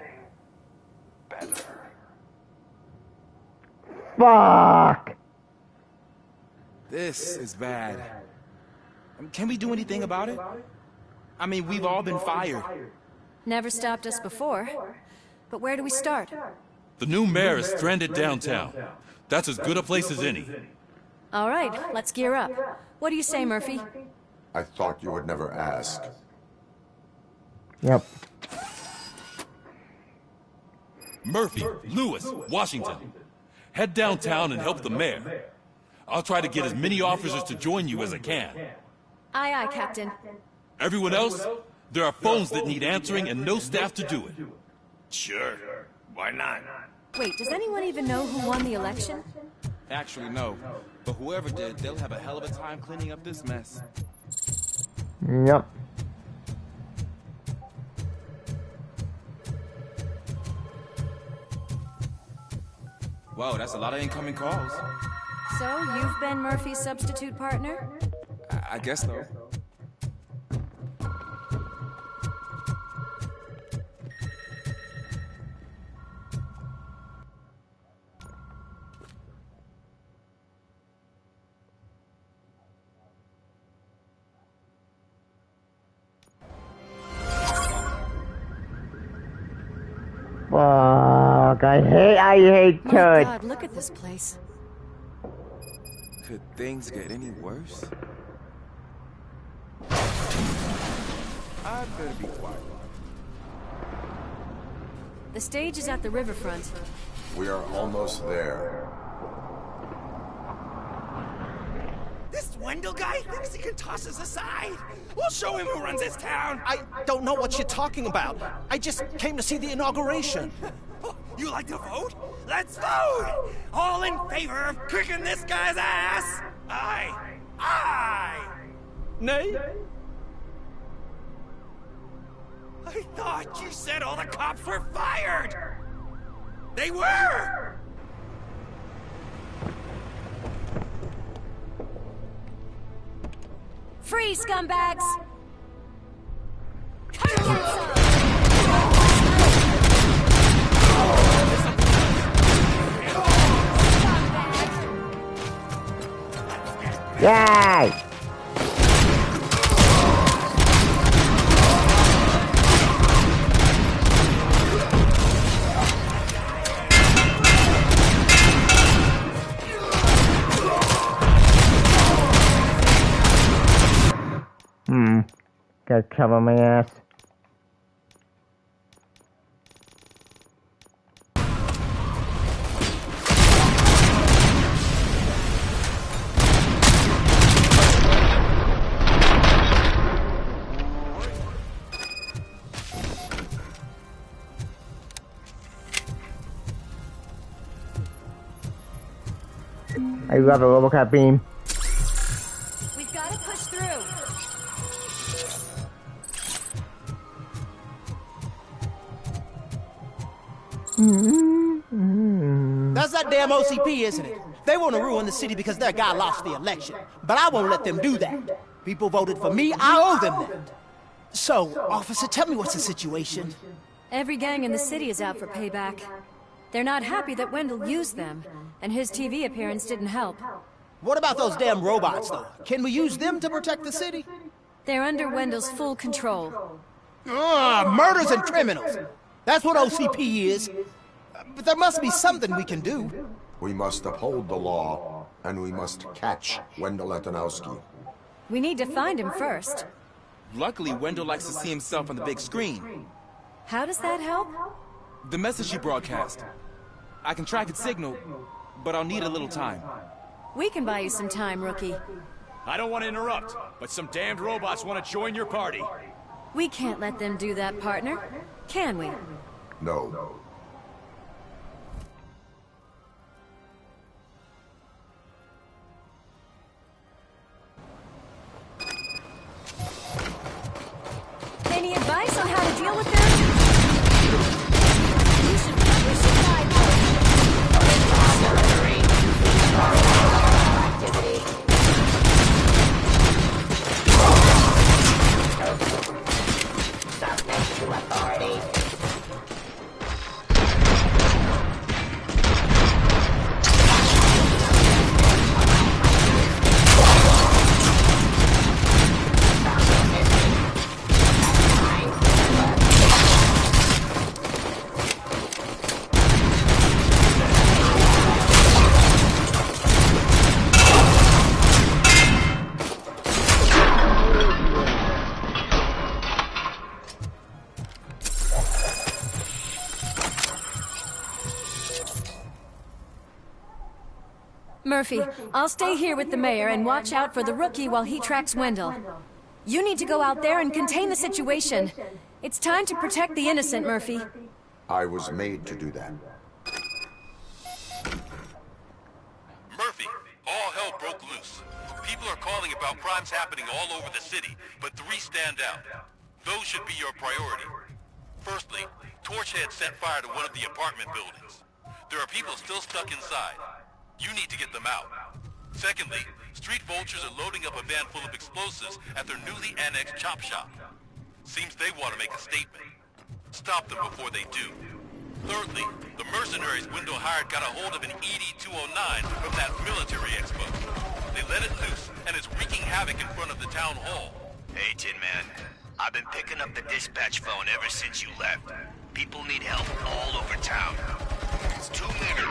Speaker 14: better.
Speaker 11: Fuck!
Speaker 4: This is bad.
Speaker 16: Can we do anything about it? I mean, we've all been fired.
Speaker 2: Never stopped us before. But where do we start?
Speaker 4: The new mayor is stranded downtown. That's as good a place as any.
Speaker 2: All right, let's gear up. What do you say, Murphy?
Speaker 1: I thought you would never ask.
Speaker 11: Yep.
Speaker 4: Murphy, Lewis, Washington. Head downtown and help the mayor. I'll try to get as many officers to join you as I can.
Speaker 2: Aye, aye, Captain.
Speaker 4: Everyone else, there are phones that need answering and no staff to do it.
Speaker 10: Sure. Why not?
Speaker 2: Wait, does anyone even know who won the election?
Speaker 16: Actually, no. But whoever did, they'll have a hell of a time cleaning up this mess.
Speaker 11: Yep.
Speaker 16: Whoa, that's a lot of incoming calls.
Speaker 2: So, you've been Murphy's substitute partner?
Speaker 16: I guess so.
Speaker 11: Fuck, I hate
Speaker 2: My
Speaker 11: Toad.
Speaker 2: God, look at this place.
Speaker 16: Could things get any worse? I'd better be quiet.
Speaker 2: The stage is at the riverfront.
Speaker 1: We are almost there.
Speaker 7: This Wendell guy thinks he can toss us aside. We'll show him who runs this town. I don't know what you're talking about. I just came to see the inauguration. You like to vote? Let's vote! All in favor of kicking this guy's ass? Aye. Aye! Nay? I thought you said all the cops were fired! They were!
Speaker 2: Free, scumbags!
Speaker 11: Yay! Gotta cover my ass. I love a Robocop beam.
Speaker 2: We've got to push through.
Speaker 7: That's that damn OCP, isn't it? They want to ruin the city because their guy lost the election. But I won't let them do that. People voted for me, I owe them that. So, officer, tell me what's the situation.
Speaker 2: Every gang in the city is out for payback. They're not happy that Wendell used them, and his TV appearance didn't help.
Speaker 7: What about those damn robots, though? Can we use them to protect the city?
Speaker 2: They're under Wendell's full control.
Speaker 7: Murders and criminals. That's what OCP is. But there must be something we can do.
Speaker 1: We must uphold the law, and we must catch Wendell Antonowski.
Speaker 2: We need to find him first.
Speaker 16: Luckily, Wendell likes to see himself on the big screen.
Speaker 2: How does that help?
Speaker 16: The message you broadcast. I can track its signal, but I'll need a little time.
Speaker 2: We can buy you some time, rookie.
Speaker 8: I don't want to interrupt, but some damned robots want to join your party.
Speaker 2: We can't let them do that, partner. Can we?
Speaker 1: No.
Speaker 2: Any advice on how to deal with them? You should publish a guidebook.
Speaker 17: Submit to authority.
Speaker 23: Murphy, I'll stay here with the mayor and watch out for the rookie while he tracks Wendell. You need to go out there and contain the situation. It's time to protect the innocent, Murphy.
Speaker 1: I was made to do that.
Speaker 4: Murphy, all hell broke loose. People are calling about crimes happening all over the city, but 3 stand out. Those should be your priority. Firstly, Torchhead set fire to one of the apartment buildings. There are people still stuck inside. You need to get them out. Secondly, street vultures are loading up a van full of explosives at their newly annexed chop shop. Seems they want to make a statement. Stop them before they do. Thirdly, the mercenaries Wendell hired got a hold of an ED-209 from that military expo. They let it loose, and it's wreaking havoc in front of the town hall.
Speaker 10: Hey, Tin Man. I've been picking up the dispatch phone ever since you left. People need help all over town. It's too many,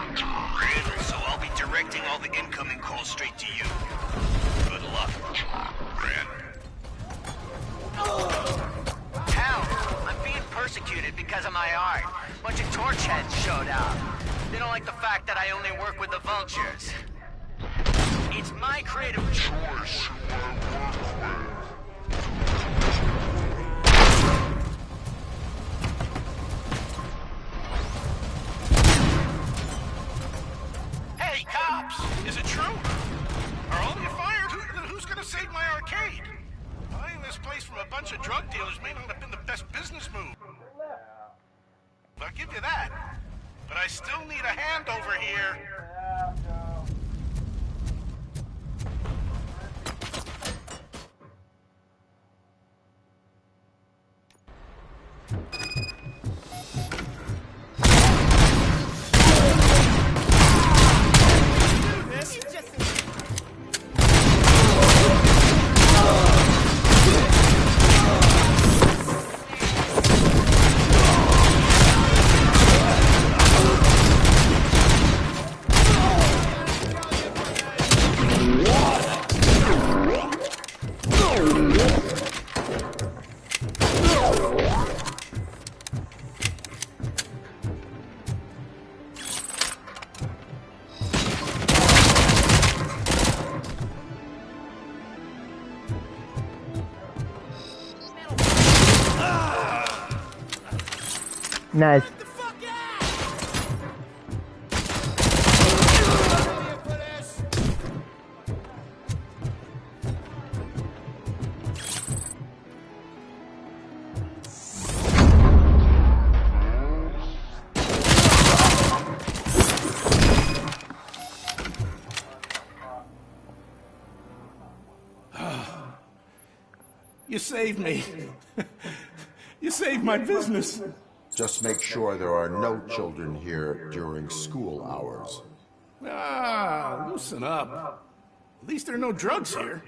Speaker 10: so I'll be directing all the incoming calls straight to you. Good luck, Brand.
Speaker 3: Hell, I'm being persecuted because of my art. Bunch of torchheads showed up. They don't like the fact that I only work with the vultures. It's my creative choice who I work with.
Speaker 9: Hey, cops! Is it true? Are all of you fired? Who's gonna save my arcade? Buying this place from a bunch of drug dealers may not have been the best business move. I'll give you that. But I still need a hand over here.
Speaker 11: Nice.
Speaker 9: You saved me. You saved my business.
Speaker 1: Just make sure there are no children here during school hours.
Speaker 9: Ah, loosen up. At least there are no drugs here.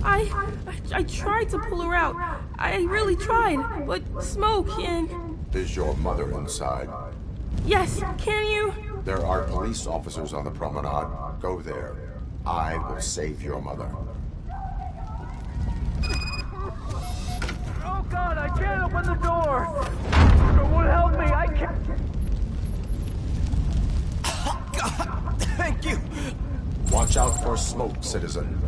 Speaker 5: I tried to pull her out. I really tried, but smoke and...
Speaker 1: Is your mother inside?
Speaker 5: Yes, can you?
Speaker 1: There are police officers on the promenade. Go there. I will save your mother.
Speaker 19: Oh God, I can't open the door! Someone help me, I can't...
Speaker 7: God, thank you!
Speaker 1: Watch out for smoke, citizen.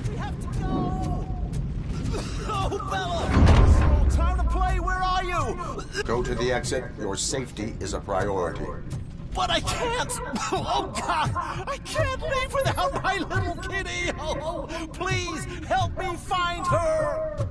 Speaker 7: We have to go! Oh, Bella! So, time to play, where are you?
Speaker 1: Go to the exit. Your safety is a priority.
Speaker 7: But I can't! Oh, God! I can't leave without my little kitty! Oh, please, help me find her!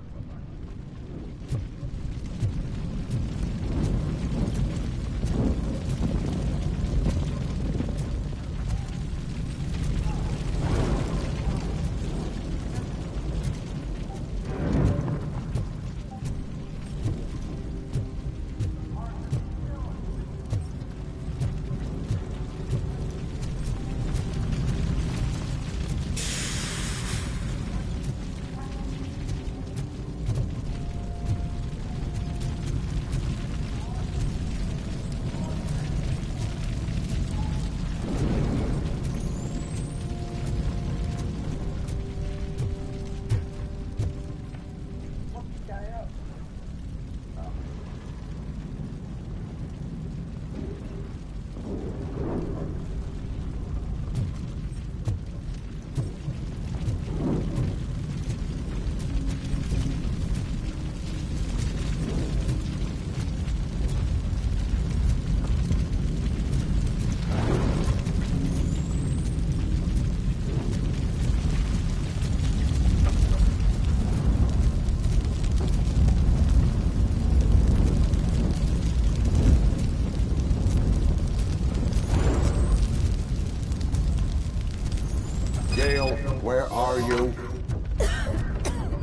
Speaker 1: Gail, where are you?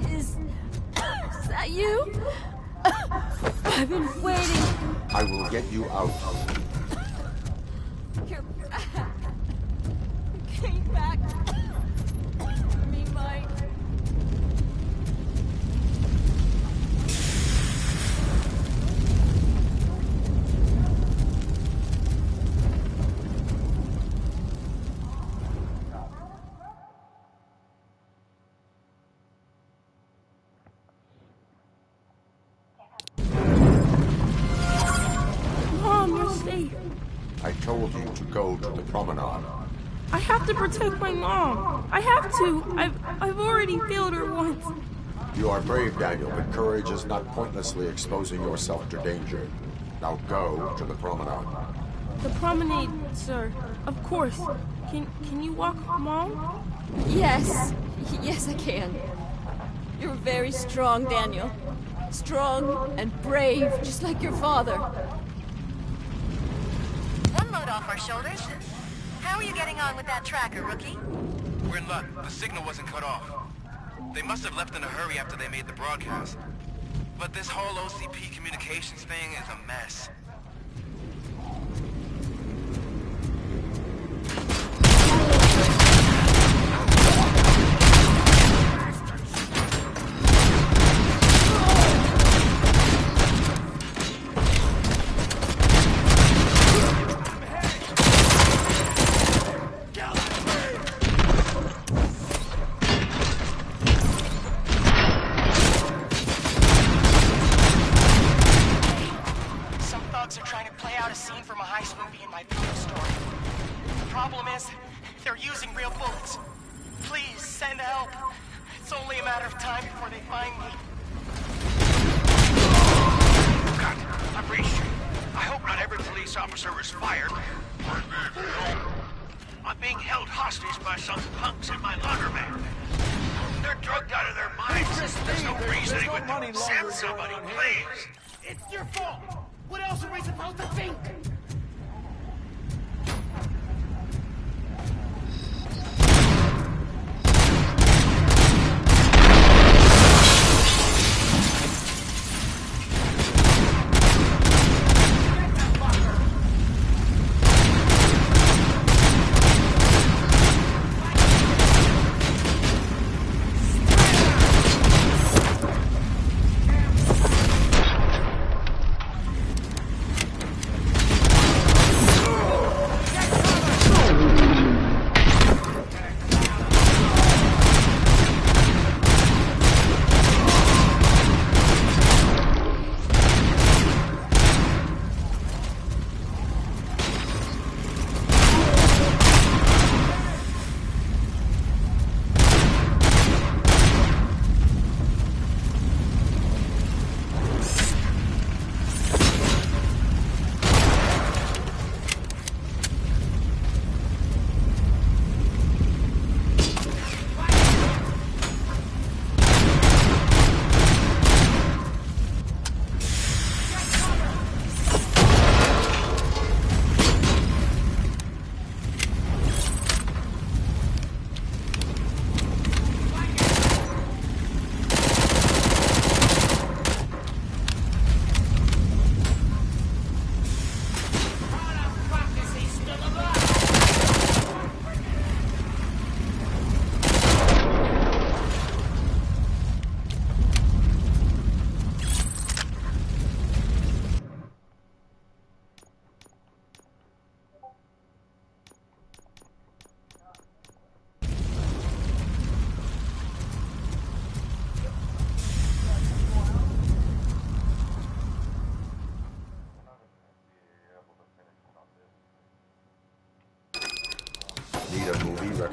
Speaker 23: Is that you? I've been waiting.
Speaker 1: I will get you out.
Speaker 23: You're back. You came back. Me, Mike.
Speaker 5: Mom, you're safe.
Speaker 1: I told you to go to the promenade.
Speaker 5: I have to protect my mom. I have to. I've already failed her once.
Speaker 1: You are brave, Daniel, but courage is not pointlessly exposing yourself to danger. Now go to the promenade.
Speaker 5: The promenade, sir. Of course. Can you walk, Mom?
Speaker 23: Yes. Yes, I can. You're very strong, Daniel. Strong and brave, just like your father.
Speaker 20: One load off our shoulders. How are you getting on with that tracker, rookie?
Speaker 16: We're in luck. The signal wasn't cut off. They must have left in a hurry after they made the broadcast. But this whole OCP communications thing is a mess.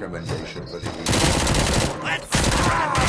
Speaker 1: recommendation for the evening?
Speaker 7: Let's run!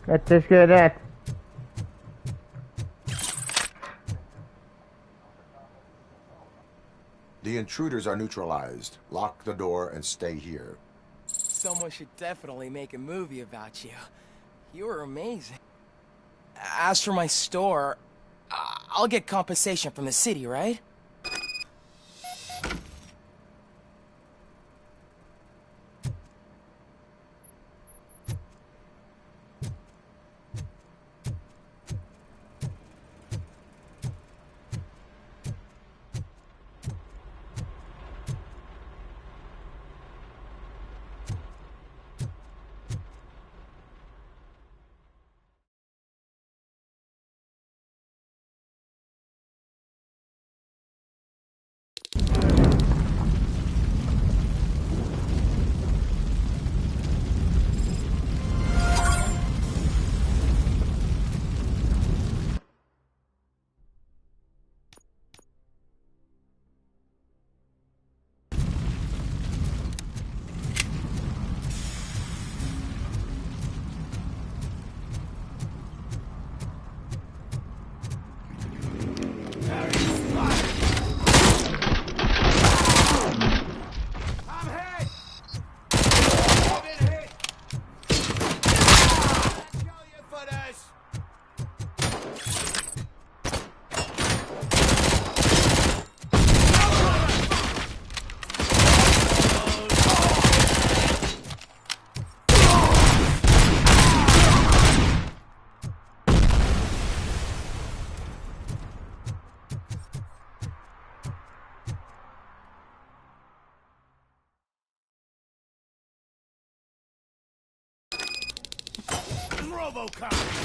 Speaker 11: Let's just go that.
Speaker 1: The intruders are neutralized. Lock the door and stay here.
Speaker 12: Someone should definitely make a movie about you. You were amazing. As for my store, I'll get compensation from the city, right?
Speaker 7: Robocop!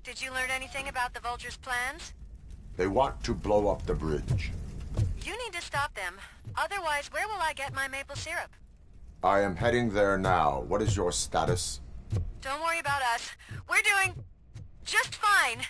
Speaker 20: did you learn anything about the Vulture's plans?
Speaker 1: They want to blow up the bridge.
Speaker 20: You need to stop them. Otherwise, where will I get my maple syrup?
Speaker 1: I am heading there now. What is your status?
Speaker 20: Don't worry about us. We're doing just fine.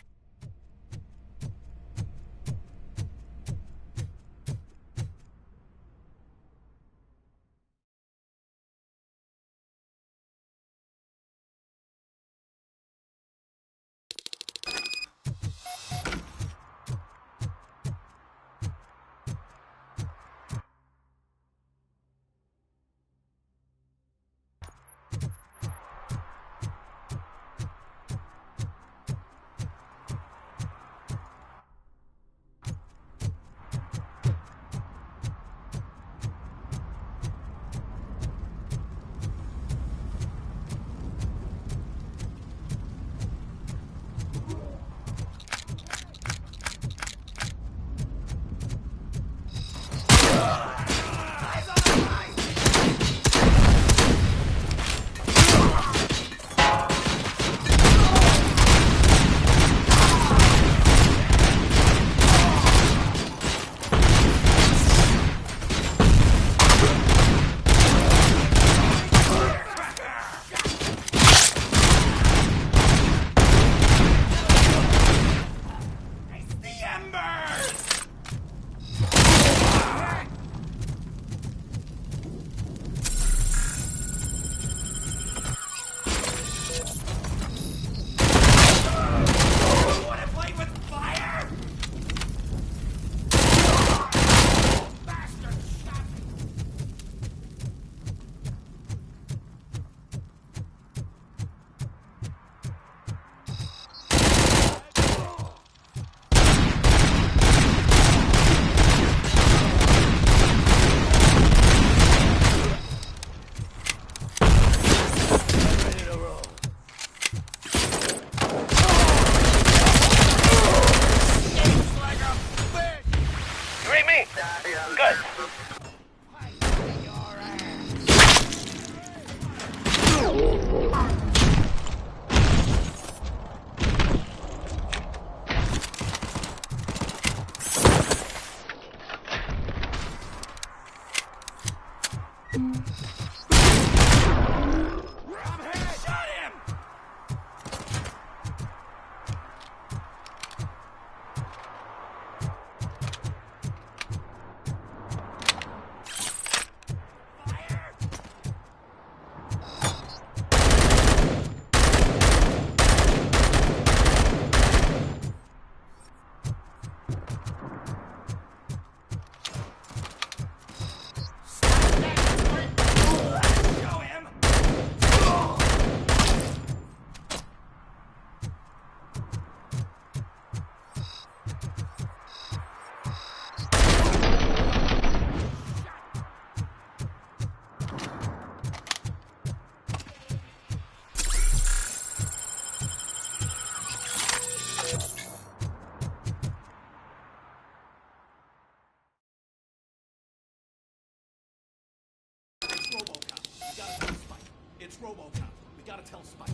Speaker 7: It's Robocop. We gotta tell Spike.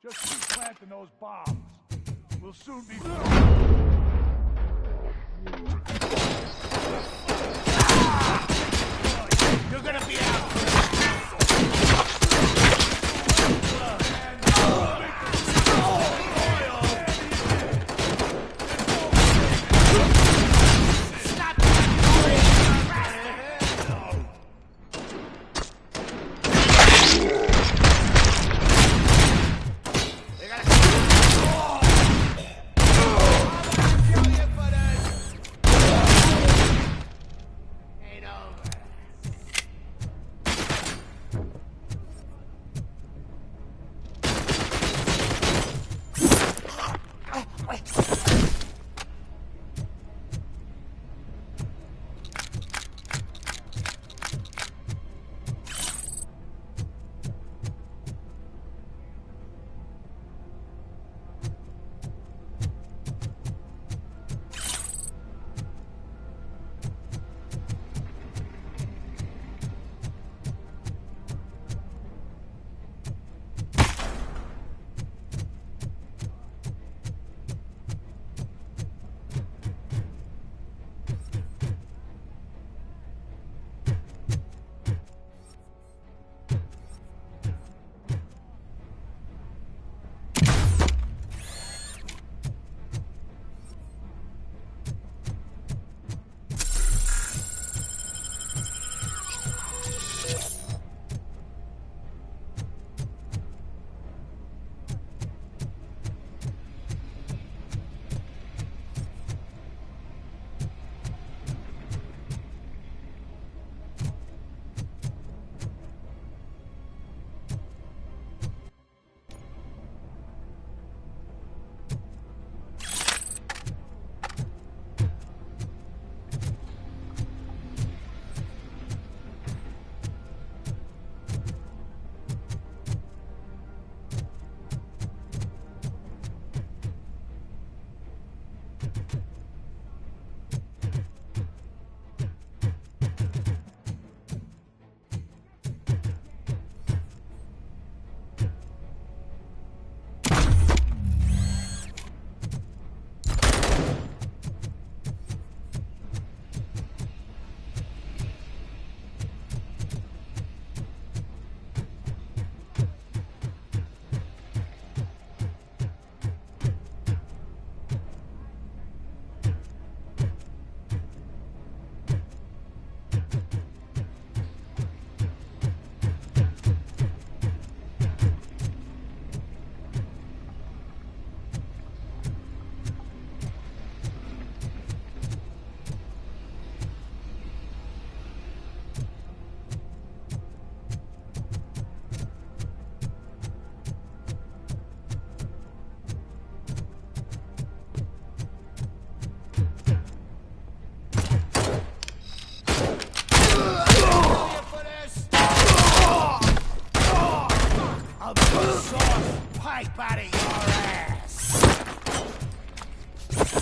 Speaker 6: Just keep planting those bombs. We'll soon be through. You're gonna be out.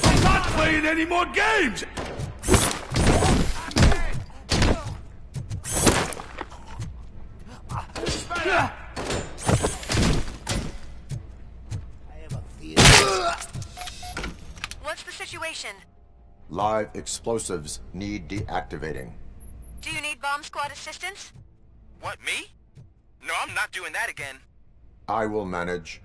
Speaker 6: I'm not playing any more games!
Speaker 20: What's the situation?
Speaker 1: Live explosives need deactivating.
Speaker 20: Do you need bomb squad assistance?
Speaker 16: What, me? No, I'm not doing that again.
Speaker 1: I will manage.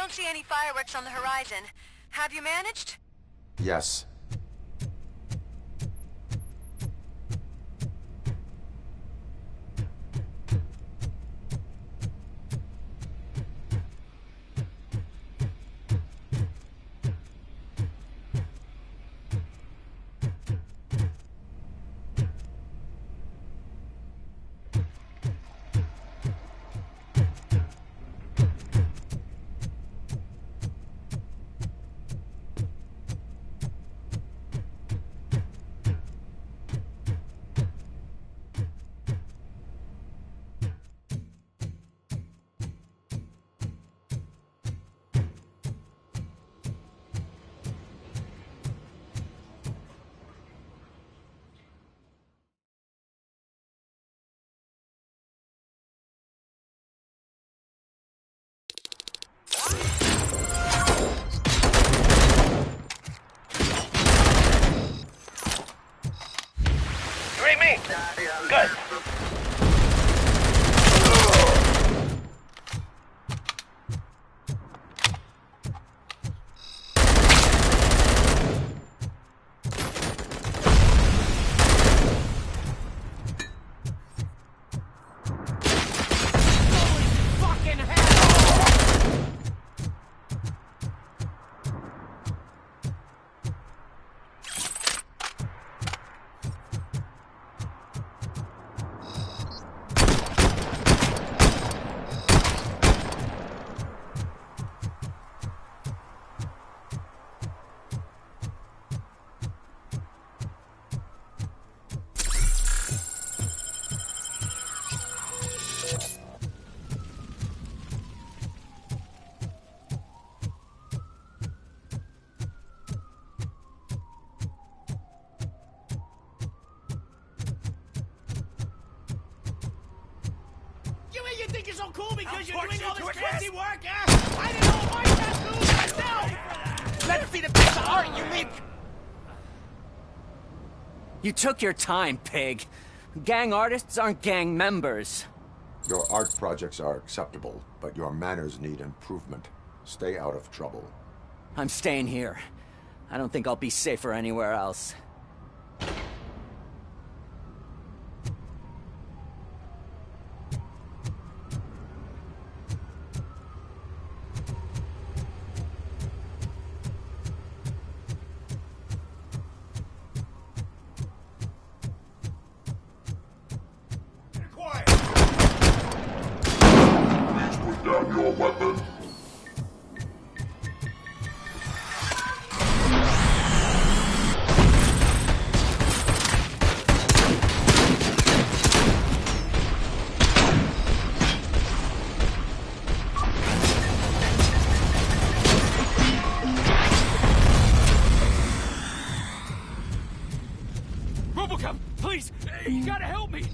Speaker 20: don't see any fireworks on the horizon. Have you managed?
Speaker 1: Yes.
Speaker 19: You read me? Good.
Speaker 7: You think you're so cool because you're doing all this fancy work, huh? I didn't know my tattoos myself! Let's see the piece of art you make!
Speaker 3: You took your time, pig. Gang artists aren't gang members.
Speaker 1: Your art projects are acceptable, but your manners need improvement. Stay out of trouble.
Speaker 3: I'm staying here. I don't think I'll be safer anywhere else.
Speaker 1: Down your weapon.
Speaker 14: Robocop, please! You gotta help me!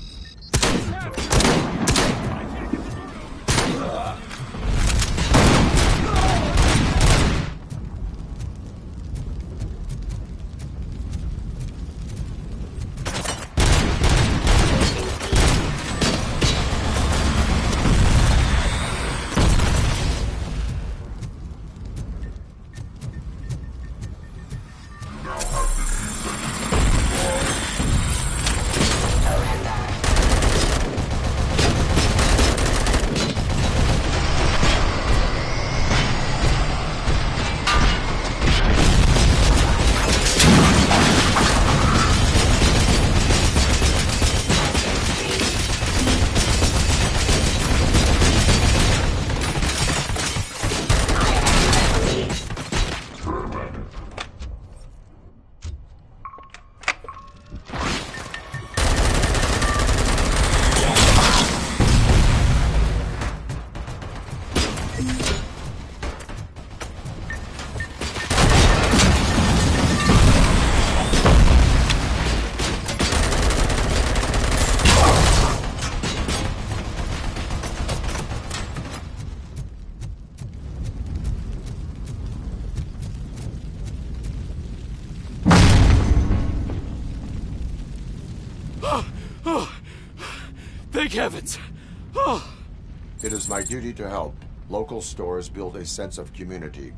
Speaker 1: It is my duty to help. Local stores build a sense of community.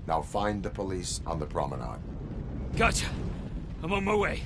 Speaker 1: Now find the police on the promenade.
Speaker 14: Gotcha. I'm on my way.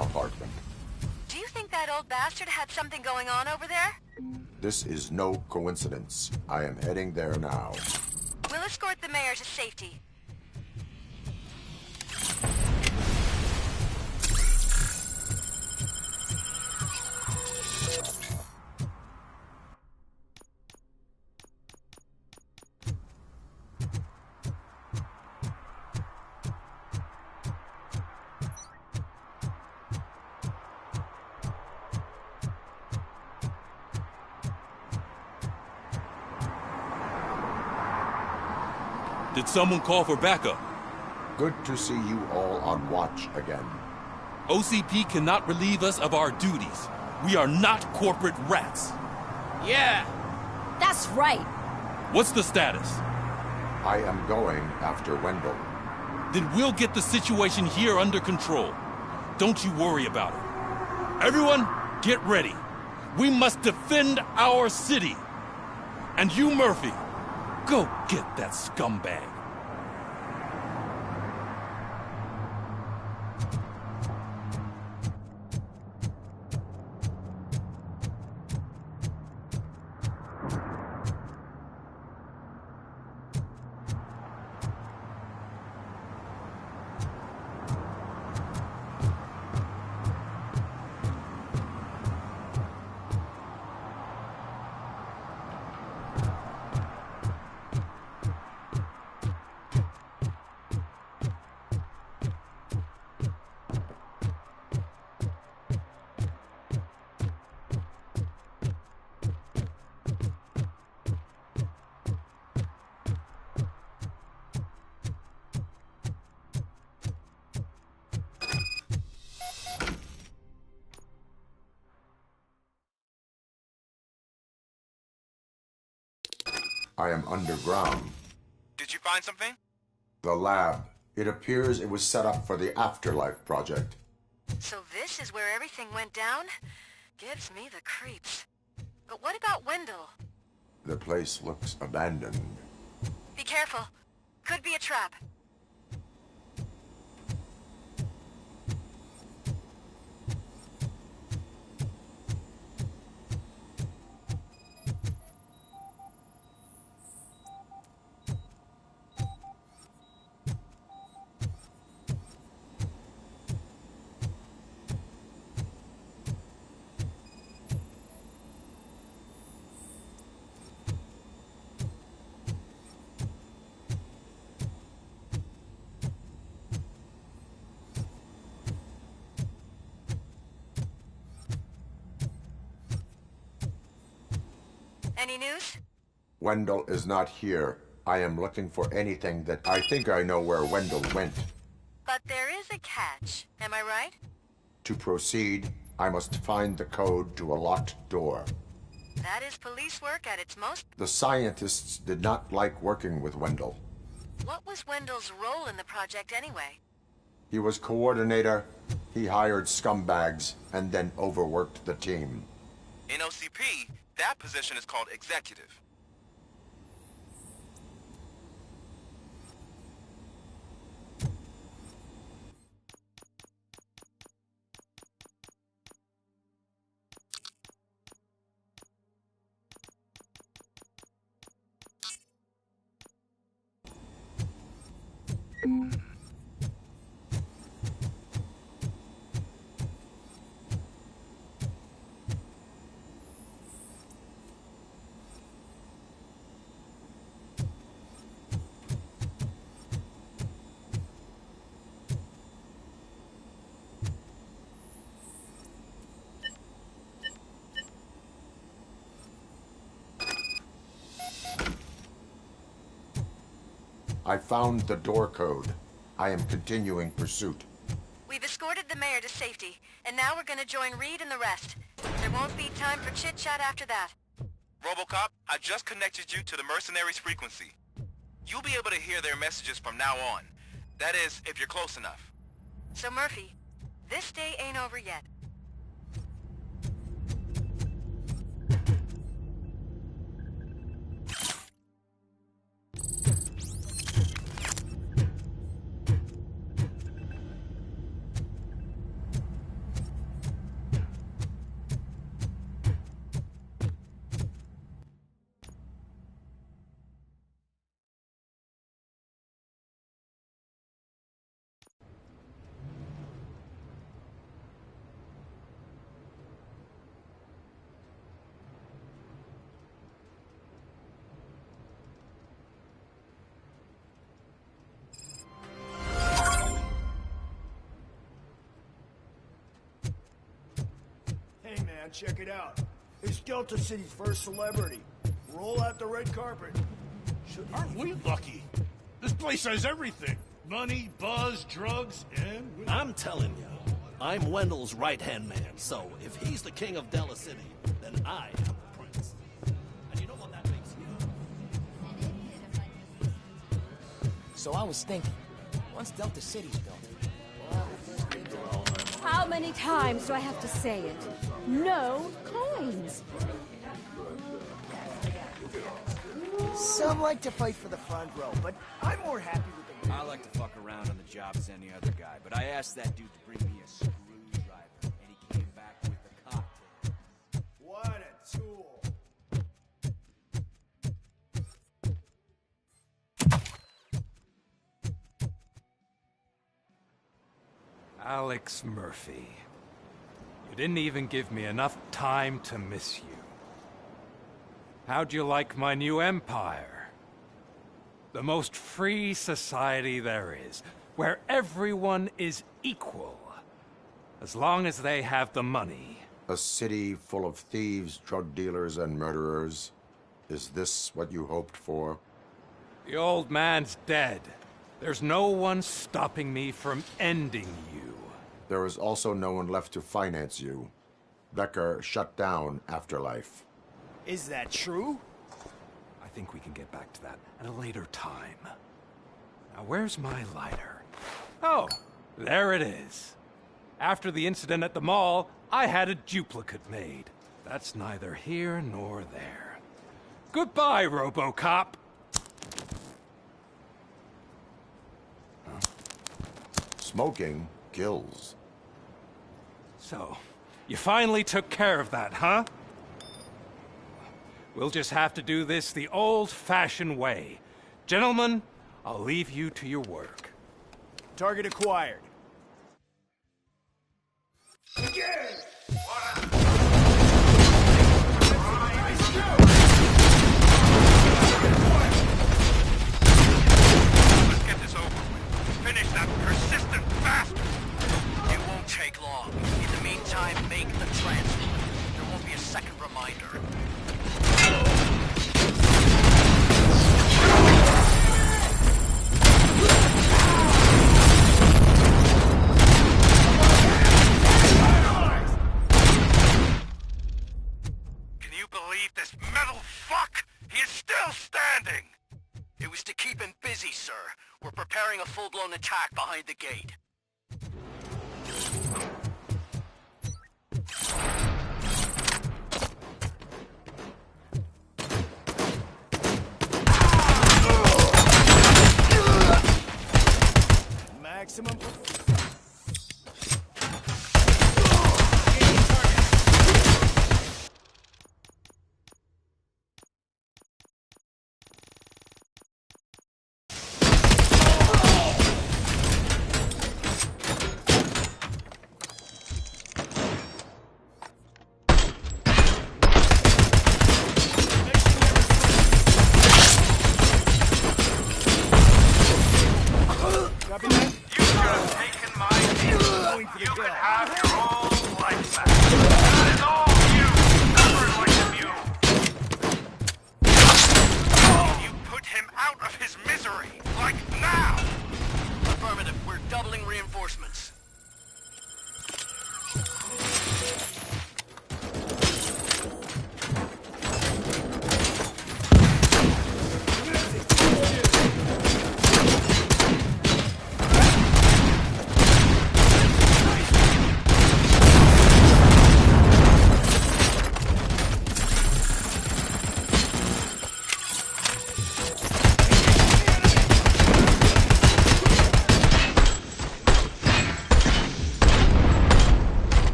Speaker 1: Apartment.
Speaker 20: Do you think that old bastard had something going on over there?
Speaker 1: This is no coincidence. I am heading there now.
Speaker 20: We'll escort the mayor to safety.
Speaker 4: Did someone call for backup?
Speaker 1: Good to see you all on watch again.
Speaker 4: OCP cannot relieve us of our duties. We are not corporate rats.
Speaker 12: Yeah.
Speaker 23: That's right.
Speaker 4: What's the status?
Speaker 1: I am going after Wendell.
Speaker 4: Then we'll get the situation here under control. Don't you worry about it. Everyone, get ready. We must defend our city. And you, Murphy, go get that scumbag.
Speaker 1: I am underground.
Speaker 16: Did you find something?
Speaker 1: The lab. It appears it was set up for the Afterlife project.
Speaker 20: So this is where everything went down? Gives me the creeps. But what about Wendell?
Speaker 1: The place looks abandoned.
Speaker 20: Be careful. Could be a trap. Any news?
Speaker 1: Wendell is not here. I am looking for anything that I think I know where Wendell went.
Speaker 20: But there is a catch, am I right?
Speaker 1: To proceed, I must find the code to a locked door.
Speaker 20: That is police work at its most...
Speaker 1: The scientists did not like working with Wendell.
Speaker 20: What was Wendell's role in the project anyway?
Speaker 1: He was coordinator, he hired scumbags, and then overworked the team.
Speaker 16: In OCP, that position is called executive.
Speaker 1: I found the door code. I am continuing pursuit.
Speaker 20: We've escorted the mayor to safety, and now we're gonna join Reed and the rest. There won't be time for chit-chat after that.
Speaker 16: Robocop, I just connected you to the mercenaries' frequency. You'll be able to hear their messages from now on. That is, if you're close enough.
Speaker 20: So Murphy, this day ain't over yet.
Speaker 6: Hey man, check it out. It's Delta City's first celebrity. Roll out the red carpet.
Speaker 9: Aren't we lucky? This place has everything. Money, buzz, drugs, and...
Speaker 13: I'm telling you, I'm Wendell's right-hand man, so if he's the king of Delta City, then I am the prince. And you know what that makes you?
Speaker 12: So I was thinking, once Delta City's built...
Speaker 23: How many times do I have to say it? No coins.
Speaker 7: Some like to fight for the front row, but I'm more happy with the...
Speaker 18: I like to fuck around on the job as any other guy, but I asked that dude to bring me a screwdriver, and he came back with a cocktail.
Speaker 6: What a tool.
Speaker 14: Alex Murphy. You didn't even give me enough time to miss you. How'd you like my new empire? The most free society there is, where everyone is equal, as long as they have the money.
Speaker 1: A city full of thieves, drug dealers, and murderers. Is this what you hoped for?
Speaker 14: The old man's dead. There's no one stopping me from ending you.
Speaker 1: There is also no one left to finance you. Becker shut down Afterlife.
Speaker 7: Is that true?
Speaker 14: I think we can get back to that at a later time. Now, where's my lighter? Oh, there it is. After the incident at the mall, I had a duplicate made. That's neither here nor there. Goodbye, Robocop!
Speaker 1: Smoking kills.
Speaker 14: So, you finally took care of that, huh? We'll just have to do this the old-fashioned way. Gentlemen, I'll leave you to your work.
Speaker 7: Target acquired.
Speaker 4: Let's get this over with. Finish that persistent bastard!
Speaker 3: It won't take long. In the meantime, make the transfer. There won't be a second reminder.
Speaker 4: believe this metal fuck? He is still standing!
Speaker 3: It was to keep him busy, sir. We're preparing a full-blown attack behind the gate.
Speaker 6: Maximum.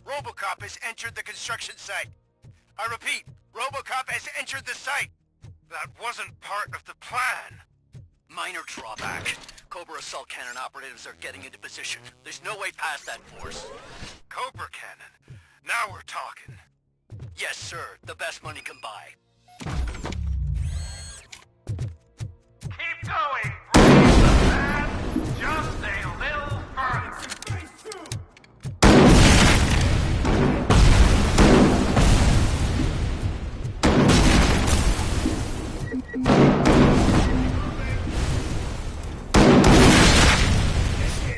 Speaker 3: Robocop has entered the construction site. I repeat, Robocop has entered the site.
Speaker 4: That wasn't part of the plan.
Speaker 3: Minor drawback. Cobra assault cannon operatives are getting into position. There's no way past that force.
Speaker 4: Cobra cannon? Now we're talking.
Speaker 3: Yes, sir. The best money can buy.
Speaker 19: Keep going! Man, just a little further.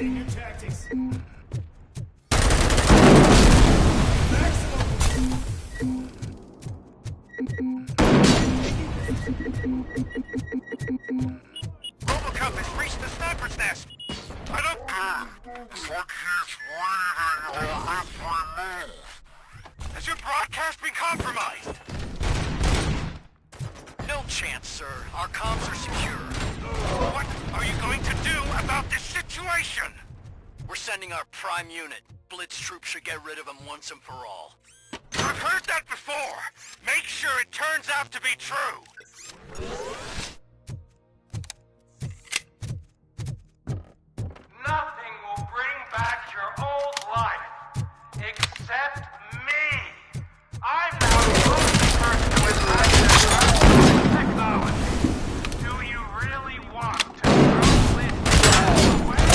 Speaker 6: Your tactics.
Speaker 4: Robocop has reached the sniper's nest. I don't... Has your broadcast been compromised?
Speaker 3: No chance, sir. Our comms are secure.
Speaker 4: What are you going to do about this situation?
Speaker 3: We're sending our prime unit. Blitz troops should get rid of him once and for all.
Speaker 4: I've heard that before. Make sure it turns out to be true.
Speaker 19: Nothing will bring back your old life, except me. I'm now the only person with access to technology. Do you really want to throw this away?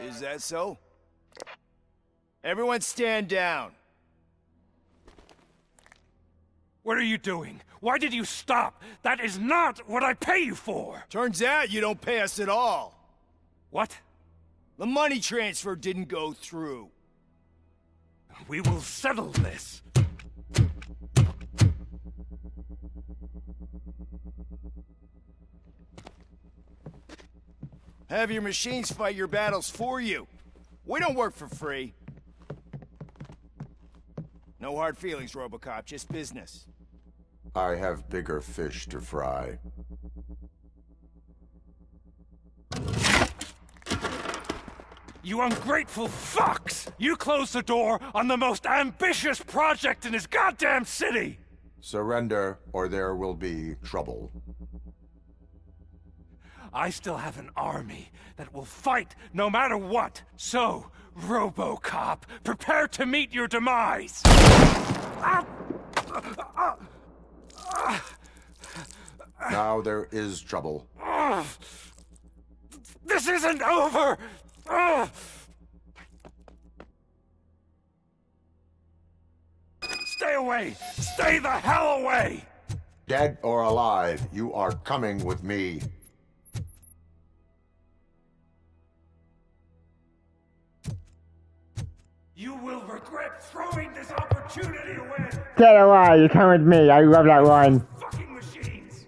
Speaker 6: Is that so? Everyone stand down.
Speaker 14: What are you doing? Why did you stop? That is not what I pay you for!
Speaker 6: Turns out you don't pay us at all.
Speaker 14: What?
Speaker 6: The money transfer didn't go through.
Speaker 14: We will settle this.
Speaker 6: Have your machines fight your battles for you. We don't work for free. No hard feelings, Robocop, just business.
Speaker 1: I have bigger fish to fry.
Speaker 14: You ungrateful fucks! You closed the door on the most ambitious project in this goddamn city!
Speaker 1: Surrender, or there will be trouble.
Speaker 14: I still have an army that will fight no matter what. So, Robocop, prepare to meet your demise!
Speaker 1: Now there is trouble.
Speaker 14: This isn't over! Stay away! Stay the hell away!
Speaker 1: Dead or alive, you are coming with me.
Speaker 14: You will regret throwing this opportunity away!
Speaker 11: Dead or alive, you come with me. I love that line.
Speaker 14: Fucking machines!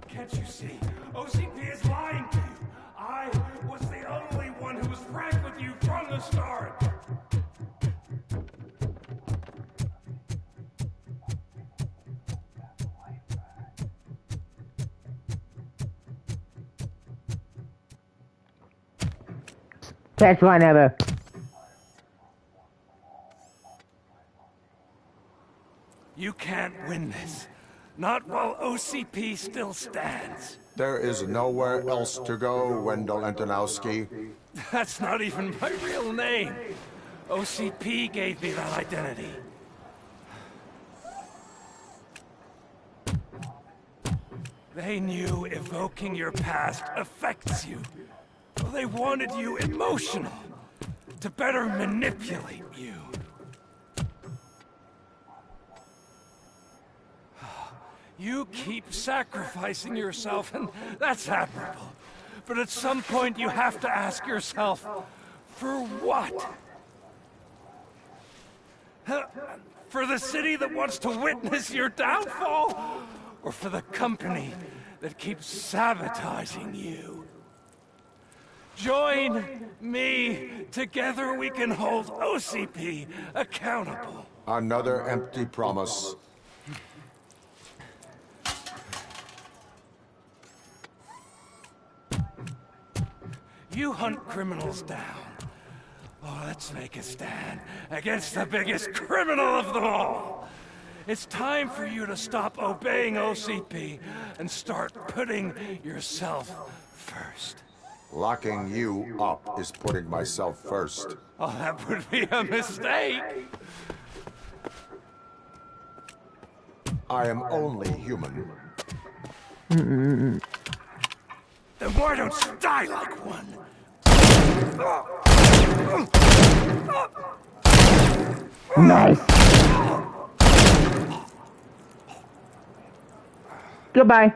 Speaker 14: Can't you see? OCP is lying to you. I was the only one who was frank with you from the start.
Speaker 11: Best one ever.
Speaker 14: You can't win this. Not while OCP still stands.
Speaker 1: There is nowhere else to go, Wendell Antonowski.
Speaker 14: That's not even my real name. OCP gave me that identity. They knew evoking your past affects you. They wanted you emotional, to better manipulate you. You keep sacrificing yourself, and that's admirable. But at some point you have to ask yourself, for what? For the city that wants to witness your downfall? Or for the company that keeps sabotaging you? Join me. Together we can hold OCP accountable.
Speaker 1: Another empty promise.
Speaker 14: You hunt criminals down. Oh, let's make a stand against the biggest criminal of them all. It's time for you to stop obeying OCP and start putting yourself first.
Speaker 1: Locking you up is putting myself first.
Speaker 14: Oh, that would be a mistake.
Speaker 1: I am only human.
Speaker 14: Then why don't you die like one?
Speaker 11: Nice. Goodbye.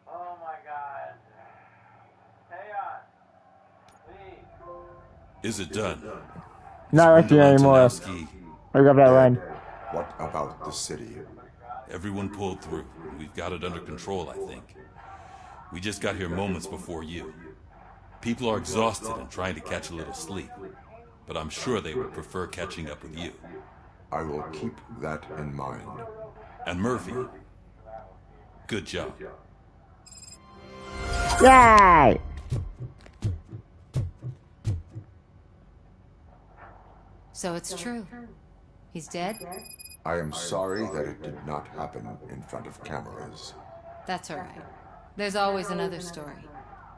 Speaker 19: Oh my God. Chaos. Please.
Speaker 4: Is it done?
Speaker 11: Not listening anymore.
Speaker 4: Antonowski,
Speaker 11: Look up that line.
Speaker 1: What about the city?
Speaker 4: everyone pulled through. We've got it under control, I think. We just got here moments before you. People are exhausted and trying to catch a little sleep, but I'm sure they would prefer catching up with you.
Speaker 1: I will keep that in mind.
Speaker 4: And Murphy, good job.
Speaker 11: Yay!
Speaker 2: So it's true. He's dead?
Speaker 1: I am sorry that it did not happen in front of cameras.
Speaker 2: That's all right. There's always another story.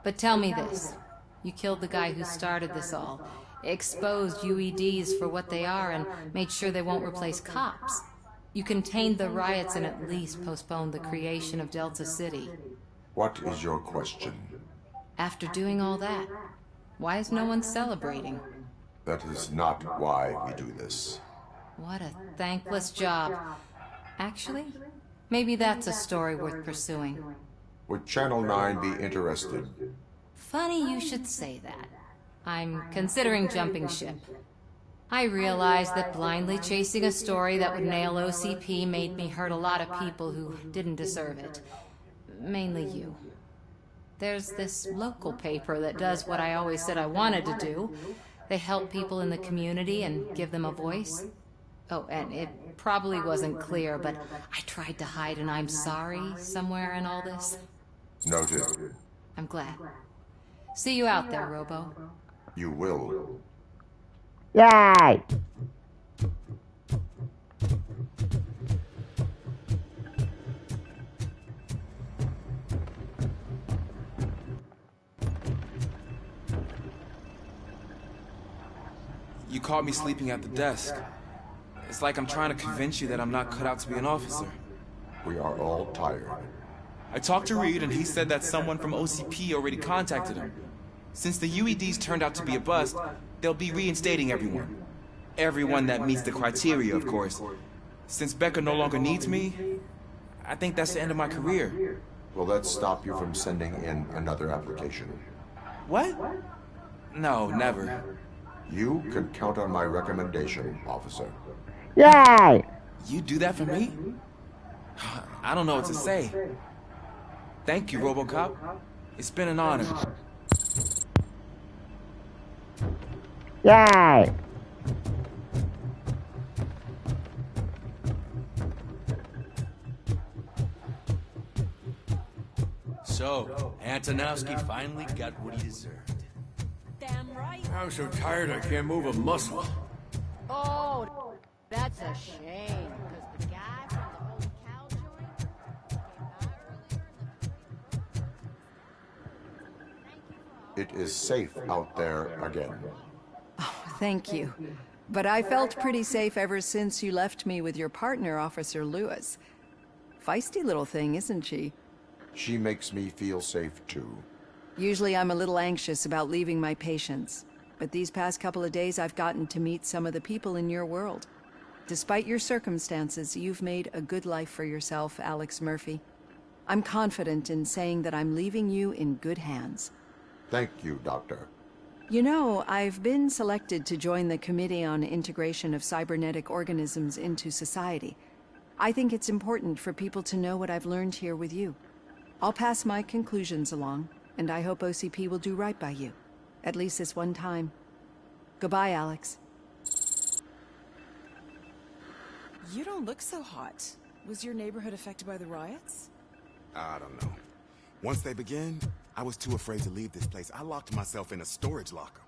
Speaker 2: But tell me this. You killed the guy who started this all, exposed UEDs for what they are, and made sure they won't replace cops. You contained the riots and at least postponed the creation of Delta City.
Speaker 1: What is your question?
Speaker 2: After doing all that, why is no one celebrating?
Speaker 1: That is not why we do this.
Speaker 2: What a thankless job. Actually, maybe that's a story worth pursuing.
Speaker 1: Would Channel 9 be interested?
Speaker 2: Funny you should say that. I'm considering jumping ship. I realized that blindly chasing a story that would nail OCP made me hurt a lot of people who didn't deserve it. Mainly you. There's this local paper that does what I always said I wanted to do. They help people in the community and give them a voice. Oh, and it probably wasn't clear, but I tried to hide an I'm sorry somewhere in all this.
Speaker 1: Noted.
Speaker 2: I'm glad. See you out there, Robo.
Speaker 1: You will.
Speaker 11: Yay!
Speaker 15: You caught me sleeping at the desk. It's like I'm trying to convince you that I'm not cut out to be an officer.
Speaker 1: We are all tired.
Speaker 15: I talked to Reed and he said that someone from OCP already contacted him. Since the UEDs turned out to be a bust, they'll be reinstating everyone. Everyone that meets the criteria, of course. Since Becca no longer needs me, I think that's the end of my career.
Speaker 1: Will that stop you from sending in another application?
Speaker 15: What? No, never.
Speaker 1: You can count on my recommendation, officer.
Speaker 11: Yay!
Speaker 15: You do that for me? I don't know what to say. Thank you, Robocop. It's been an honor.
Speaker 11: Yay!
Speaker 18: So, Antonowski finally got what he deserved.
Speaker 23: Damn right.
Speaker 8: I'm so tired I can't move a muscle.
Speaker 23: Oh, that's a shame, because the guy from the Holy Cow joint came by earlier in the...
Speaker 1: It is safe out there again.
Speaker 21: Thank you. But I felt pretty safe ever since you left me with your partner, Officer Lewis. Feisty little thing, isn't she?
Speaker 1: She makes me feel safe, too.
Speaker 21: Usually I'm a little anxious about leaving my patients, but these past couple of days I've gotten to meet some of the people in your world. Despite your circumstances, you've made a good life for yourself, Alex Murphy. I'm confident in saying that I'm leaving you in good hands.
Speaker 1: Thank you, Doctor.
Speaker 21: You know, I've been selected to join the Committee on Integration of Cybernetic Organisms into Society. I think it's important for people to know what I've learned here with you. I'll pass my conclusions along, and I hope OCP will do right by you. At least this one time. Goodbye, Alex.
Speaker 22: You don't look so hot. Was your neighborhood affected by the riots?
Speaker 24: I don't know. Once they began, I was too afraid to leave this place. I locked myself in a storage locker.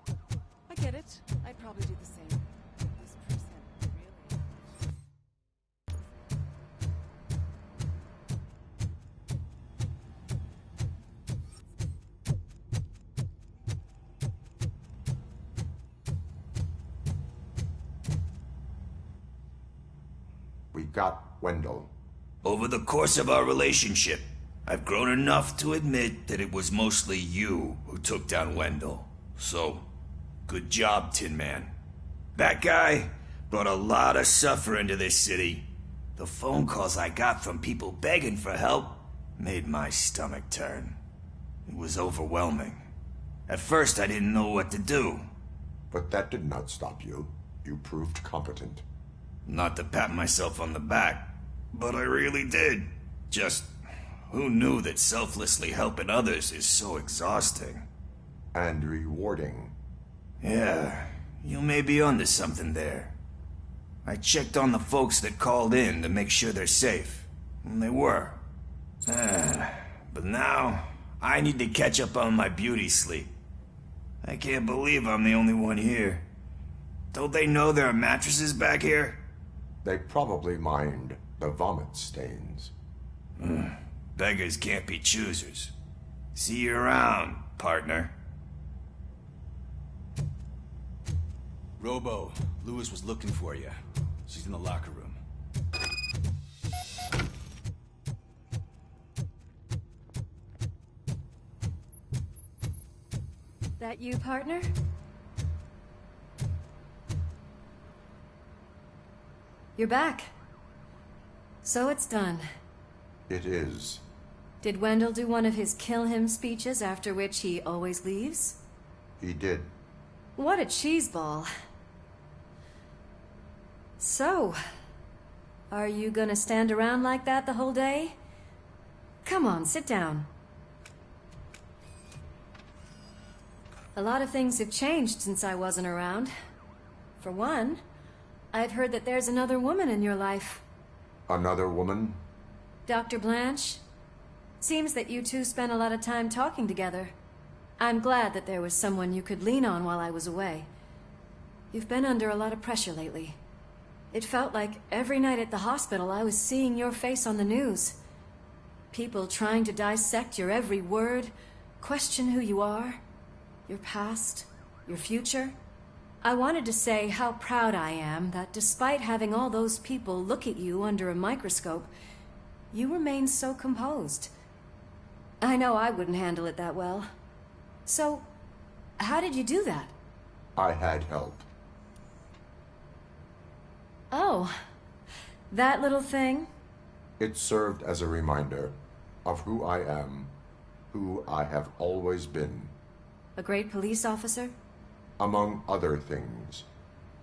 Speaker 22: I get it. I'd probably do the same. This person really...
Speaker 1: We got Wendell.
Speaker 10: Over the course of our relationship, I've grown enough to admit that it was mostly you who took down Wendell. So, good job, Tin Man. That guy brought a lot of suffering to this city. The phone calls I got from people begging for help made my stomach turn. It was overwhelming. At first, I didn't know what to do.
Speaker 1: But that did not stop you. You proved competent.
Speaker 10: Not to pat myself on the back, but I really did. Just... who knew that selflessly helping others is so exhausting?
Speaker 1: And rewarding.
Speaker 10: Yeah, you may be onto something there. I checked on the folks that called in to make sure they're safe. And they were. But now, I need to catch up on my beauty sleep. I can't believe I'm the only one here. Don't they know there are mattresses back here?
Speaker 1: They probably mind the vomit stains.
Speaker 10: Beggars can't be choosers. See you around, partner.
Speaker 18: Robo, Lewis was looking for you. She's in the locker room.
Speaker 23: That you, partner?
Speaker 2: You're back. So it's done.
Speaker 1: It is.
Speaker 2: Did Wendell do one of his kill him speeches after which he always leaves?
Speaker 1: He did.
Speaker 2: What a cheeseball. So, are you gonna stand around like that the whole day? Come on, sit down. A lot of things have changed since I wasn't around. For one, I've heard that there's another woman in your life.
Speaker 1: Another woman?
Speaker 2: Dr. Blanche? Seems that you two spent a lot of time talking together. I'm glad that there was someone you could lean on while I was away. You've been under a lot of pressure lately. It felt like every night at the hospital I was seeing your face on the news. People trying to dissect your every word, question who you are, your past, your future. I wanted to say how proud I am that despite having all those people look at you under a microscope, you remain so composed. I know I wouldn't handle it that well. So, how did you do that?
Speaker 1: I had help.
Speaker 2: Oh, that little thing?
Speaker 1: It served as a reminder of who I am, who I have always been.
Speaker 2: A great police officer?
Speaker 1: Among other things.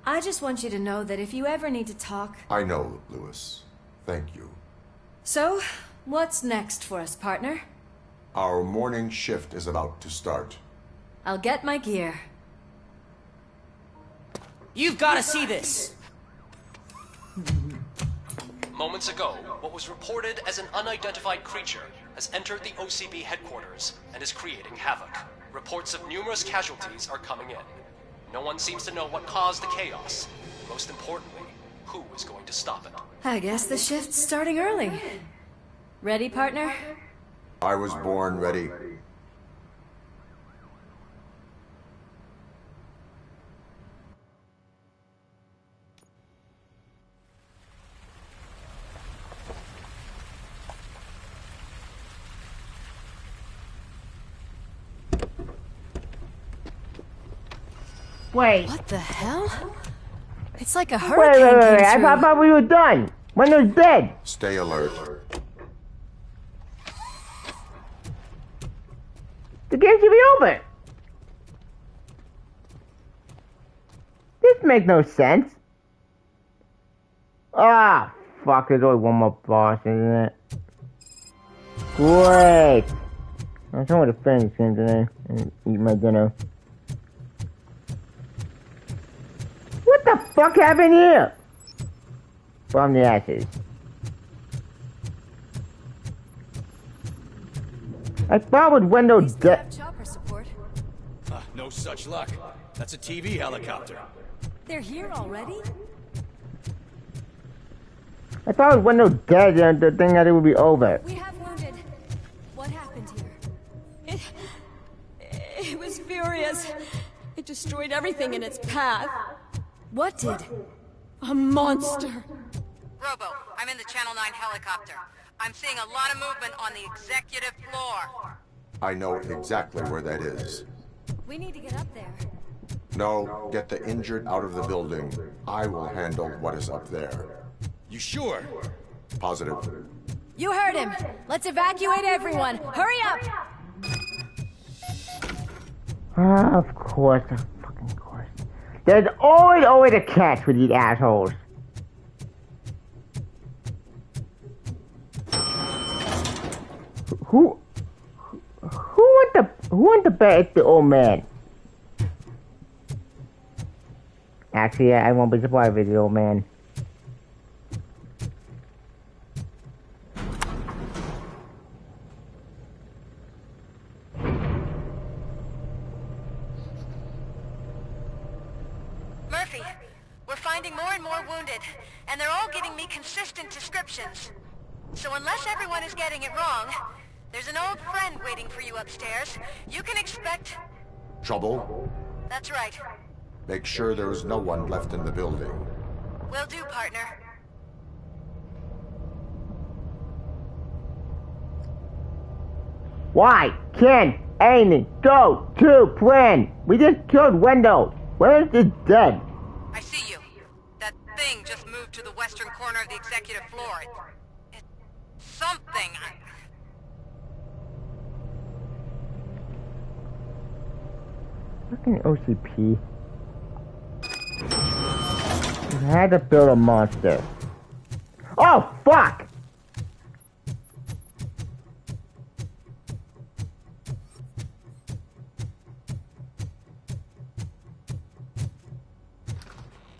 Speaker 2: I just want you to know that if you ever need to talk...
Speaker 1: I know, Lewis. Thank you.
Speaker 2: So, what's next for us, partner?
Speaker 1: Our morning shift is about to start.
Speaker 2: I'll get my gear.
Speaker 12: You've got to see this!
Speaker 25: Moments ago, what was reported as an unidentified creature
Speaker 5: has entered the OCP headquarters and is creating havoc. Reports of numerous casualties are coming in. No one seems to know what caused the chaos. Most importantly, who is going to stop it?
Speaker 21: I guess the shift's starting early. Ready, partner?
Speaker 1: I was born ready.
Speaker 21: Wait.
Speaker 2: What the hell? It's like a hurricane.
Speaker 11: Wait. I thought we were done. Wendell's dead.
Speaker 1: Stay alert.
Speaker 11: The game should be over. This makes no sense. Ah, fuck, there's only one more boss, isn't it? Great. I'm trying to finish today and eat my dinner. What the fuck happened here? From the ashes. I thought with Wendell dead.
Speaker 18: No such luck. That's a TV helicopter.
Speaker 21: They're here already?
Speaker 11: I thought with Wendell dead and the thing that it would be over.
Speaker 21: We have wounded. What happened here? It was furious. It destroyed everything in its path. What did? A monster.
Speaker 16: Robo, I'm in the Channel 9 helicopter. I'm seeing a lot of movement on the executive floor.
Speaker 1: I know exactly where that is.
Speaker 21: We need to get up there.
Speaker 1: No, get the injured out of the building. I will handle what is up there.
Speaker 18: You sure?
Speaker 1: Positive.
Speaker 21: You heard him. Let's evacuate everyone. Hurry up!
Speaker 11: Of course, of fucking course. There's always a catch with these assholes. Who went to bed? It's the old man. Actually, I won't be surprised if it's the old man.
Speaker 16: Murphy, we're finding more and more wounded, and they're all giving me consistent descriptions. So unless everyone is getting it wrong, there's an old friend waiting for you upstairs. You can expect...
Speaker 1: Trouble?
Speaker 16: That's right.
Speaker 1: Make sure there is no one left in the building.
Speaker 16: Will do, partner.
Speaker 11: Why can't Amy go to plan? We just killed Wendell. Where is this dead?
Speaker 16: I see you. That thing just moved to the western corner of the executive floor. It's something.
Speaker 11: Fucking OCP. You had to build a monster. Oh, fuck!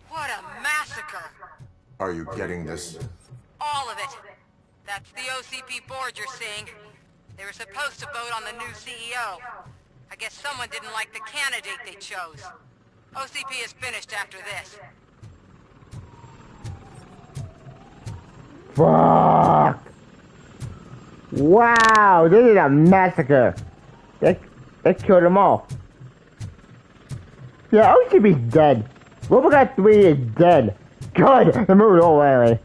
Speaker 16: What a massacre!
Speaker 1: Are you getting this?
Speaker 16: All of it. That's the OCP board you're seeing. They were supposed to vote on the new CEO. I guess someone didn't like the candidate they chose. OCP is finished after this.
Speaker 11: Fuck! Wow, this is a massacre. They killed them all. Yeah, OCP's dead. Robocop 3 is dead. Good, the movie all away.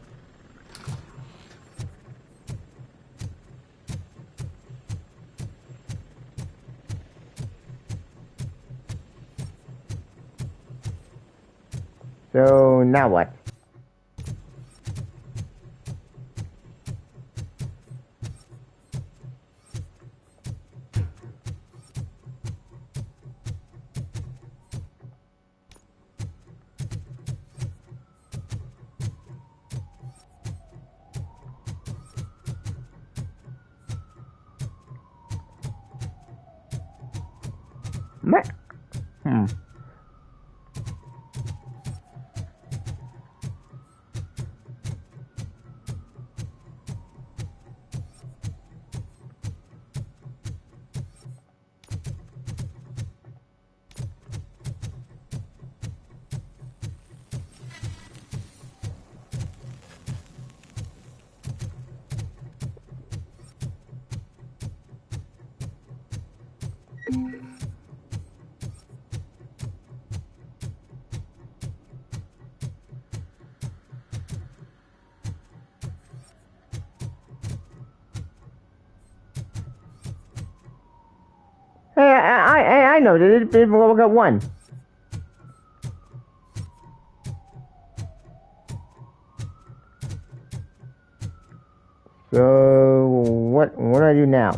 Speaker 11: So, now what? Hey, I know. This is Robocop 1. So, what do I do now?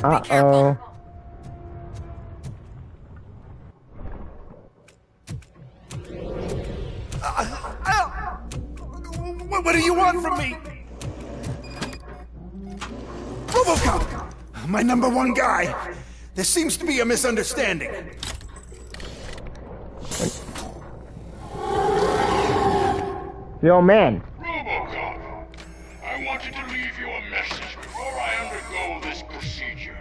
Speaker 11: Uh-oh.
Speaker 7: What do you want from me? Robocop! My #1 guy. There seems to be a misunderstanding.
Speaker 11: Yo, man.
Speaker 9: Robocop, I wanted to leave you a message before I undergo this procedure.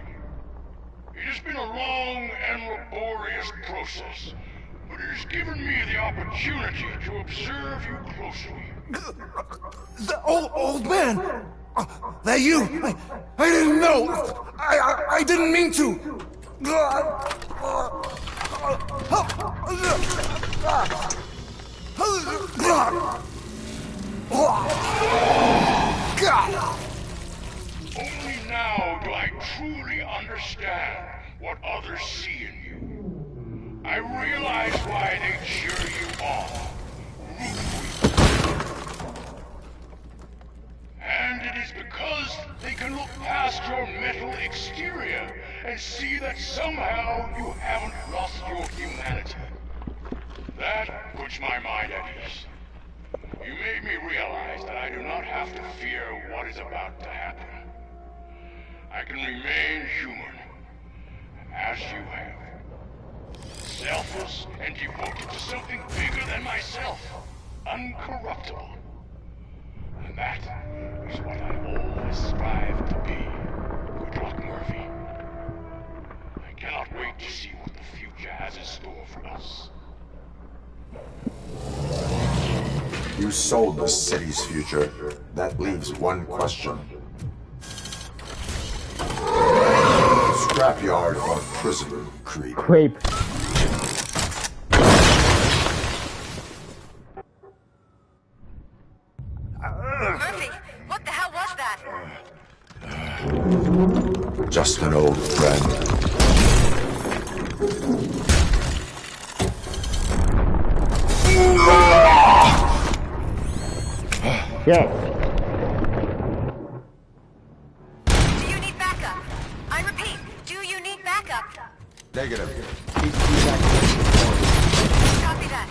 Speaker 9: It has been a long and laborious process, but it has given me the opportunity to observe you closely.
Speaker 7: The old man! That you? I didn't know! I didn't mean to!
Speaker 9: Only now do I truly understand what others see in you. I realize why they cheer you on, root for you. And it is because they can look past your metal exterior and see that somehow you haven't lost your humanity. That puts my mind at ease. You made me realize that I do not have to fear what is about to happen. I can remain human, as you have. Selfless and devoted to something bigger than myself. Uncorruptible. And that is what I always strive to be. Good luck, Murphy. I cannot wait to see what the future has in store for us.
Speaker 1: You sold the city's future. That leaves one question. Scrapyard or prison, creep?
Speaker 11: Creep.
Speaker 16: Murphy, what the hell was that?
Speaker 1: Just an old friend.
Speaker 11: Yeah.
Speaker 16: Do you need backup? I repeat, do you need backup?
Speaker 1: Negative.
Speaker 16: Copy that.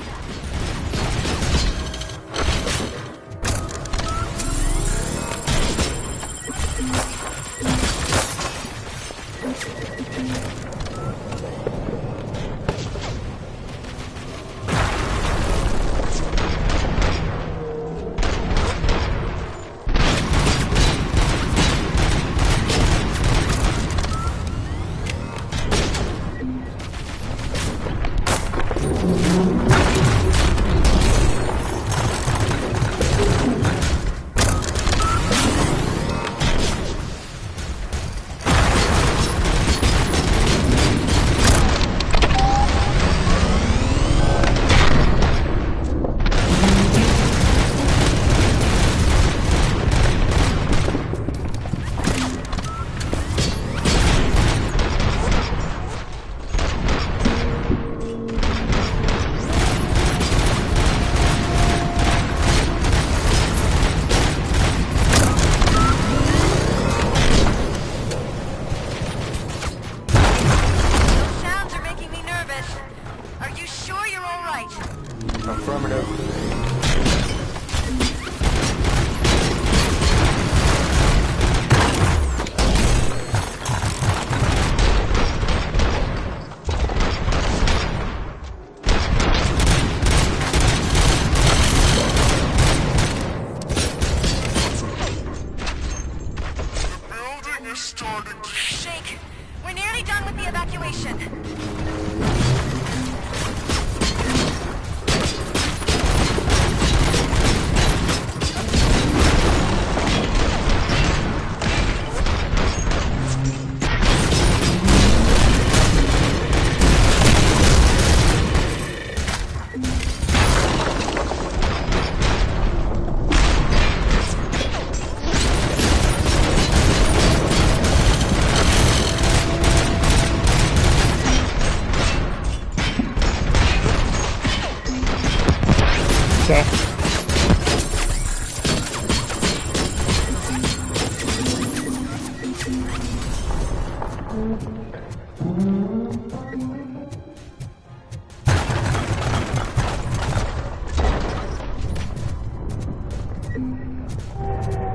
Speaker 19: starting to
Speaker 16: shake. We're nearly done with the evacuation.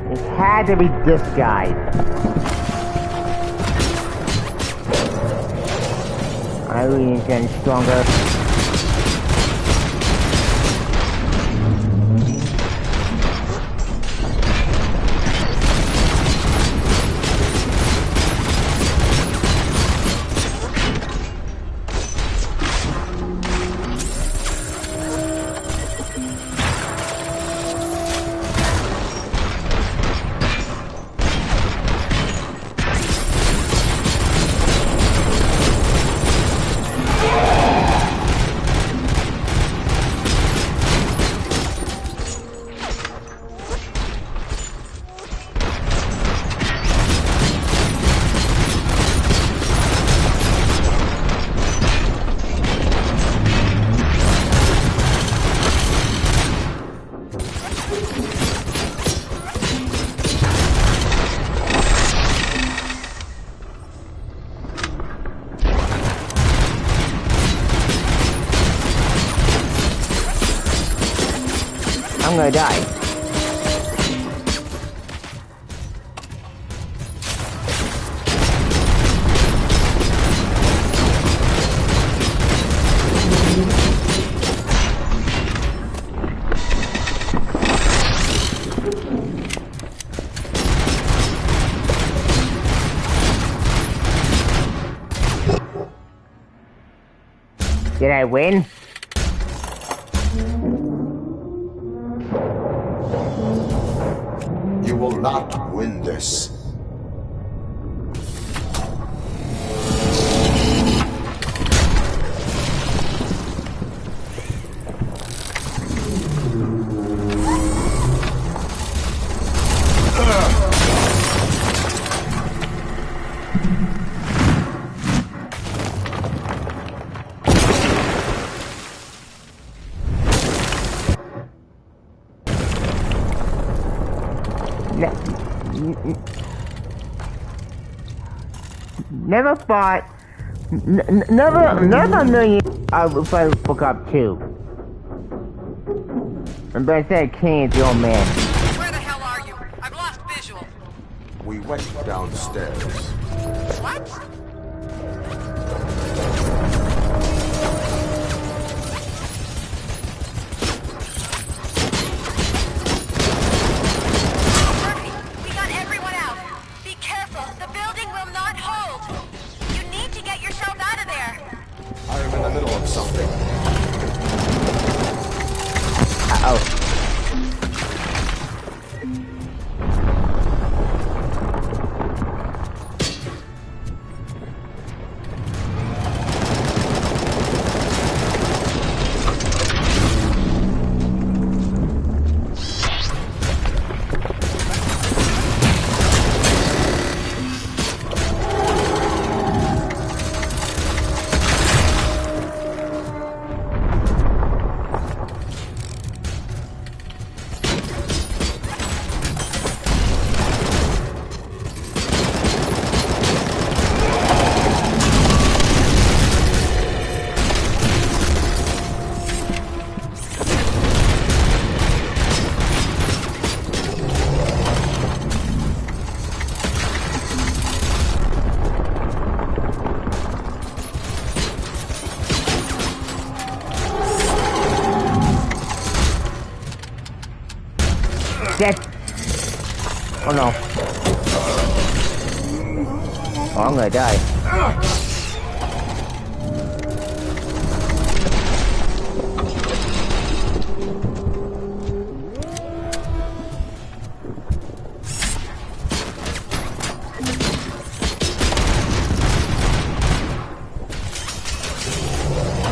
Speaker 11: It had to be this guy. Irene is getting stronger. I'm gonna die. Did I win?
Speaker 1: You will not win this.
Speaker 11: Never thought, never a million I would play Robocop 2. But I said King is the old man.
Speaker 16: Where the hell are you? I've lost visual.
Speaker 1: We went downstairs.
Speaker 16: What?
Speaker 1: I am in the middle of something.
Speaker 11: Uh-oh. Oh, I'm gonna die. Come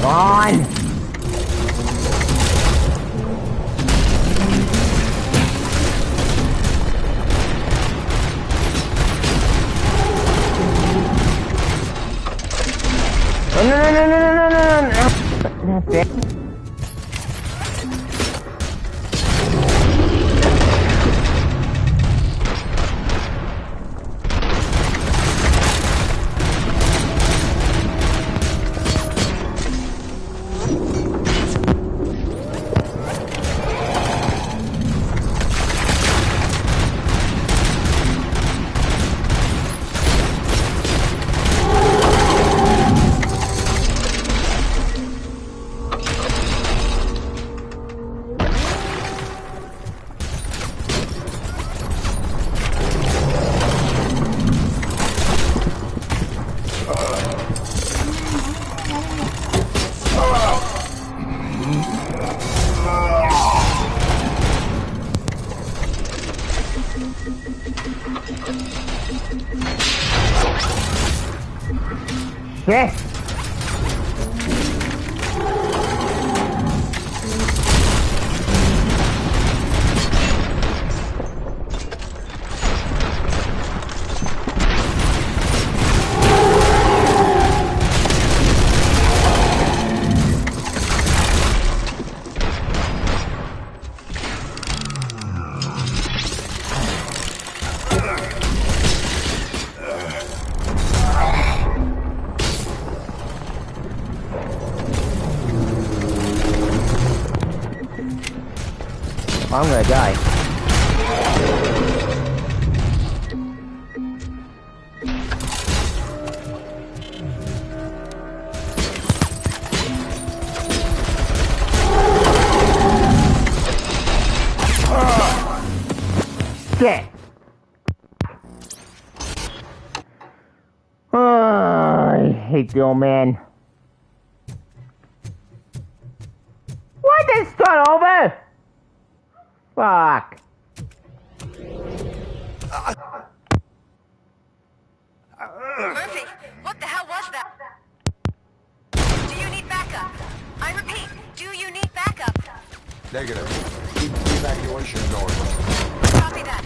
Speaker 11: on! No. That's it. Yes. I'm gonna die. Shit. Oh, I hate the old man. What? They start over? Fuck.
Speaker 16: Murphy, what the hell was that? Do you need backup? I repeat, do you need backup?
Speaker 1: Negative. Keep the evacuation going.
Speaker 16: Copy that.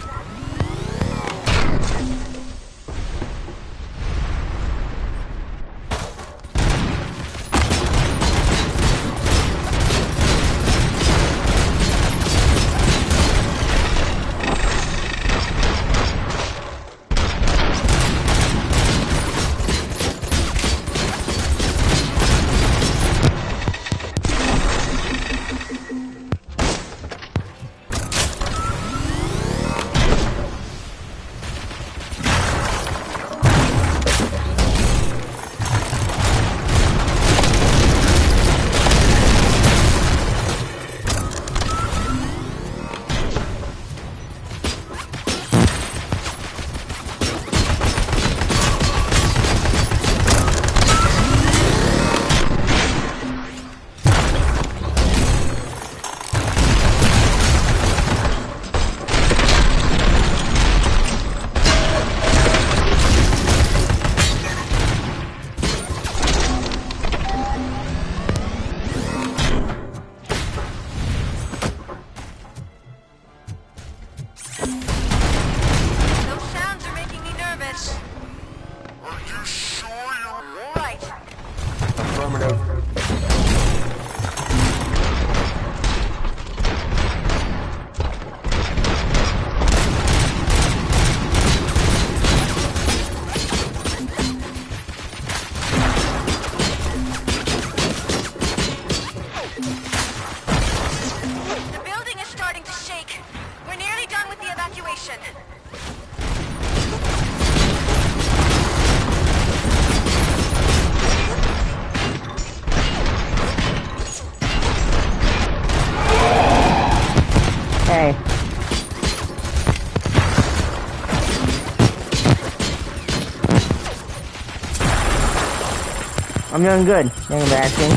Speaker 11: I'm doing good. Nothing embarrassing.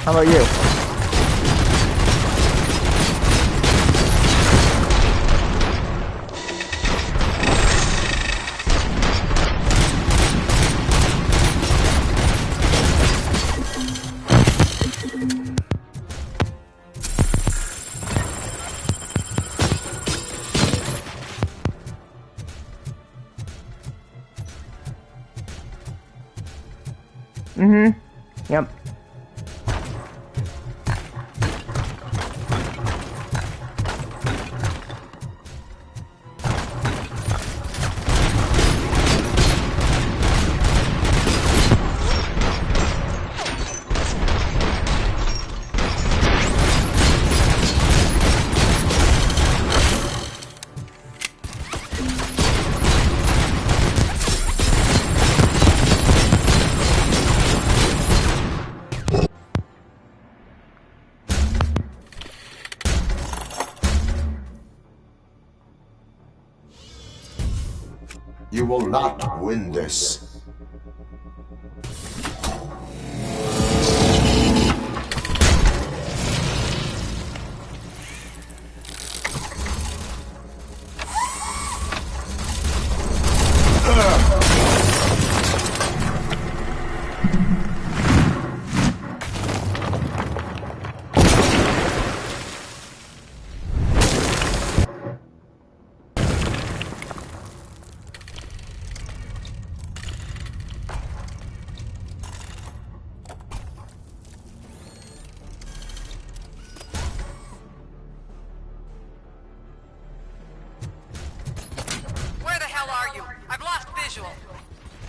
Speaker 11: How about you? Yep.
Speaker 1: You will not win this.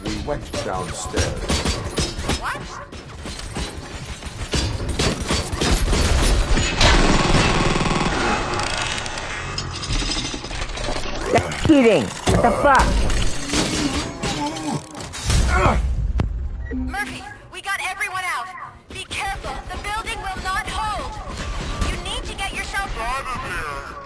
Speaker 1: We went downstairs.
Speaker 16: What?
Speaker 11: That's cheating! What the fuck?
Speaker 16: Murphy, we got everyone out. Be careful. The building will not hold. You need to get yourself out of here.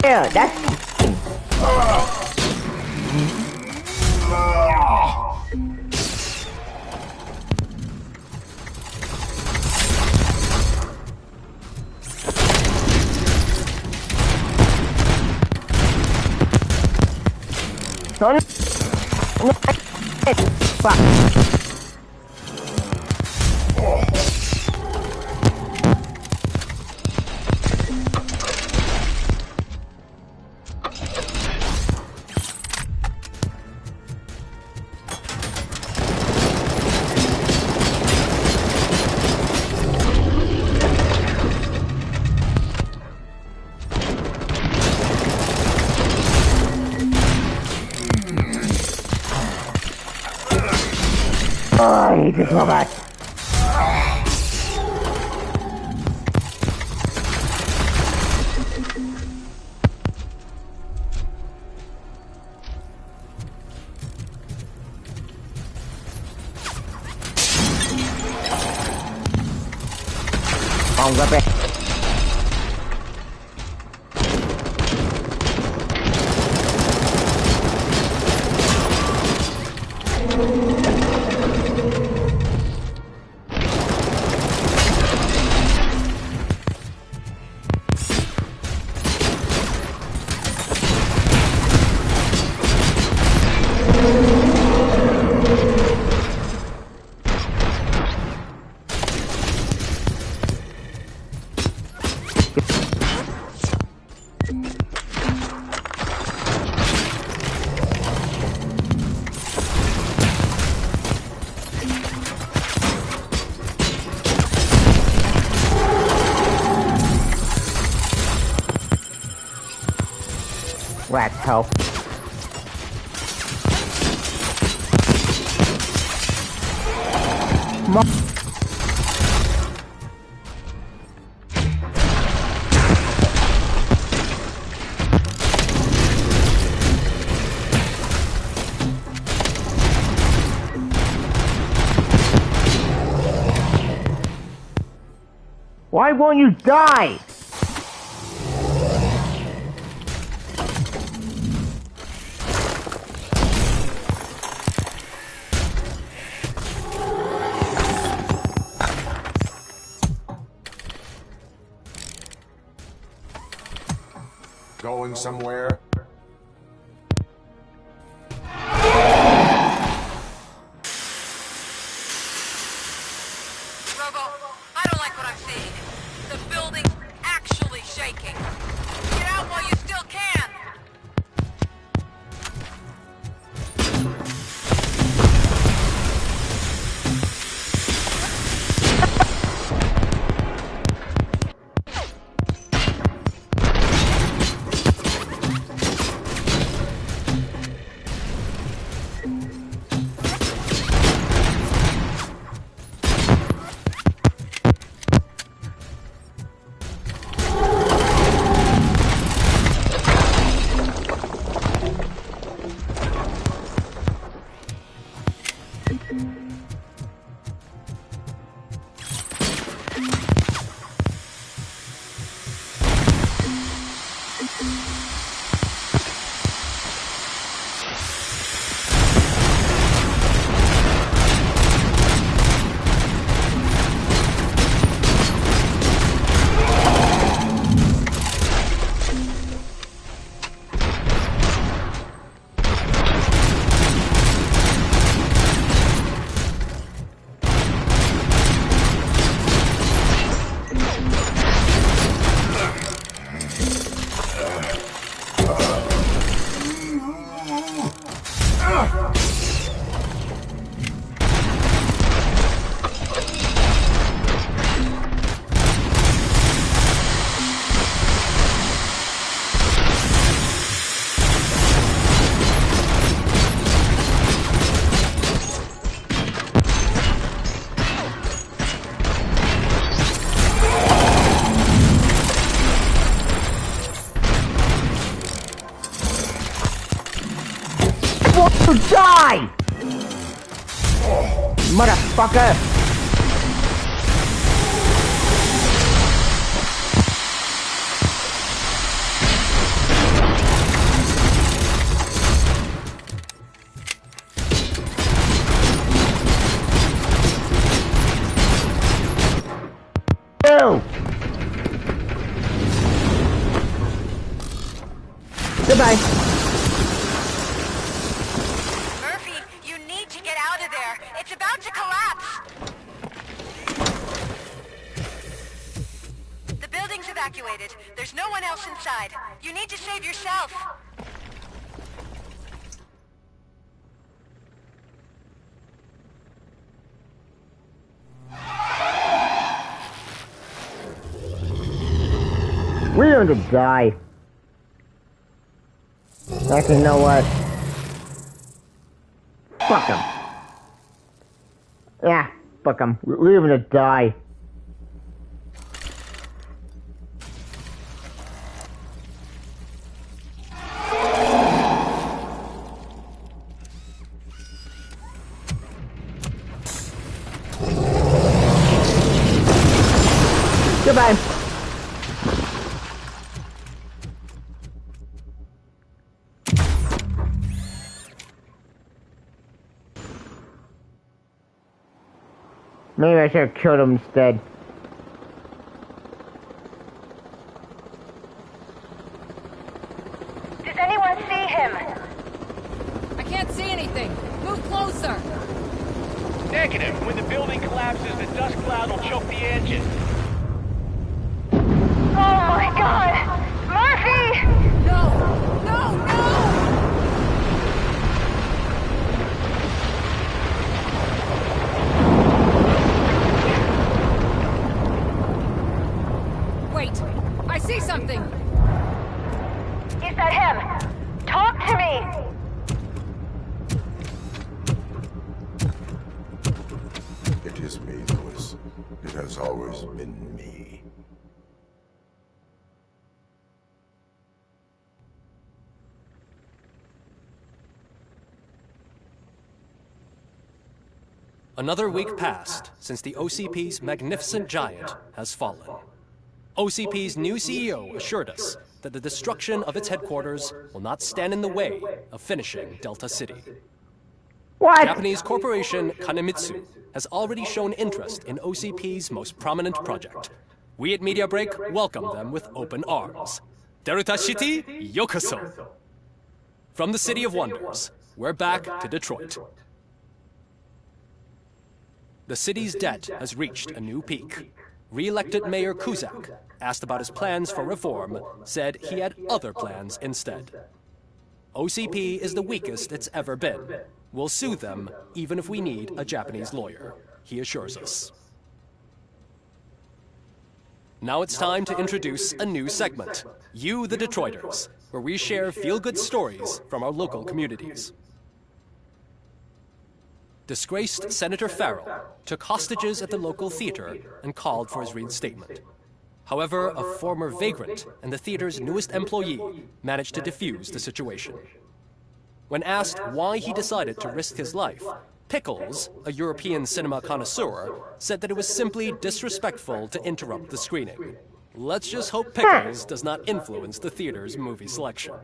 Speaker 11: Yeah, that's... Son... Fuck. Oh, I hate this robot. Wrong weapon. Let's help. Why won't you die?
Speaker 1: Going somewhere?
Speaker 16: Robo, I don't like what I'm seeing. The building's actually shaking. Get out while you still can!
Speaker 11: To die! Motherfucker! Ew! Goodbye.
Speaker 16: It's about to collapse! The building's evacuated. There's no one else inside. You need to save yourself.
Speaker 11: We're going to die. Actually, you know what? Fuck him. Yeah, fuck him. We're gonna die. Goodbye. Maybe I should have killed him instead.
Speaker 16: Does anyone see him?
Speaker 23: I can't see anything. Move closer.
Speaker 19: Negative. When the building collapses, the dust cloud will choke the engine.
Speaker 16: Oh my god! Murphy!
Speaker 23: No! No! No! Wait! I see something!
Speaker 16: Is that him? Talk to me!
Speaker 1: It is me, Louis. It has always been me.
Speaker 5: Another week passed since the OCP's magnificent giant has fallen. OCP's new CEO assured us that the destruction of its headquarters will not stand in the way of finishing Delta City.
Speaker 11: What?
Speaker 5: Japanese corporation Kanemitsu has already shown interest in OCP's most prominent project. We at Media Break welcome them with open arms. Delta City, yokoso! From the City of Wonders, we're back to Detroit. The city's debt has reached a new peak. Re-elected Mayor Kuzak, asked about his plans for reform, said he had other plans instead. OCP is the weakest it's ever been. We'll sue them, even if we need a Japanese lawyer, he assures us. Now it's time to introduce a new segment, You the Detroiters, where we share feel-good stories from our local communities. Disgraced Senator Farrell took hostages at the local theater and called for his reinstatement. However, a former vagrant and the theater's newest employee managed to defuse the situation. When asked why he decided to risk his life, Pickles, a European cinema connoisseur, said that it was simply disrespectful to interrupt the screening. Let's just hope Pickles does not influence the theater's movie selection.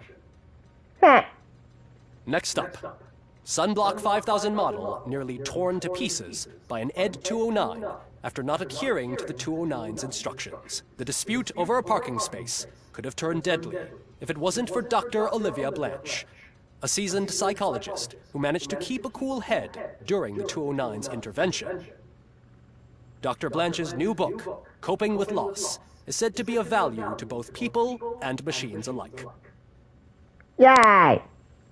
Speaker 5: Next up, Sunblock 5000 model nearly torn to pieces by an ED 209 after not adhering to the 209's instructions. The dispute over a parking space could have turned deadly if it wasn't for Dr. Olivia Blanche, a seasoned psychologist who managed to keep a cool head during the 209's intervention. Dr. Blanche's new book, Coping with Loss, is said to be of value to both people and machines alike.
Speaker 11: Yay!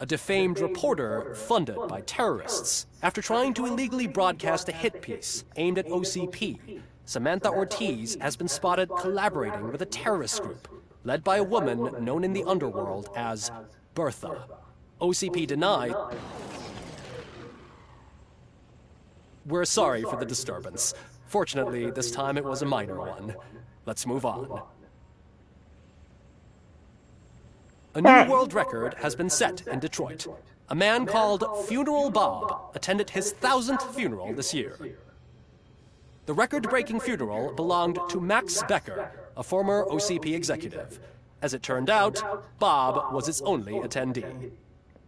Speaker 5: A defamed reporter funded by terrorists. After trying to illegally broadcast a hit piece aimed at OCP, Samantha Ortiz has been spotted collaborating with a terrorist group led by a woman known in the underworld as Bertha. OCP denied. We're sorry for the disturbance. Fortunately, this time it was a minor one. Let's move on. A new world record has been set in Detroit. A man called Funeral Bob attended his 1000th funeral this year. The record-breaking funeral belonged to Max Becker, a former OCP executive. As it turned out, Bob was its only attendee.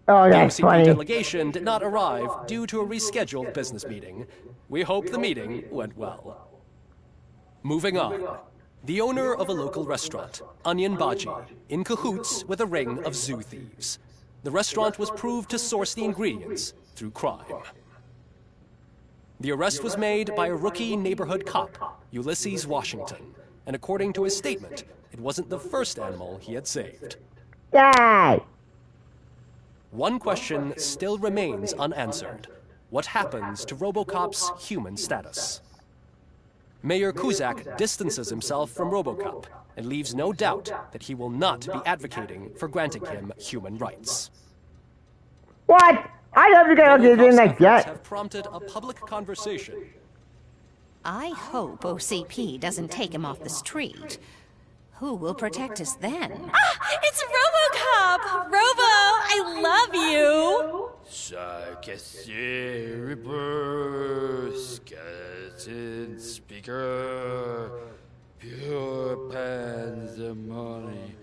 Speaker 11: Oh,
Speaker 5: the
Speaker 11: that's
Speaker 5: OCP
Speaker 11: funny.
Speaker 5: delegation did not arrive due to a rescheduled business meeting. We hope the meeting went well. Moving on. The owner of a local restaurant, Onion Baji, in cahoots with a ring of zoo thieves. The restaurant was proved to source the ingredients through crime. The arrest was made by a rookie neighborhood cop, Ulysses Washington, and according to his statement, it wasn't the first animal he had saved.
Speaker 11: Yay!
Speaker 5: One question still remains unanswered. What happens to Robocop's human status? Mayor Kuzak distances himself from Robocop and leaves no doubt that he will not be advocating for granting him human rights.
Speaker 11: What? I love you guys doing like
Speaker 5: efforts
Speaker 11: that.
Speaker 5: have prompted a public conversation.
Speaker 2: I hope OCP doesn't take him off the street. Who will protect us then?
Speaker 3: Ah, it's Robocop! Robo, I love you!
Speaker 8: Sarcastic Reaper, skeleton speaker, pure pandemonium.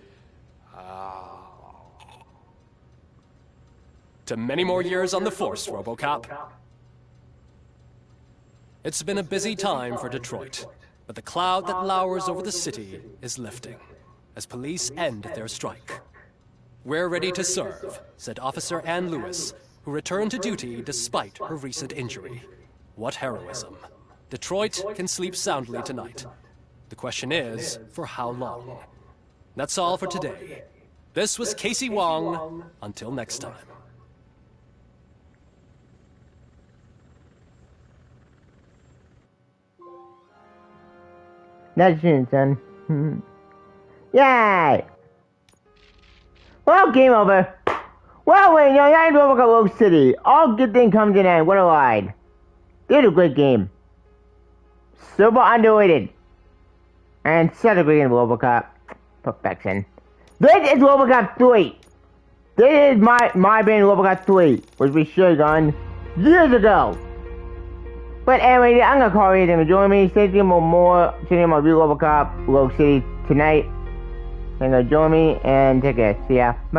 Speaker 5: To many more years on the force, Robocop. It's been a busy time for Detroit, but the cloud that lowers over the city is lifting as police end their strike. We're ready to serve, said Officer Ann Lewis, who returned to duty despite her recent injury. What heroism. Detroit can sleep soundly tonight. The question is, for how long? That's all for today. This was Casey Wong. Until next time.
Speaker 11: That's soon, son. Yay! Well, game over. Well, wait, no, I Robocop Oak City. All good thing comes to an end. What a ride. Did a great game. Super underrated. And such a great game, Robocop. Perfection. This is Robocop 3. This is my band Robocop 3, which we should have done years ago. But anyway, I'm gonna call you. Thanks for joining me. Stay tuned for more. Tuning in my review of Robocop, Rogue City tonight. Thanks for joining me, and take care. See ya. Bye.